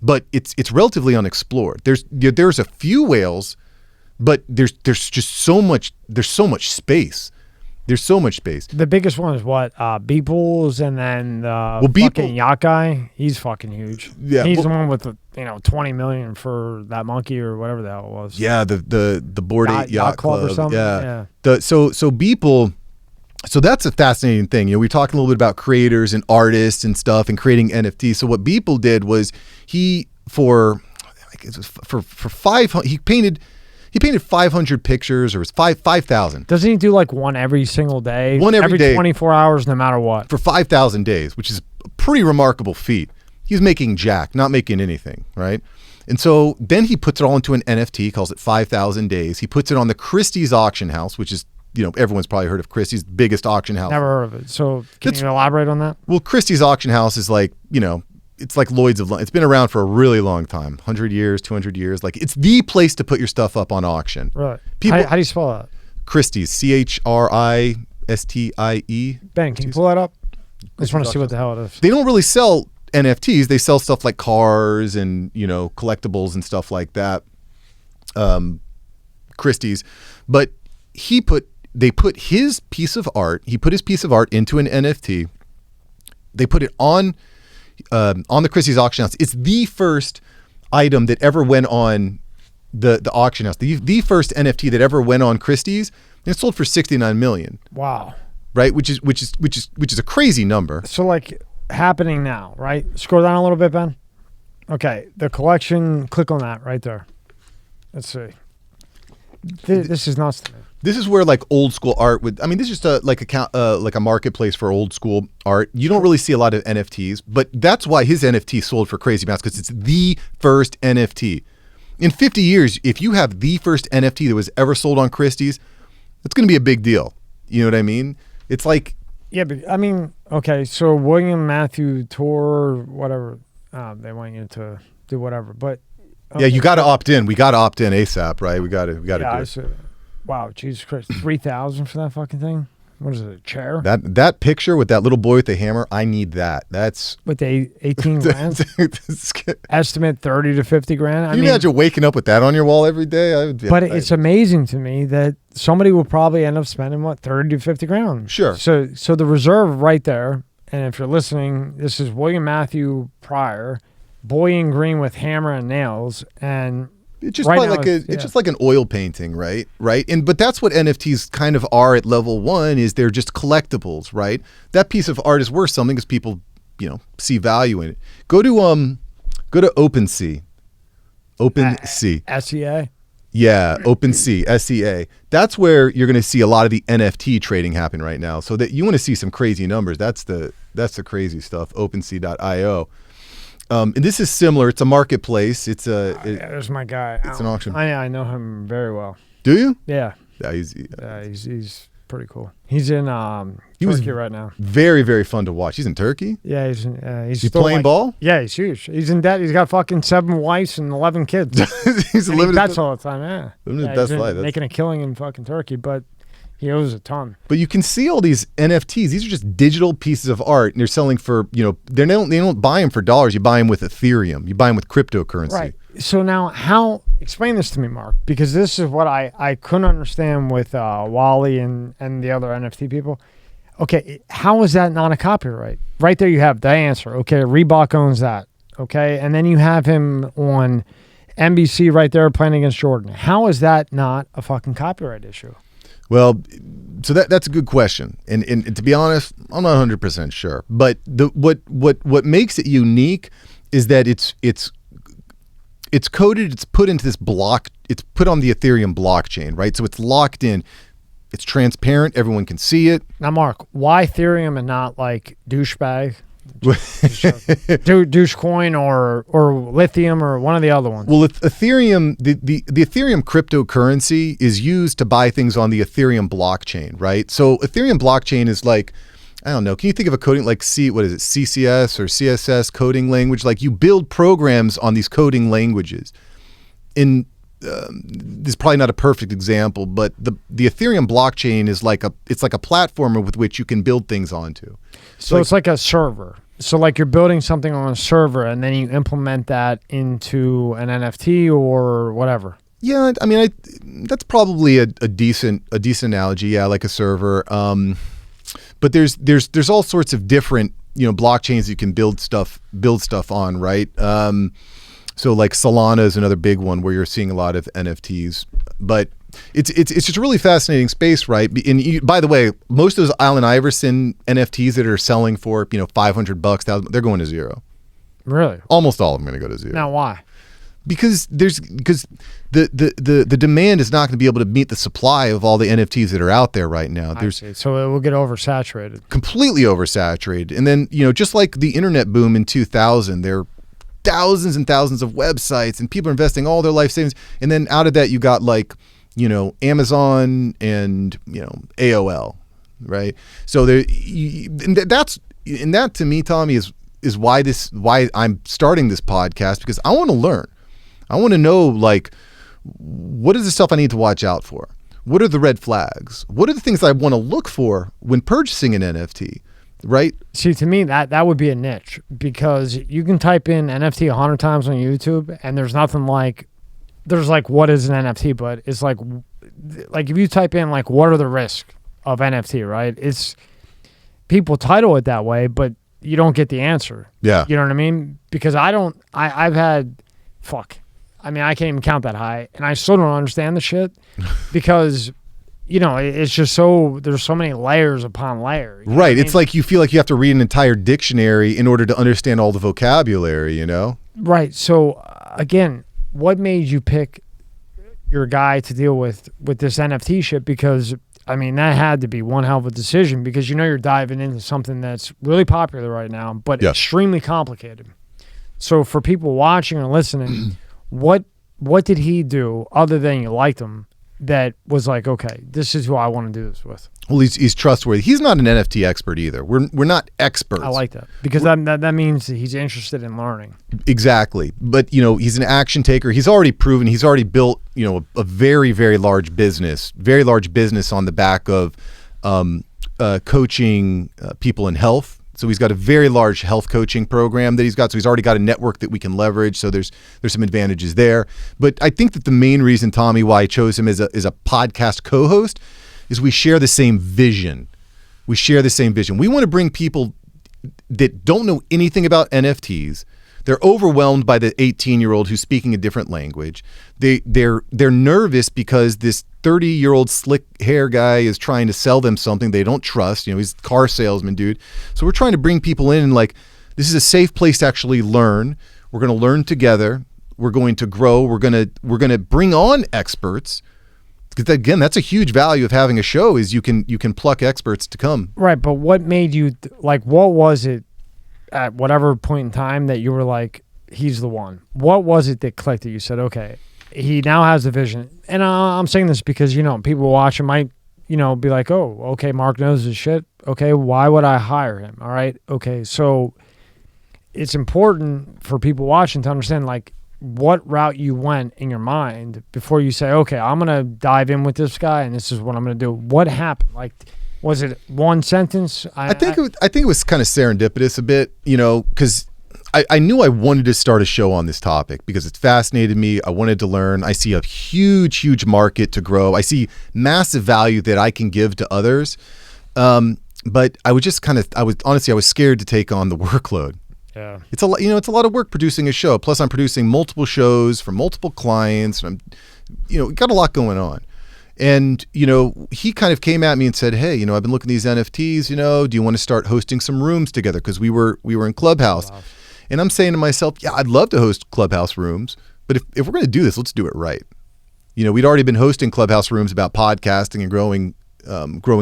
But it's relatively unexplored. There's a few whales, but there's just so much space. There's so much space. The biggest one is what? Beeples, and then the fucking yacht guy. He's fucking huge. Yeah, he's the one with the 20 million for that monkey or whatever the hell it was. Yeah, the Bored Ape Yacht Club or something. Yeah. So Beeple. So that's a fascinating thing. You know, we talked a little bit about creators and artists and stuff and creating NFTs. So what Beeple did was he painted 500 pictures, or it was 5,000. Doesn't he do like one every single day? One every day. 24 hours, no matter what. For 5,000 days, which is a pretty remarkable feat. He's making jack, not making anything, right? And so then he puts it all into an NFT, calls it 5,000 days. He puts it on the Christie's auction house, which is, everyone's probably heard of Christie's, biggest auction house. Never heard of it. So can you elaborate on that? Well, Christie's auction house is like, it's like Lloyd's of London. It's been around for a really long time, 100 years, 200 years. Like it's the place to put your stuff up on auction. Right. How do you spell that? Christie's, CHRISTIE. Ben, can you pull that up? I just want to see what the hell it is. They don't really sell NFTs. They sell stuff like cars and, collectibles and stuff like that. Christie's. But they put his piece of art into an NFT. They put it on the Christie's auction house. It's the first item that ever went on the auction house. The first NFT that ever went on Christie's, and it sold for $69 million. Wow. Right, which is a crazy number. So like happening now, right? Scroll down a little bit, Ben. Okay, the collection. Click on that right there. Let's see. This is nuts to me. This is where like old school art would. I mean, this is just like a marketplace for old school art. You don't really see a lot of NFTs, but that's why his NFT sold for crazy amounts, because it's the first NFT. In 50 years, if you have the first NFT that was ever sold on Christie's, that's going to be a big deal. You know what I mean? It's like, yeah, but I mean, okay, so William Matthew Tour, whatever, they want you to do whatever, but okay. Yeah, you got to opt in. We got to opt in ASAP, right? We got to do it. Wow, Jesus Christ, 3,000 for that fucking thing? What is it, a chair? That picture with that little boy with the hammer, I need that. That's with the 18 grand. Estimate 30 to 50 grand. Can you imagine waking up with that on your wall every day? But it's amazing to me that somebody will probably end up spending 30 to 50 grand. Sure. So the reserve right there, and if you're listening, this is William Matthew Pryor, boy in green with hammer and nails, and it's just it's just like an oil painting, right? But that's what NFTs kind of are at level one, is they're just collectibles, right? That piece of art is worth something because people, see value in it. Go to OpenSea. SEA? Yeah, OpenSea, SEA. That's where you're going to see a lot of the NFT trading happen right now. So that you want to see some crazy numbers. That's the crazy stuff. OpenSea.io. And this is similar. It's a marketplace. There's my guy. It's an auction. I know him very well. Do you? Yeah. Yeah, he's pretty cool. He's in Turkey right now. Very, very fun to watch. He's in Turkey? Yeah, he's playing ball? Yeah, he's huge. He's in debt. He's got fucking 7 wives and 11 kids. He's living bets all the time, yeah. Living his best life. Making a killing in fucking Turkey. But He owes a ton. But you can see all these NFTs. These are just digital pieces of art, and they're selling for, they don't buy them for dollars. You buy them with Ethereum. You buy them with cryptocurrency. Right. So now explain this to me, Mark, because this is what I couldn't understand with Wally and the other NFT people. Okay, how is that not a copyright? Right there you have the answer. Okay, Reebok owns that. Okay, and then you have him on NBC right there playing against Jordan. How is that not a fucking copyright issue? Well, so that's a good question, and to be honest, I'm not 100% sure. But what makes it unique is that it's coded, it's put into this block, it's put on the Ethereum blockchain, right? So it's locked in, it's transparent, everyone can see it. Now, Mark, why Ethereum and not like douchebag? Dougecoin or lithium or one of the other ones? Well, Ethereum, the Ethereum cryptocurrency is used to buy things on the Ethereum blockchain, right? So Ethereum blockchain is like, I don't know, can you think of a coding like CCS or CSS coding language? Like you build programs on these coding languages. This is probably not a perfect example, but the Ethereum blockchain is like a platform with which you can build things onto. So it's like a server. So like you're building something on a server and then you implement that into an NFT or whatever. Yeah, I mean, that's probably a decent analogy. Yeah, like a server. But there's all sorts of different blockchains you can build stuff on, right? So like Solana is another big one where you're seeing a lot of NFTs, but it's just a really fascinating space, right? And by the way, most of those Allen Iverson NFTs that are selling for $500, $1,000, they're going to zero. Really? Almost all of them are going to go to zero. Now why? Because the demand is not going to be able to meet the supply of all the NFTs that are out there right now. So it will get oversaturated. Completely oversaturated. And then, just like the internet boom in 2000, there are thousands and thousands of websites and people are investing all their life savings. And then out of that, you got like, Amazon and, AOL, right? So that to me, Tommy, is why I'm starting this podcast, because I want to learn. I want to know, like, what is the stuff I need to watch out for? What are the red flags? What are the things I want to look for when purchasing an NFT, right? See, to me, that would be a niche, because you can type in NFT 100 times on YouTube and there's nothing like, what is an NFT? But it's like if you type in, like, what are the risks of NFT, right? It's, people title it that way, but you don't get the answer. Yeah. You know what I mean? Because I've had, I can't even count that high, and I still don't understand the shit because, it's just there's so many layers upon layers. Right. It's like you feel like you have to read an entire dictionary in order to understand all the vocabulary, Right. So, again, what made you pick your guy to deal with this NFT shit? Because, that had to be one hell of a decision, because you're diving into something that's really popular right now, but extremely complicated. So for people watching or listening, what did he do other than you liked him that was like, okay, this is who I want to do this with? Well, he's trustworthy. He's not an NFT expert either. We're not experts. I like that, because that means that he's interested in learning. Exactly. But, he's an action taker. He's already proven, he's already built, a very, very large business on the back of coaching people in health. So he's got a very large health coaching program that he's got. So he's already got a network that we can leverage. So there's some advantages there. But I think that the main reason, Tommy, why I chose him as a podcast co-host is we share the same vision. We want to bring people that don't know anything about NFTs. They're overwhelmed by the 18-year-old who's speaking a different language. They're nervous because this 30-year-old slick hair guy is trying to sell them something they don't trust. He's a car salesman, dude. So we're trying to bring people in and, like, this is a safe place to actually learn. We're going to learn together. We're going to grow. We're going to bring on experts. Because again, that's a huge value of having a show, is you can pluck experts to come. Right, but what made you what was it at whatever point in time that you were like, he's the one? What was it that clicked that you said, okay, he now has the vision? And I'm saying this because, people watching might, be like, oh, okay, Mark knows his shit. Okay, why would I hire him? All right, okay, so it's important for people watching to understand, like, what route you went in your mind before you say, okay, I'm going to dive in with this guy and this is what I'm going to do. What happened? Like, was it one sentence? I think it was kind of serendipitous a bit, because I knew I wanted to start a show on this topic because it fascinated me. I wanted to learn. I see a huge market to grow. I see massive value that I can give to others. But I was just I was scared to take on the workload. Yeah. It's a lot, it's a lot of work producing a show. Plus I'm producing multiple shows for multiple clients. And I'm, got a lot going on. And, he kind of came at me and said, hey, I've been looking at these NFTs, do you want to start hosting some rooms together? Because we were in Clubhouse. Wow. And I'm saying to myself, yeah, I'd love to host Clubhouse rooms, but if we're going to do this, let's do it right. We'd already been hosting Clubhouse rooms about podcasting and growing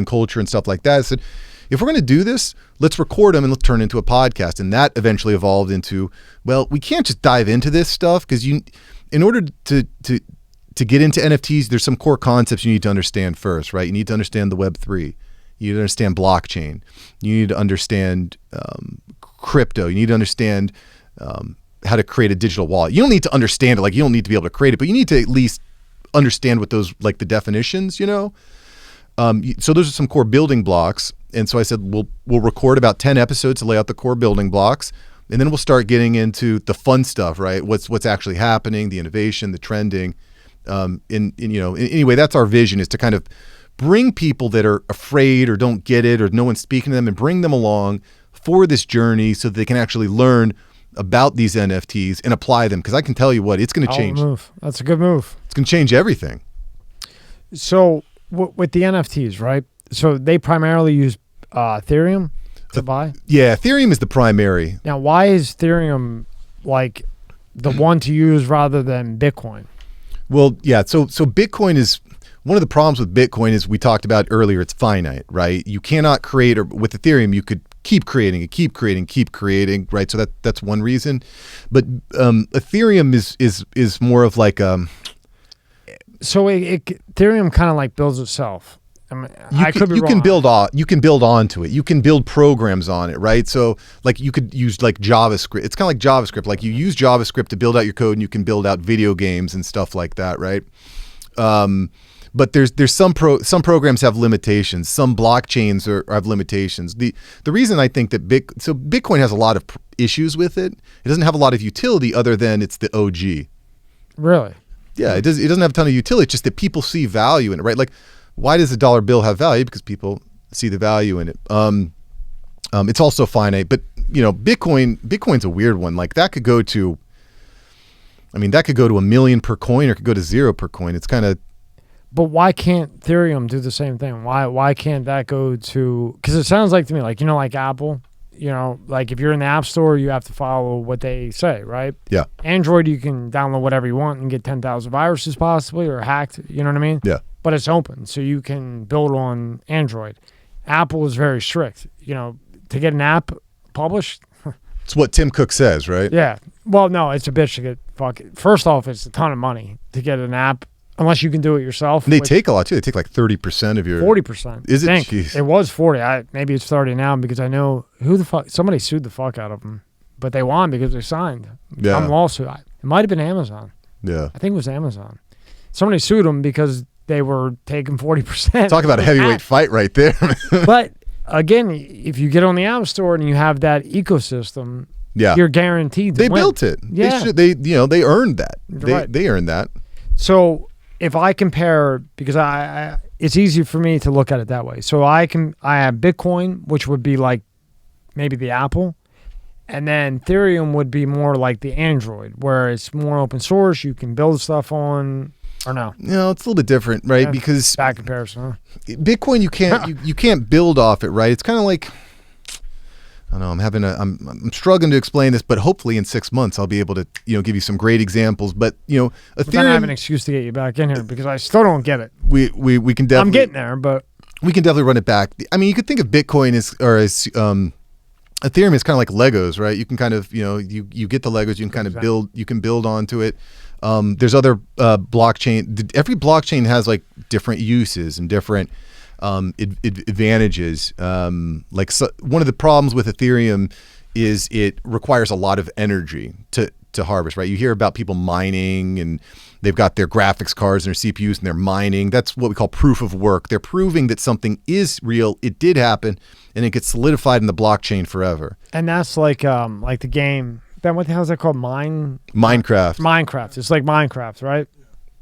culture and stuff like that. I said, if we're going to do this, let's record them and let's turn it into a podcast. And that eventually evolved into, well, we can't just dive into this stuff because in order to get into NFTs, there's some core concepts you need to understand first, right? You need to understand the Web3. You need to understand blockchain. You need to understand crypto. You need to understand how to create a digital wallet. You don't need to understand it. Like, you don't need to be able to create it, but you need to at least understand what those, like the definitions, so those are some core building blocks. And so I said, we'll record about 10 episodes to lay out the core building blocks. And then we'll start getting into the fun stuff, right? What's actually happening, the innovation, the trending. Anyway, that's our vision, is to kind of bring people that are afraid or don't get it or no one's speaking to them and bring them along for this journey so that they can actually learn about these NFTs and apply them. Because I can tell you what, it's going to change. Move. That's a good move. It's going to change everything. So with the NFTs, right? So they primarily use Ethereum to buy? Yeah, Ethereum is the primary. Now, why is Ethereum like the one to use rather than Bitcoin? Well, yeah. So Bitcoin is, one of the problems with Bitcoin is, we talked about earlier, it's finite, right? You cannot create, or with Ethereum, you could keep creating, right? So that's one reason. But Ethereum is more of like so Ethereum kind of like builds itself. I mean, you can build onto it. You can build programs on it, right? So like you could use like JavaScript. It's kind of like JavaScript. Like you use JavaScript to build out your code, and you can build out video games and stuff like that, right? But there's some programs have limitations. Some blockchains have limitations. The reason I think that Bitcoin has a lot of issues with it. It doesn't have a lot of utility other than it's the OG. Really? Yeah, it doesn't have a ton of utility. It's just that people see value in it, right? Like, why does a dollar bill have value? Because people see the value in it. It's also finite, but Bitcoin's a weird one. Like that could go to $1 million per coin, or it could go to 0 per coin. It's kind of. But why can't Ethereum do the same thing? Why can't that go to? Because it sounds like to me, like like Apple. Like if you're in the App Store, you have to follow what they say, right? Yeah. Android, you can download whatever you want and get 10,000 viruses possibly, or hacked. You know what I mean? Yeah. But it's open, so you can build on Android. Apple is very strict. To get an app published. It's what Tim Cook says, right? Yeah. Well, no, it's a bitch to get First off, it's a ton of money to get an app, unless you can do it yourself. And they take a lot too. They take like 30% of your. 40%. Is it? Jeez. It was 40. Maybe it's 30 now, because I know who the fuck. Somebody sued the fuck out of them, but they won because they signed. Yeah. Some lawsuit. It might have been Amazon. Yeah. I think it was Amazon. Somebody sued them because they were taking 40%. Talk about a heavyweight fight right there. But again, if you get on the App Store and you have that ecosystem, yeah, you're guaranteed to They win. built it. Yeah. They earned that. Right. They earned that. So if I compare, because I it's easy for me to look at it that way. So I have Bitcoin, which would be like maybe the Apple, and then Ethereum would be more like the Android, where it's more open source. You can build stuff on. Or no? No, it's a little bit different, right? Yeah, because bad comparison. Huh? Bitcoin, you can't build off it, right? It's kind of like, I don't know. I'm struggling to explain this, but hopefully in 6 months I'll be able to give you some great examples. But Ethereum. But then I have an excuse to get you back in here, because I still don't get it. We can definitely. I'm getting there, but we can definitely run it back. I mean, you could think of Bitcoin as Ethereum is kind of like Legos, right? You can kind of you get the Legos, you can kind of build. You can build onto it. There's other blockchain. Every blockchain has like different uses and different advantages. One of the problems with Ethereum is it requires a lot of energy to to harvest, right? You hear about people mining, and they've got their graphics cards and their CPUs and they're mining. That's what we call proof of work. They're proving that something is real, it did happen, and it gets solidified in the blockchain forever. And that's like the game. Ben, what the hell is that called? Minecraft. Minecraft. It's like Minecraft, right?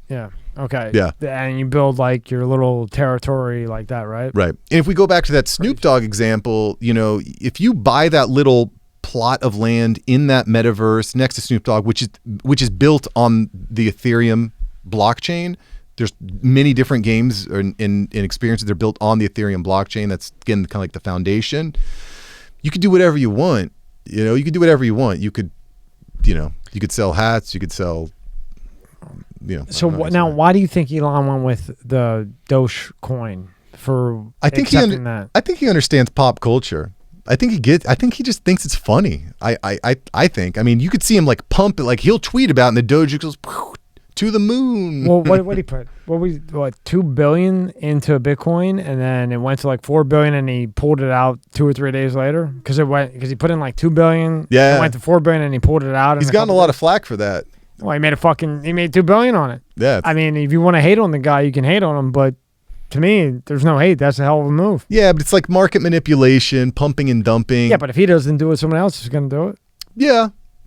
Yeah. Okay. Yeah. And you build like your little territory like that, right? Right. And if we go back to that Snoop Dogg example, you know, if you buy that little plot of land in that metaverse next to Snoop Dogg, which is built on the Ethereum blockchain, there's many different games and experiences that are built on the Ethereum blockchain. That's, again, kind of like the foundation. You could do whatever you want. You know, you could do whatever you want. You could, you know, you could sell hats. You could sell, you know. So now, why do you think Elon went with the Doge coin for accepting that? I think he understands pop culture. I think he just thinks it's funny. I think. I mean, you could see him like pump it, like he'll tweet about it and the Doge goes to the moon. Well, what did he put? What 2 billion into Bitcoin, and then it went to like 4 billion, and he pulled it out 2 or 3 days later because he put in like 2 billion. Yeah, it went to 4 billion, and he pulled it out. He's gotten a lot of flack for that. Well, he made 2 billion on it. Yeah. I mean, if you want to hate on the guy, you can hate on him, but to me, there's no hate. That's a hell of a move. Yeah, but it's like market manipulation, pumping and dumping. Yeah, but if he doesn't do it, someone else is going to do it.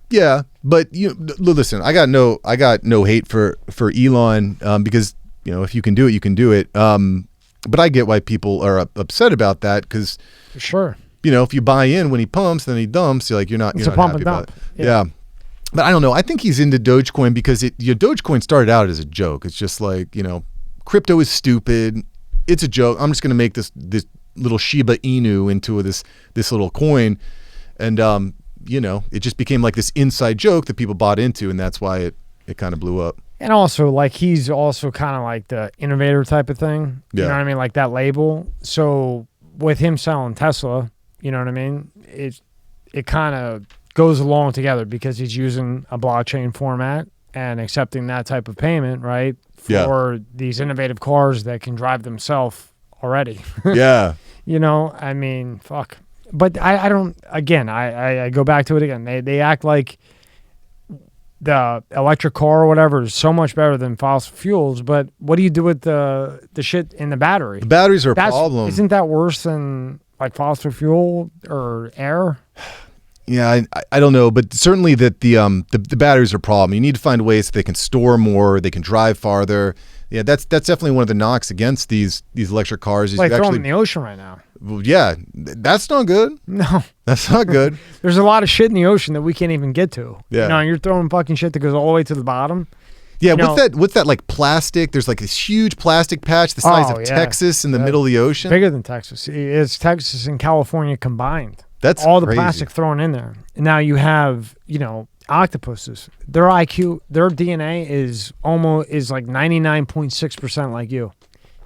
Yeah. But listen, I got no hate for Elon because, you know, if you can do it, you can do it. But I get why people are upset about that because, for sure, you know, if you buy in when he pumps, then he dumps. You're like, you're not a pump happy and dump. about it. Yeah. But I don't know. I think he's into Dogecoin because Dogecoin started out as a joke. It's just like, you know, crypto is stupid. It's a joke. I'm just going to make this little Shiba Inu into this little coin, and you know, it just became like this inside joke that people bought into, and that's why it kind of blew up. And also, like, he's also kind of like the innovator type of thing. You know what I mean? Like that label. So with him selling Tesla, you know what I mean? It kind of goes along together because he's using a blockchain format and accepting that type of payment, right? For these innovative cars that can drive themselves already. Yeah. You know, I mean, fuck. But I don't, again, I go back to it again. They act like the electric car or whatever is so much better than fossil fuels, but what do you do with the shit in the battery? The batteries are a problem. Isn't that worse than like fossil fuel or air? Yeah, I don't know, but certainly that the batteries are a problem. You need to find ways that they can store more, they can drive farther. Yeah, that's definitely one of the knocks against these electric cars. Is like throw them in the ocean right now. Well, yeah, that's not good. No, that's not good. There's a lot of shit in the ocean that we can't even get to. Yeah, you know, you're throwing fucking shit that goes all the way to the bottom. Yeah, what's that like plastic? There's like this huge plastic patch the size of Texas in the middle of the ocean. Bigger than Texas. It's Texas and California combined. That's all crazy. The plastic thrown in there. Now you have, you know, octopuses. Their IQ, their DNA is like 99.6% like you.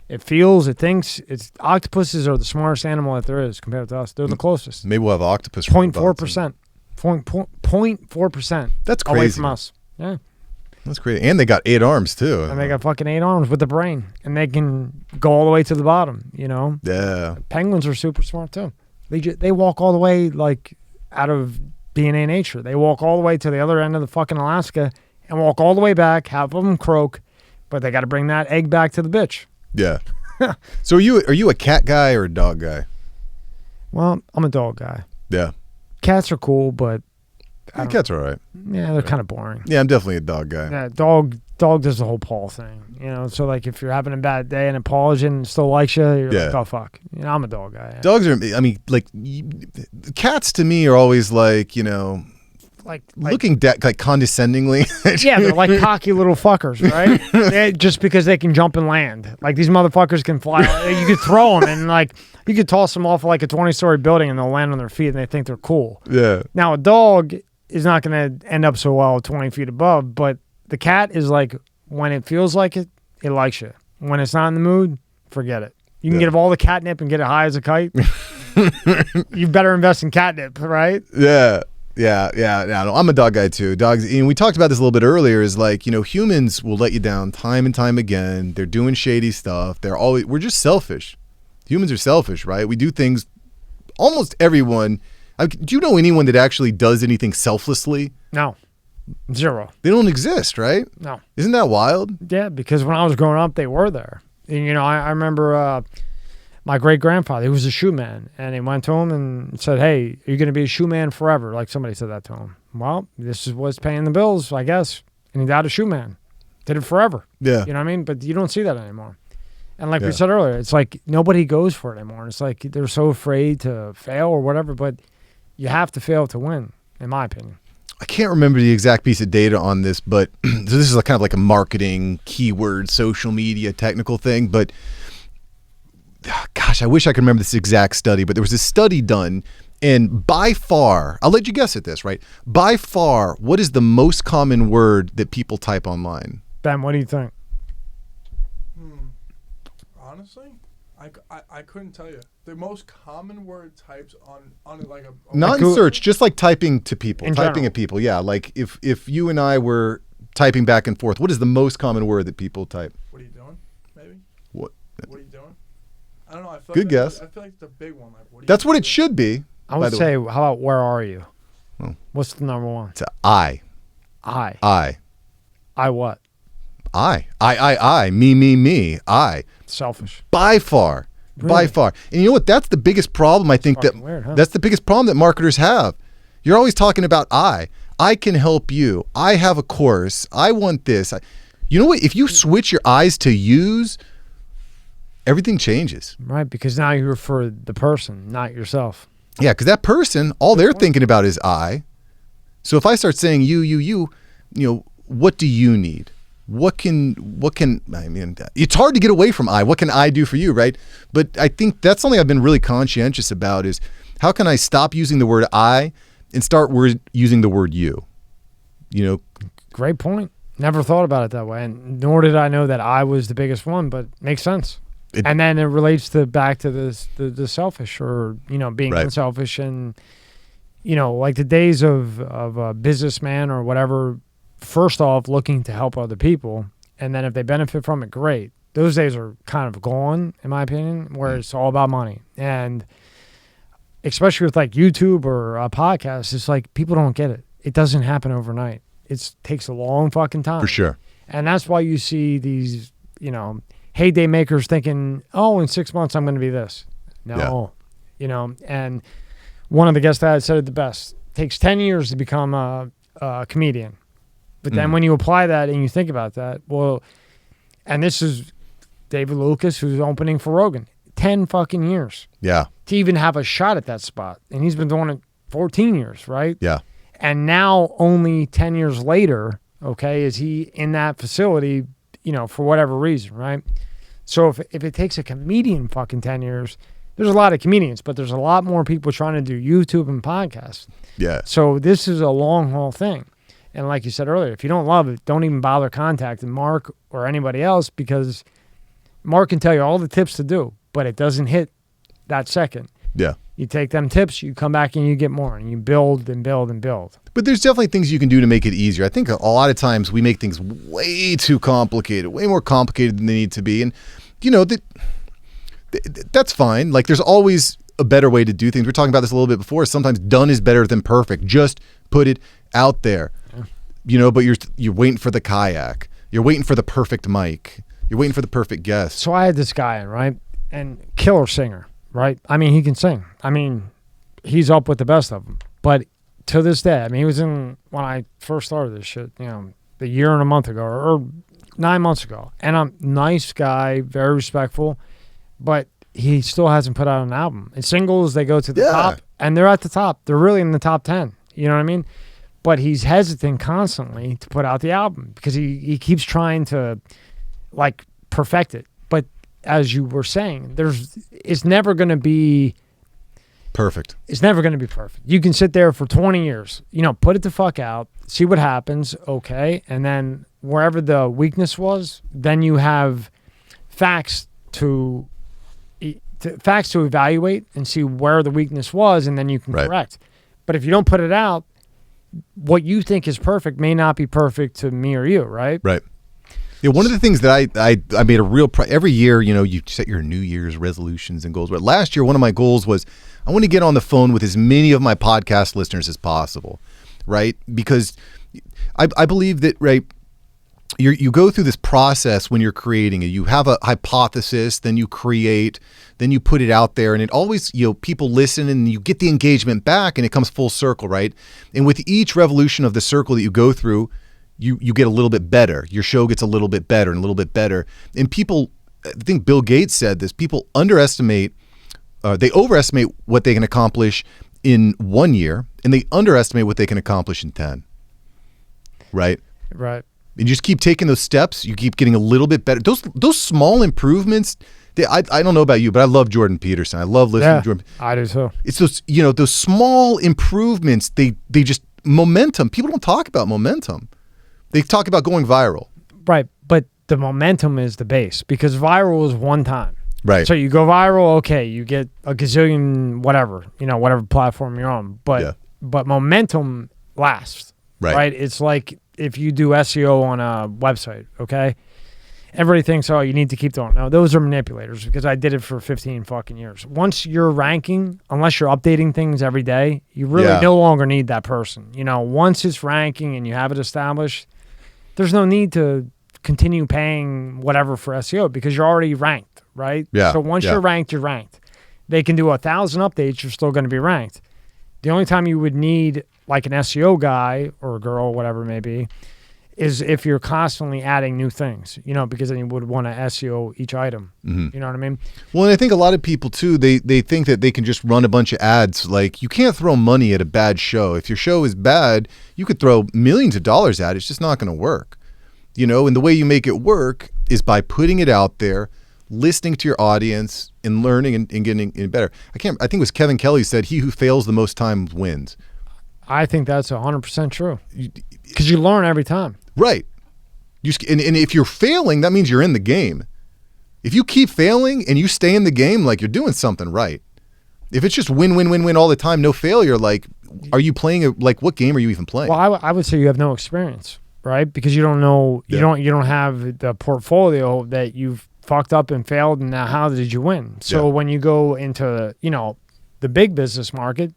It feels, it thinks. Octopuses are the smartest animal that there is compared to us. They're the closest. Maybe we'll have octopus. 0.4%. 0.4%. That's crazy. Away from us. Yeah. That's crazy. And they got 8 arms too. And they got fucking 8 arms with the brain. And they can go all the way to the bottom, you know? Yeah. Penguins are super smart too. They walk all the way like out of DNA nature. They walk all the way to the other end of the fucking Alaska and walk all the way back. Half of them croak, but they got to bring that egg back to the bitch. Yeah. So are you a cat guy or a dog guy? Well, I'm a dog guy. Yeah. Cats are cool, but cats are all right. Yeah, they're kind of boring. Yeah, I'm definitely a dog guy. Yeah, dog does the whole paw thing, you know. So like, if you're having a bad day and it paws you and still likes you, you're like, oh fuck. You know, I'm a dog guy. Yeah. Dogs are. I mean, like cats to me are always like, you know, like looking like condescendingly. Yeah, they're like cocky little fuckers, right? Just because they can jump and land. Like these motherfuckers can fly. You could throw them and like you could toss them off like a 20-story building and they'll land on their feet and they think they're cool. Yeah. Now a dog is not going to end up so well 20 feet above, but the cat is like, when it feels like it likes you. When it's not in the mood, forget it. You can get all the catnip and get it high as a kite. You better invest in catnip, right? Yeah. No, I'm a dog guy too. Dogs, and we talked about this a little bit earlier, is like, you know, humans will let you down time and time again. They're doing shady stuff. We're just selfish. Humans are selfish, right? We do things, almost everyone. Do you know anyone that actually does anything selflessly? No. Zero. They don't exist, right? No. Isn't that wild? Yeah, because when I was growing up, they were there. And, you know, I remember my great-grandfather, he was a shoe man, and he went to him and said, hey, are you going to be a shoe man forever? Like somebody said that to him. Well, this is what's paying the bills, I guess. And he died a shoe man. Did it forever. Yeah. You know what I mean? But you don't see that anymore. And like Yeah. we said earlier, it's like nobody goes for it anymore. It's like they're so afraid to fail or whatever, but you have to fail to win, in my opinion. I can't remember the exact piece of data on this, but so this is kind of like a marketing keyword, social media, technical thing. But gosh, I wish I could remember this exact study, but there was a study done, and by far, I'll let you guess at this, right? By far, what is the most common word that people type online? Ben, what do you think? Honestly, I couldn't tell you. The most common word types on like a Not in search, just like typing to people, In typing general. at people. Yeah, like if you and I were typing back and forth, what is the most common word that people type? What are you doing? Maybe. What? What are you doing? I don't know. I feel Good like guess. I feel like the big one. Like what? That's you what it doing? should be. I by would the say, how about where are you? Oh. What's the number one? It's a I. I what? Me, I. Selfish. By far. By Really? far. And you know what? That's the biggest problem I think that Fucking weird, huh? that's the biggest problem that marketers have. You're always talking about I can help you. I have a course. I want this. You know what? If you switch your eyes to use, everything changes. Right, because now you're for the person, not yourself. Yeah, because that person, all they're thinking about is I. So if I start saying you know, what do you need? What can I mean, it's hard to get away from I. What can I do for you, right? But I think that's something I've been really conscientious about is how can I stop using the word I and start using the word you? You know, Great point. Never thought about it that way, and nor did I know that I was the biggest one, but makes sense. And then it relates back to the selfish, or, you know, being Right. unselfish, and, you know, like the days of a businessman or whatever, first off, looking to help other people, and then if they benefit from it, great. Those days are kind of gone, in my opinion, where it's all about money. And especially with like YouTube or a podcast, it's like people don't get it. It doesn't happen overnight. It takes a long fucking time. for sure. And that's why you see these, you know, heyday makers thinking, oh, in 6 months I'm going to be this. No, you know, and one of the guests I had said it the best. It takes 10 years to become a comedian. But then when you apply that and you think about that, well, and this is David Lucas, who's opening for Rogan, 10 fucking years Yeah. to even have a shot at that spot. And he's been doing it 14 years, right? Yeah. And now only 10 years later, okay, is he in that facility, you know, for whatever reason, right? So if it takes a comedian fucking 10 years, there's a lot of comedians, but there's a lot more people trying to do YouTube and podcasts. Yeah. So this is a long haul thing. And like you said earlier, if you don't love it, don't even bother contacting Mark or anybody else, because Mark can tell you all the tips to do, but it doesn't hit that second. Yeah. You take them tips, you come back and you get more, and you build and build and build. But there's definitely things you can do to make it easier. I think a lot of times we make things way too complicated, way more complicated than they need to be. And, you know, that's fine. Like, there's always a better way to do things. We were talking about this a little bit before. Sometimes done is better than perfect. Just put it out there. Yeah. You know, but you're waiting for the kayak. You're waiting for the perfect mic. You're waiting for the perfect guest. So I had this guy, right? And killer singer, right? I mean, he can sing. I mean, he's up with the best of them. But to this day, I mean, he was in when I first started this shit, you know, a year and a month ago or 9 months ago. And I'm nice guy, very respectful, but he still hasn't put out an album. And singles, they go to the top, and they're at the top. They're really in the top 10. You know what I mean? But he's hesitant constantly to put out the album because he keeps trying to, like, perfect it. But as you were saying, it's never going to be perfect. It's never going to be perfect. You can sit there for 20 years, you know, put it the fuck out, see what happens, okay, and then wherever the weakness was, then you have facts to evaluate and see where the weakness was, and then you can correct. But if you don't put it out, what you think is perfect may not be perfect to me or you, right? Right. Yeah, one of the things that I made a real every year, you know, you set your New Year's resolutions and goals. But last year, one of my goals was I want to get on the phone with as many of my podcast listeners as possible, right? Because I believe that, right, you go through this process when you're creating it. You have a hypothesis, then you create, then you put it out there, and it always, people listen and you get the engagement back and it comes full circle, right? And with each revolution of the circle that you go through, you get a little bit better. Your show gets a little bit better and a little bit better. And people, I think Bill Gates said this, people they overestimate what they can accomplish in 1 year, and they underestimate what they can accomplish in 10. Right? Right. And you just keep taking those steps. You keep getting a little bit better. Those small improvements. I don't know about you, but I love Jordan Peterson. I love listening to Jordan. I do too. It's those small improvements. They just momentum. People don't talk about momentum. They talk about going viral. Right, but the momentum is the base because viral is one time. Right. So you go viral, okay, you get a gazillion whatever platform you're on, but momentum lasts. Right. It's like if you do SEO on a website, okay? Everybody thinks, oh, you need to keep doing it. No, those are manipulators because I did it for 15 fucking years. Once you're ranking, unless you're updating things every day, you really no longer need that person. Once it's ranking and you have it established, there's no need to continue paying whatever for SEO because you're already ranked, right? Yeah. So once you're ranked, you're ranked. They can do 1,000 updates, you're still going to be ranked. The only time you would need like an SEO guy or a girl, whatever it may be, is if you're constantly adding new things, because then you would want to SEO each item. Mm-hmm. You know what I mean? Well, and I think a lot of people too, they think that they can just run a bunch of ads. Like you can't throw money at a bad show. If your show is bad, you could throw millions of dollars at it. It's just not going to work. And the way you make it work is by putting it out there, listening to your audience and learning and getting better. I think it was Kevin Kelly said, he who fails the most times wins. I think that's 100% true because you learn every time. Right. And if you're failing, that means you're in the game. If you keep failing and you stay in the game, like you're doing something right. If it's just win, win, win, win all the time, no failure, like, are you playing what game are you even playing? Well, I would say you have no experience, right? Because you don't know, you don't have the portfolio that you've fucked up and failed, and now how did you win? So when you go into, the big business market,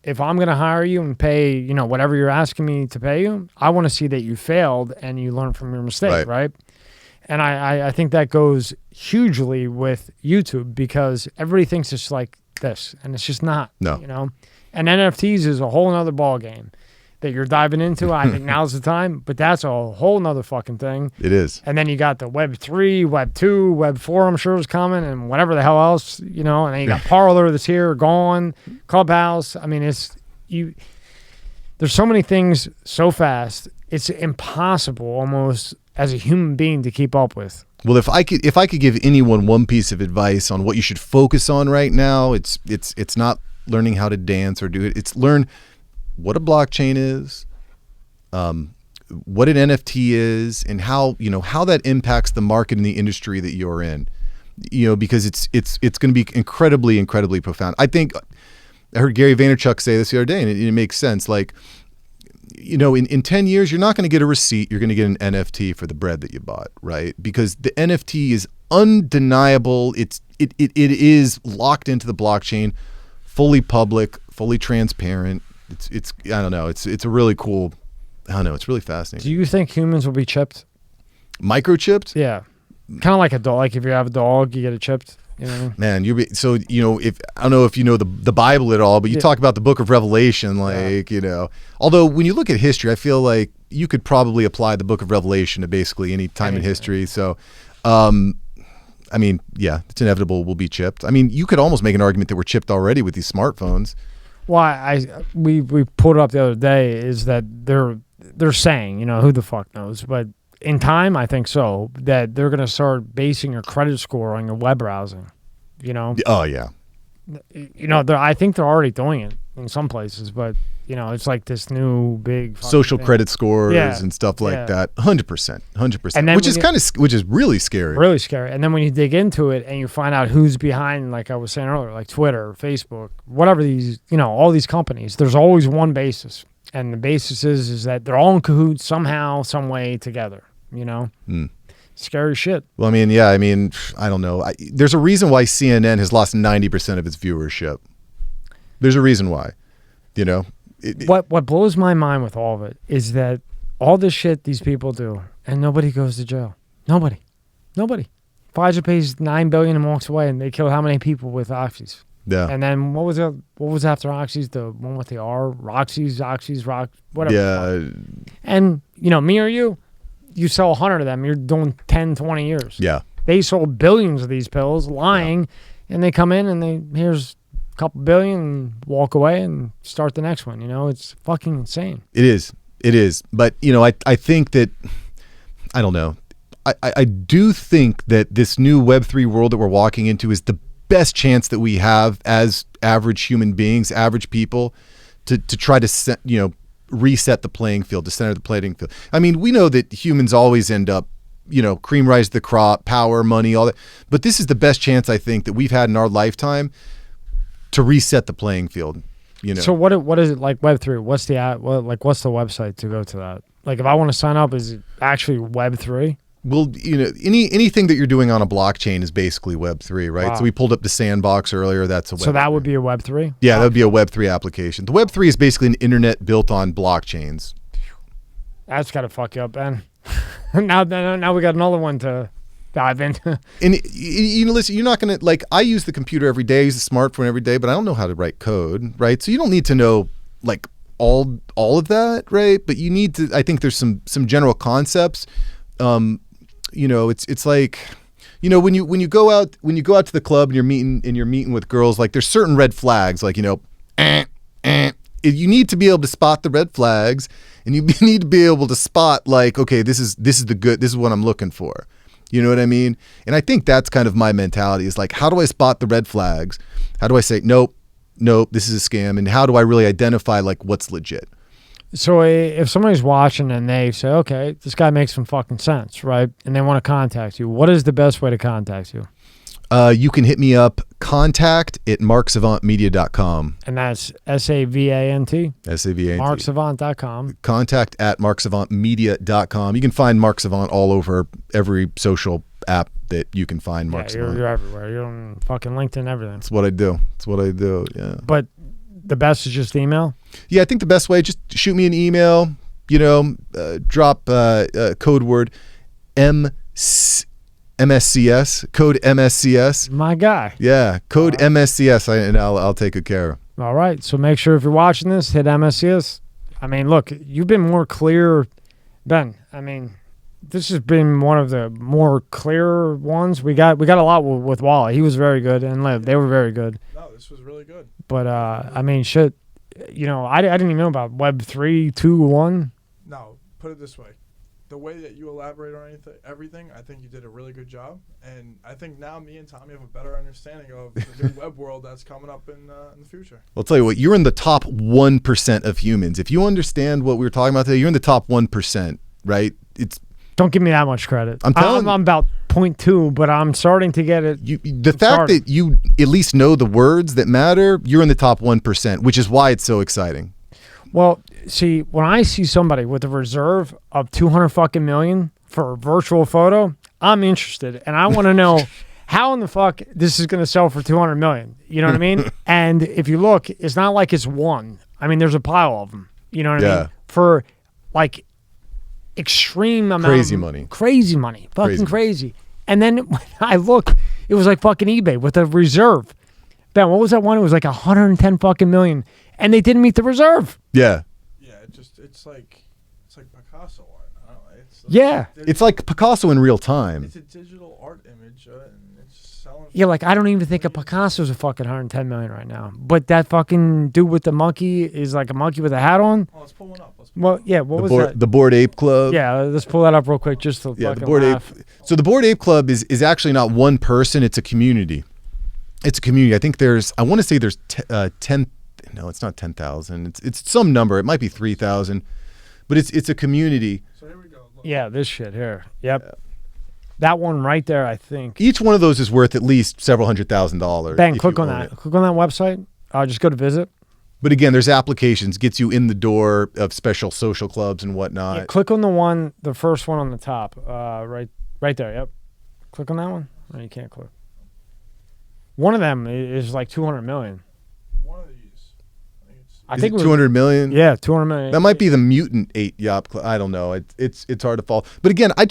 if I'm going to hire you and pay, whatever you're asking me to pay you, I want to see that you failed and you learned from your mistake, right? And I think that goes hugely with YouTube because everybody thinks it's like this, and it's just not. No. And NFTs is a whole nother ball game that you're diving into. I think now's the time, but that's a whole nother fucking thing. It is. And then you got the Web 3, Web 2, Web 4, I'm sure is coming, and whatever the hell else, and then you got Parler that's here, gone, Clubhouse. I mean, there's so many things so fast, it's impossible almost as a human being to keep up with. Well, if I could give anyone one piece of advice on what you should focus on right now, it's not learning how to dance or do it. It's learn what a blockchain is, what an NFT is, and how that impacts the market and the industry that you're in. Because it's going to be incredibly, incredibly profound. I think I heard Gary Vaynerchuk say this the other day, and it makes sense. Like, in 10 years, you're not going to get a receipt. You're going to get an NFT for the bread that you bought, right? Because the NFT is undeniable. It is locked into the blockchain, fully public, fully transparent. It's I don't know. It's a really cool. I don't know. It's really fascinating. Do you think humans will be chipped? Microchipped? Yeah, kind of like a dog. Like if you have a dog, you get it chipped. You know what I mean? Man, if I don't know if you know the Bible at all, but you talk about the Book of Revelation, like Although when you look at history, I feel like you could probably apply the Book of Revelation to basically any time in history. So, I mean, yeah, it's inevitable we'll be chipped. I mean, you could almost make an argument that we're chipped already with these smartphones. Well, we put it up the other day is that they're saying, who the fuck knows, but in time, I think so, that they're going to start basing your credit score on your web browsing, Oh, yeah. I think they're already doing it in some places, but, it's like this new big social thing. credit scores and stuff like that. 100%. Which is really scary. Really scary. And then when you dig into it and you find out who's behind, like I was saying earlier, like Twitter, Facebook, whatever these, all these companies, there's always one basis. And the basis is that they're all in cahoots somehow, some way together, Scary shit. Well, I don't know. There's a reason why CNN has lost 90% of its viewership. There's a reason why, What blows my mind with all of it is that all this shit these people do, and nobody goes to jail. Nobody. Pfizer pays $9 billion and walks away, and they kill how many people with oxys? Yeah. And then what was after oxys? The one with the R, oxys, whatever. Yeah. And me or you sell 100 of them, you're doing 10, 20 years. Yeah. They sold billions of these pills, lying, and they come in and here's a couple billion and walk away and start the next one. It's fucking insane. It is. But, I think that, I don't know. I do think that this new Web3 world that we're walking into is the best chance that we have as average human beings, average people, to try to, reset the playing field, to center the playing field. I mean, we know that humans always end up, cream rise to the crop, power, money, all that. But this is the best chance, I think, that we've had in our lifetime to reset the playing field. So what is it like Web3? What's the website to go to that? Like if I want to sign up, is it actually Web3? Well, anything that you're doing on a blockchain is basically Web3, right? Wow. So we pulled up the Sandbox earlier. That's a Web3. So that would be a Web3? Yeah, that would be a Web3 application. The Web3 is basically an internet built on blockchains. That's got to fuck you up, Ben. now we got another one to dive into. And listen, you're not going to, I use the computer every day, I use the smartphone every day, but I don't know how to write code, right? So you don't need to know all of that, right? But you need to, I think there's some general concepts. It's like, when you go out to the club and you're meeting with girls, there's certain red flags, you need to be able to spot the red flags, and you need to be able to spot okay, this is what I'm looking for. You know what I mean? And I think that's kind of my mentality is how do I spot the red flags? How do I say, nope, this is a scam? And how do I really identify what's legit? So if somebody's watching and they say, okay, this guy makes some fucking sense, right? And they want to contact you, what is the best way to contact you? You can hit me up, contact@marksavantmedia.com. And that's SAVANT? SAVANT. marksavant.com. contact@marksavantmedia.com. You can find Mark Savant all over every social app that you can find Mark Savant. You're everywhere. You're on fucking LinkedIn, everything. That's what I do. Yeah. But the best is just email? Yeah, I think the best way, just shoot me an email, drop code word MSCS, code MSCS. My guy. Yeah, code MSCS, and I'll take good care of. All right, so make sure if you're watching this, hit MSCS. I mean, look, you've been more clear, Ben. I mean, this has been one of the more clear ones. We got a lot with Wally. He was very good, and Liv. They were very good. No, this was really good. But I mean, shit. I didn't even know about Web 3, 2, 1. No, put it this way. The way that you elaborate on everything, I think you did a really good job. And I think now me and Tommy have a better understanding of the new web world that's coming up in the future. Well, I'll tell you what, you're in the top 1% of humans. If you understand what we were talking about today, you're in the top 1%, right? Don't give me that much credit. I'm about 0.2, but I'm starting to get it. The fact that you at least know the words that matter, you're in the top 1%, which is why it's so exciting. Well, see, when I see somebody with a reserve of 200 fucking million for a virtual photo, I'm interested, and I want to know how in the fuck this is going to sell for 200 million. You know what I mean? And if you look, it's not like it's one. I mean, there's a pile of them. You know what I mean? For extreme amount crazy of money, fucking crazy. And then when I look, it was like fucking eBay with a reserve. Ben, what was that one? It was like 110 fucking million, and they didn't meet the reserve. Yeah. Yeah, it's like Picasso art. I don't know. It's like Picasso in real time. It's a digital art image, and it's selling. Yeah, I don't even think a Picasso's a fucking 110 million right now. But that fucking dude with the monkey is like a monkey with a hat on. Oh, let's pull one up. What was that? The Bored Ape Club. Yeah, let's pull that up real quick just to the fucking Bored laugh. Ape. So the Bored Ape Club is actually not one person; it's a community. It's a community. I think I want to say there's 10. No, it's not 10,000. It's some number. It might be 3,000, but it's a community. So here we go. Look. Yeah, this shit here. Yep. Yeah. That one right there, I think. Each one of those is worth at least several $100,000. Ben, click on that. Click on that website. Just go to visit. But again, there's applications, gets you in the door of special social clubs and whatnot. Yeah, click on the first one on the top, right there. Yep. Click on that one. No, you can't click. One of them is like 200 million. One of these, I think it's I Is think it 200 million. Yeah, 200 million. That might be the mutant 8 yacht club. I don't know. It's hard to follow. But again, I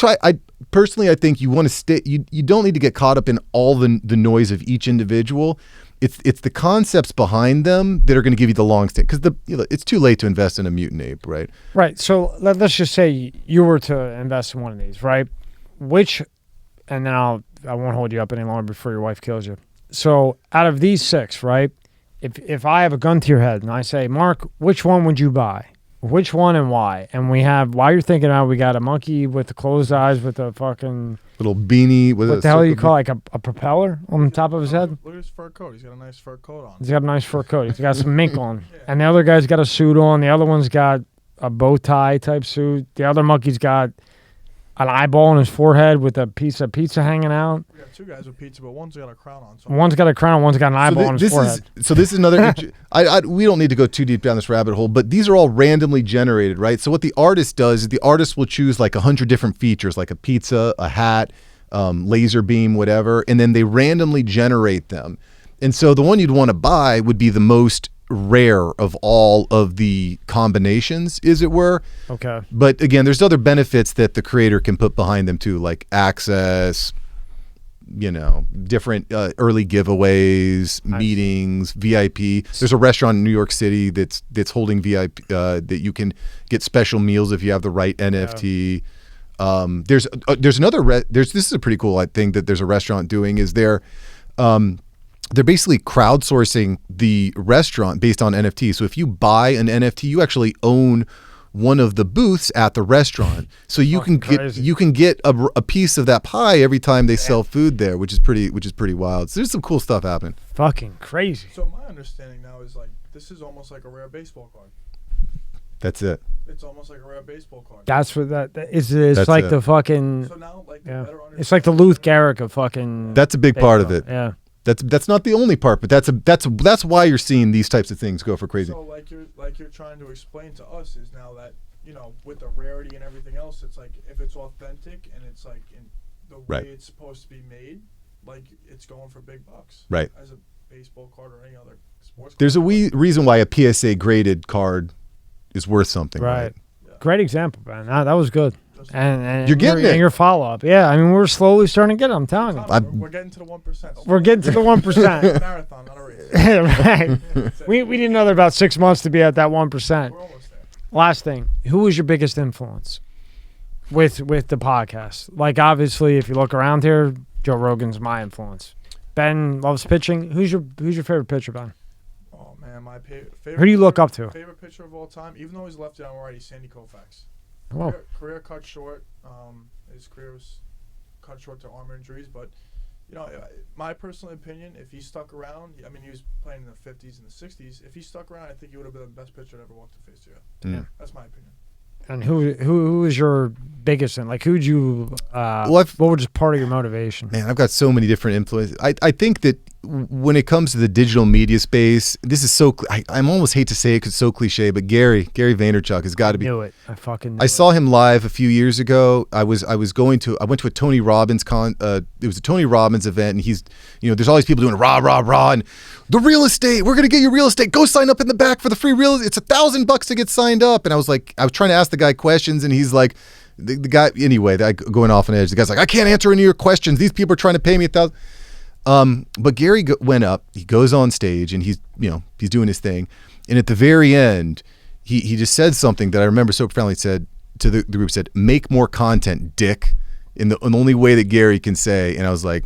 personally, I think you want to stay. You don't need to get caught up in all the noise of each individual. It's the concepts behind them that are going to give you the long stint, because it's too late to invest in a mutant ape, right? Right. So let's just say you were to invest in one of these, right? And then I won't hold you up any longer before your wife kills you. So out of these 6, right? If I have a gun to your head and I say, Mark, which one would you buy? Which one and why? And while you're thinking about it, we got a monkey with the closed eyes with a fucking Little beanie. what the hell you call it? Like a propeller on the top of his head? Look at his fur coat. He's got a nice fur coat on. He's got a nice fur coat. He's got some mink on. And the other guy's got a suit on. The other one's got a bow tie type suit. The other monkey's got an eyeball on his forehead with a piece of pizza hanging out. We got 2 guys with pizza, but one's got a crown on. So One's got a crown, one's got an eyeball on his forehead. So this is another. We don't need to go too deep down this rabbit hole, but these are all randomly generated, right? So what the artist does is the artist will choose like 100 different features, like a pizza, a hat, laser beam, whatever, and then they randomly generate them. And so the one you'd want to buy would be the most rare of all of the combinations, as it were. Okay. But again, there's other benefits that the creator can put behind them too, like access, different early giveaways, meetings, VIP. There's a restaurant in New York City that's holding VIP that you can get special meals if you have the right NFT. There's another this is a pretty cool thing that there's a restaurant doing, is they're basically crowdsourcing the restaurant based on NFT. So if you buy an NFT, you actually own one of the booths at the restaurant. So you can get a piece of that pie every time they sell food there, which is pretty wild. So there's some cool stuff happening. Fucking crazy. So my understanding now is like this is almost like a rare baseball card. That's it. It's almost like a rare baseball card. That's what that is. It's That's like it. the fucking So now, like, It's like the Luth Garrick of fucking. That's a big part of it. Yeah. That's not the only part, but that's why you're seeing these types of things go for crazy. So like you're trying to explain to us is now that with the rarity and everything else, it's like if it's authentic and it's like in the way it's supposed to be made, like it's going for big bucks. Right. As a baseball card or any other sports card. There's a reason why a PSA graded card is worth something. Right. Yeah. Great example, man. That was good. And you're getting it. And your follow-up. Yeah, I mean, we're slowly starting to get it, I'm telling you. We're getting to the 1%. We're getting to the 1%. Marathon, not a race. Right. We need another about 6 months to be at that 1%. We're almost there. Last thing. Who was your biggest influence with the podcast? Like, obviously, if you look around here, Joe Rogan's my influence. Ben loves pitching. Who's your favorite pitcher, Ben? Oh, man, my favorite. Who do you look up to? Favorite pitcher of all time, even though he's lefty on righty, Sandy Koufax. Oh. Career cut short. His career was cut short to arm injuries, but my personal opinion, if he stuck around, I mean, he was playing in the 50s and the 60s. If he stuck around, I think he would have been the best pitcher that ever walked the face of the earth. Yeah, that's my opinion. And who is your biggest and like who'd you? What was part of your motivation? Man, I've got so many different influences. I think that when it comes to the digital media space, this is so. I almost hate to say it because it's so cliche, but Gary Vaynerchuk has got to be. Knew it. I fucking. Knew I saw him live a few years ago. I went to a Tony Robbins it was a Tony Robbins event, and he's there's all these people doing rah rah rah and the real estate. We're gonna get you real estate. Go sign up in the back for the free real. It's $1,000 to get signed up. And I was trying to ask the guy questions, and he's like, the guy anyway. Going off an edge. The guy's like, I can't answer any of your questions. These people are trying to pay me $1,000. But Gary went up, he goes on stage and he's doing his thing. And at the very end, he just said something that I remember so profoundly. Said to the group, said, make more content, dick, in the only way that Gary can say. And I was like,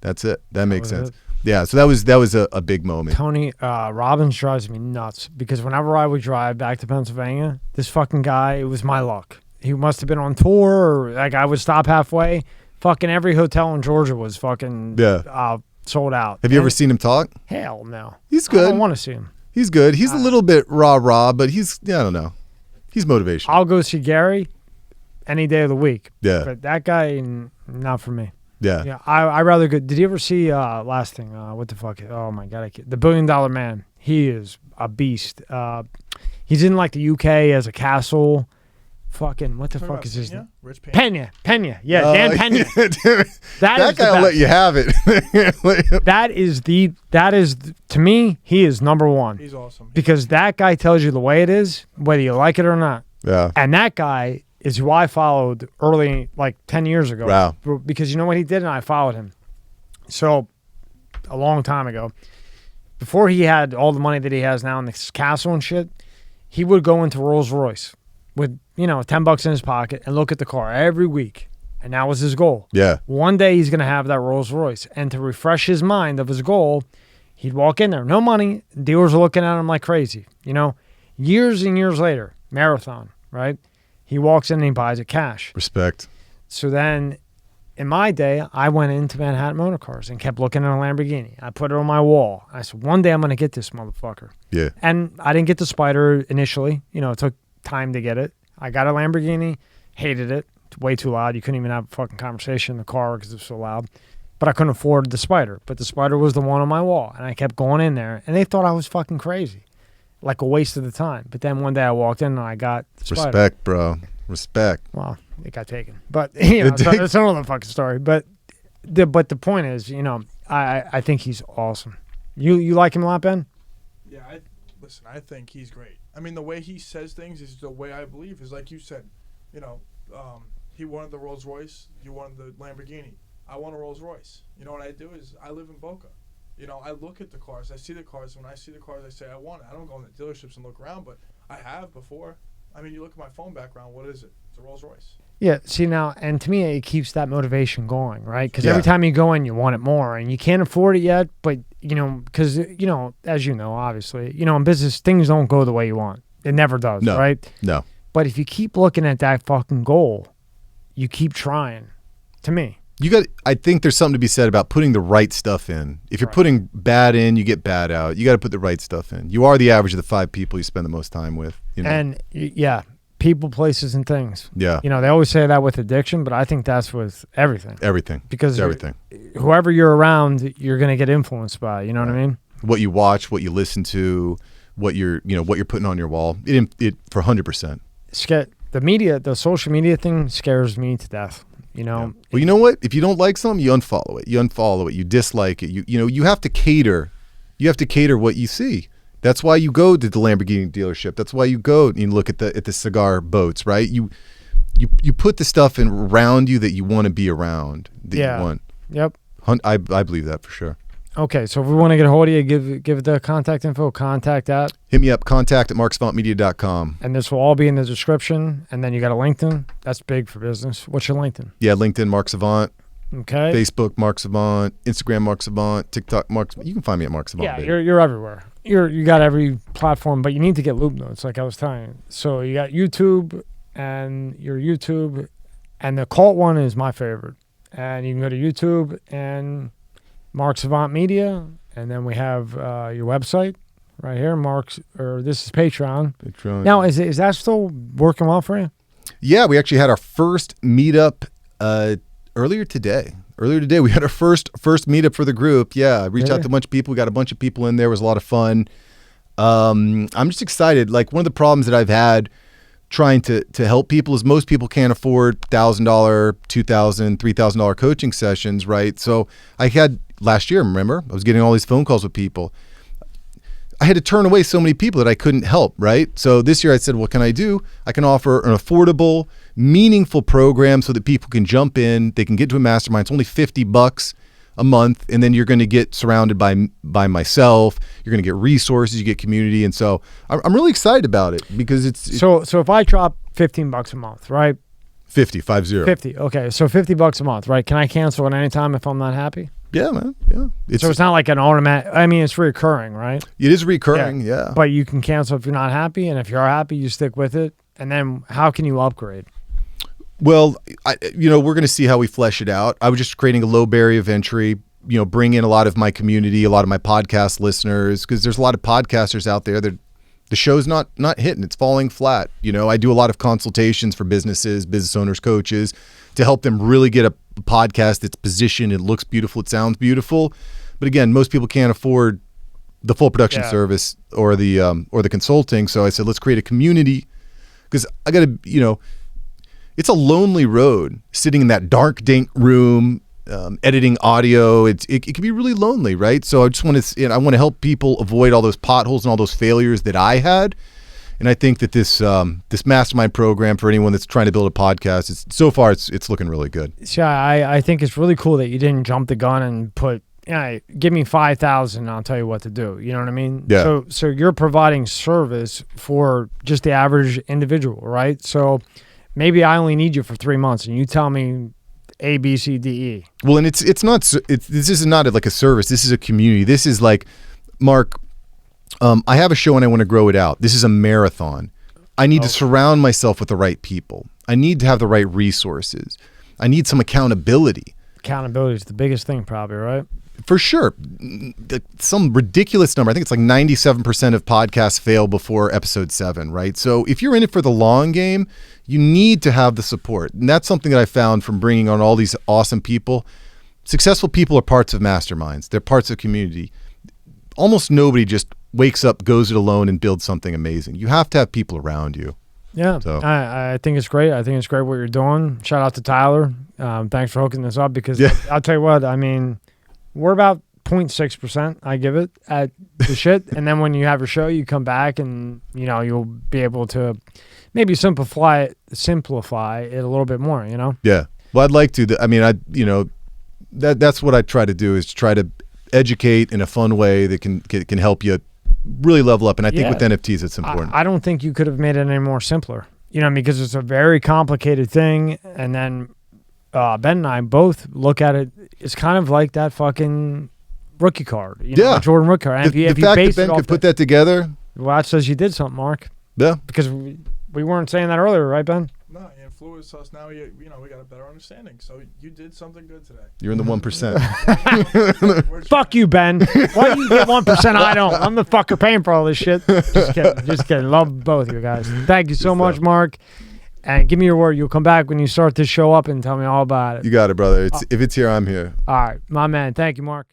that's it. That makes sense. Yeah. So that was a big moment. Tony Robbins drives me nuts because whenever I would drive back to Pennsylvania, this fucking guy, it was my luck. He must have been on tour or like I would stop halfway. Fucking every hotel in Georgia was fucking sold out. Have you ever seen him talk? Hell no. He's good. I don't want to see him. He's good. He's a little bit rah-rah, but I don't know. He's motivational. I'll go see Gary any day of the week. Yeah. But that guy, not for me. Yeah. Yeah. I rather go. Did you ever see, last thing, what the fuck? Oh my God. The $1 Billion Man. He is a beast. He's in like the UK as a castle. fucking what the Talking fuck about is his Pena? name? Rich Pena. Pena. Yeah, Dan Pena. That guy will let you have it. That is to me, he is number one. He's awesome. Because that guy tells you the way it is, whether you like it or not. Yeah. And that guy is who I followed early, like 10 years ago. Wow. Because you know what he did, and I followed him. So, a long time ago, before he had all the money that he has now in this castle and shit, he would go into Rolls Royce with, $10 in his pocket and look at the car every week. And that was his goal. Yeah. One day he's going to have that Rolls Royce. And to refresh his mind of his goal, he'd walk in there, no money. Dealers are looking at him like crazy. Years and years later, marathon, right? He walks in and he buys it cash. Respect. So then, in my day, I went into Manhattan Motor Cars and kept looking at a Lamborghini. I put it on my wall. I said, one day I'm going to get this motherfucker. Yeah. And I didn't get the Spider initially. It took time to get it. I got a Lamborghini, hated it. It's way too loud. You couldn't even have a fucking conversation in the car because it was so loud. But I couldn't afford the Spider. But the Spider was the one on my wall. And I kept going in there. And they thought I was fucking crazy. Like a waste of the time. But then one day I walked in and I got the Spider. Respect, bro. Respect. Well, it got taken. But, it's another fucking story. But the point is, I think he's awesome. You like him a lot, Ben? Yeah, listen, I think he's great. I mean, the way he says things is the way I believe. Is like you said, he wanted the Rolls Royce, you wanted the Lamborghini. I want a Rolls Royce. What I do is I live in Boca. I look at the cars. I see the cars. When I see the cars, I say I want it. I don't go in the dealerships and look around, but I have before. I mean, you look at my phone background. What is it? It's a Rolls Royce. Yeah, see now, and to me, it keeps that motivation going, right? Because Yeah. every time you go in, you want it more, and you can't afford it yet, but, because, as you know, obviously, in business, things don't go the way you want. It never does, No. right? No. But if you keep looking at that fucking goal, you keep trying, to me. I think there's something to be said about putting the right stuff in. If you're Right. putting bad in, you get bad out. You got to put the right stuff in. You are the average of the 5 people you spend the most time with. And, yeah, people, places, and things. Yeah. They always say that with addiction, but I think that's with everything. Everything. Because everything. Whoever you're around, you're going to get influenced by. You know what I mean? What you watch, what you listen to, what you're putting on your wall. It for 100%. The social media thing scares me to death. Yeah. Well, you know what? If you don't like something, you unfollow it. You dislike it. You have to cater. You have to cater what you see. That's why you go to the Lamborghini dealership. That's why you go and you look at the cigar boats, right? You put the stuff around you that you want to be around. That you want. Yep. I believe that for sure. Okay, so if we want to get a hold of you, give the contact info, contact at. Hit me up, contact@marksavantmedia.com. And this will all be in the description. And then you got a LinkedIn. That's big for business. What's your LinkedIn? Yeah, LinkedIn, Mark Savant. Okay. Facebook, Mark Savant. Instagram, Mark Savant. TikTok, Mark Savant. You can find me at Mark Savant. Yeah, baby. you're everywhere. You got every platform, but you need to get loop notes, like I was telling you. So you got YouTube, and your YouTube, and the cult one is my favorite. And you can go to YouTube and Mark Savant Media, and then we have your website right here, this is Patreon. Now, is that still working well for you? Yeah, we actually had our first meetup earlier today. We had our first meetup for the group. Yeah, I reached out to a bunch of people. We got a bunch of people in there. It was a lot of fun. I'm just excited. Like, one of the problems that I've had trying to help people is most people can't afford $1,000, $2,000, $3,000 coaching sessions, right? So I had last year, remember, I was getting all these phone calls with people. I had to turn away so many people that I couldn't help, right? So this year I said, what can I do? I can offer an affordable, meaningful program so that people can jump in. They can get to a mastermind. It's only $50 a month, and then you're going to get surrounded by myself. You're going to get resources, you get community, and so I'm really excited about it because it's so if I drop $15 a month, right? 50. Okay, so $50 a month, right? Can I cancel at any time if I'm not happy? Yeah, man. Yeah. So it's not like an automatic. I mean, it's recurring, right? It is recurring. Yeah. But you can cancel if you're not happy, and if you're happy, you stick with it. And then how can you upgrade? Well, we're going to see how we flesh it out. I was just creating a low barrier of entry, bring in a lot of my community, a lot of my podcast listeners, because there's a lot of podcasters out there that the show's not hitting. It's falling flat. I do a lot of consultations for businesses, business owners, coaches to help them really get a podcast that's positioned. It looks beautiful. It sounds beautiful. But again, most people can't afford the full production service or the consulting. So I said, let's create a community because I got to, it's a lonely road sitting in that dark, dank room, editing audio. It can be really lonely, right? So I just want to, I want to help people avoid all those potholes and all those failures that I had. And I think that this mastermind program for anyone that's trying to build a podcast, it's looking really good. Yeah, I think it's really cool that you didn't jump the gun and put, give me 5,000, I'll tell you what to do. You know what I mean? Yeah. So you're providing service for just the average individual, right? So maybe I only need you for 3 months, and you tell me A, B, C, D, E. Well, and this is not like a service. This is a community. This is like, Mark, I have a show and I want to grow it out. This is a marathon. I need to surround myself with the right people. I need to have the right resources. I need some accountability. Accountability is the biggest thing, probably, right? For sure. Some ridiculous number. I think it's like 97% of podcasts fail before episode 7, right? So if you're in it for the long game, you need to have the support. And that's something that I found from bringing on all these awesome people. Successful people are parts of masterminds. They're parts of community. Almost nobody just wakes up, goes it alone, and builds something amazing. You have to have people around you. Yeah, So. I think it's great. I think it's great what you're doing. Shout out to Tyler. Thanks for hooking this up because I'll tell you what, I mean, we're about 0.6%, I give it, at the shit. And then when you have your show, you come back and, you'll be able to maybe simplify it a little bit more, Yeah. Well, I'd like to. That's what I try to do, is try to educate in a fun way that can help you really level up. And I think with NFTs, it's important. I don't think you could have made it any more simpler, because it's a very complicated thing. And then Ben and I both look at it. It's kind of like that fucking rookie card, Jordan rookie card. And the fact that Ben could put that together. Well, that says you did something, Mark. Yeah. Because we weren't saying that earlier, right, Ben? No, you influenced us. Now we got a better understanding. So you did something good today. You're in the 1%. Fuck you, Ben. Why do you get 1%? I don't. I'm the fucker paying for all this shit. Just kidding. Love both of you guys. Thank you so much, Mark. And give me your word. You'll come back when you start this show up and tell me all about it. You got it, brother. If it's here, I'm here. All right. My man. Thank you, Mark.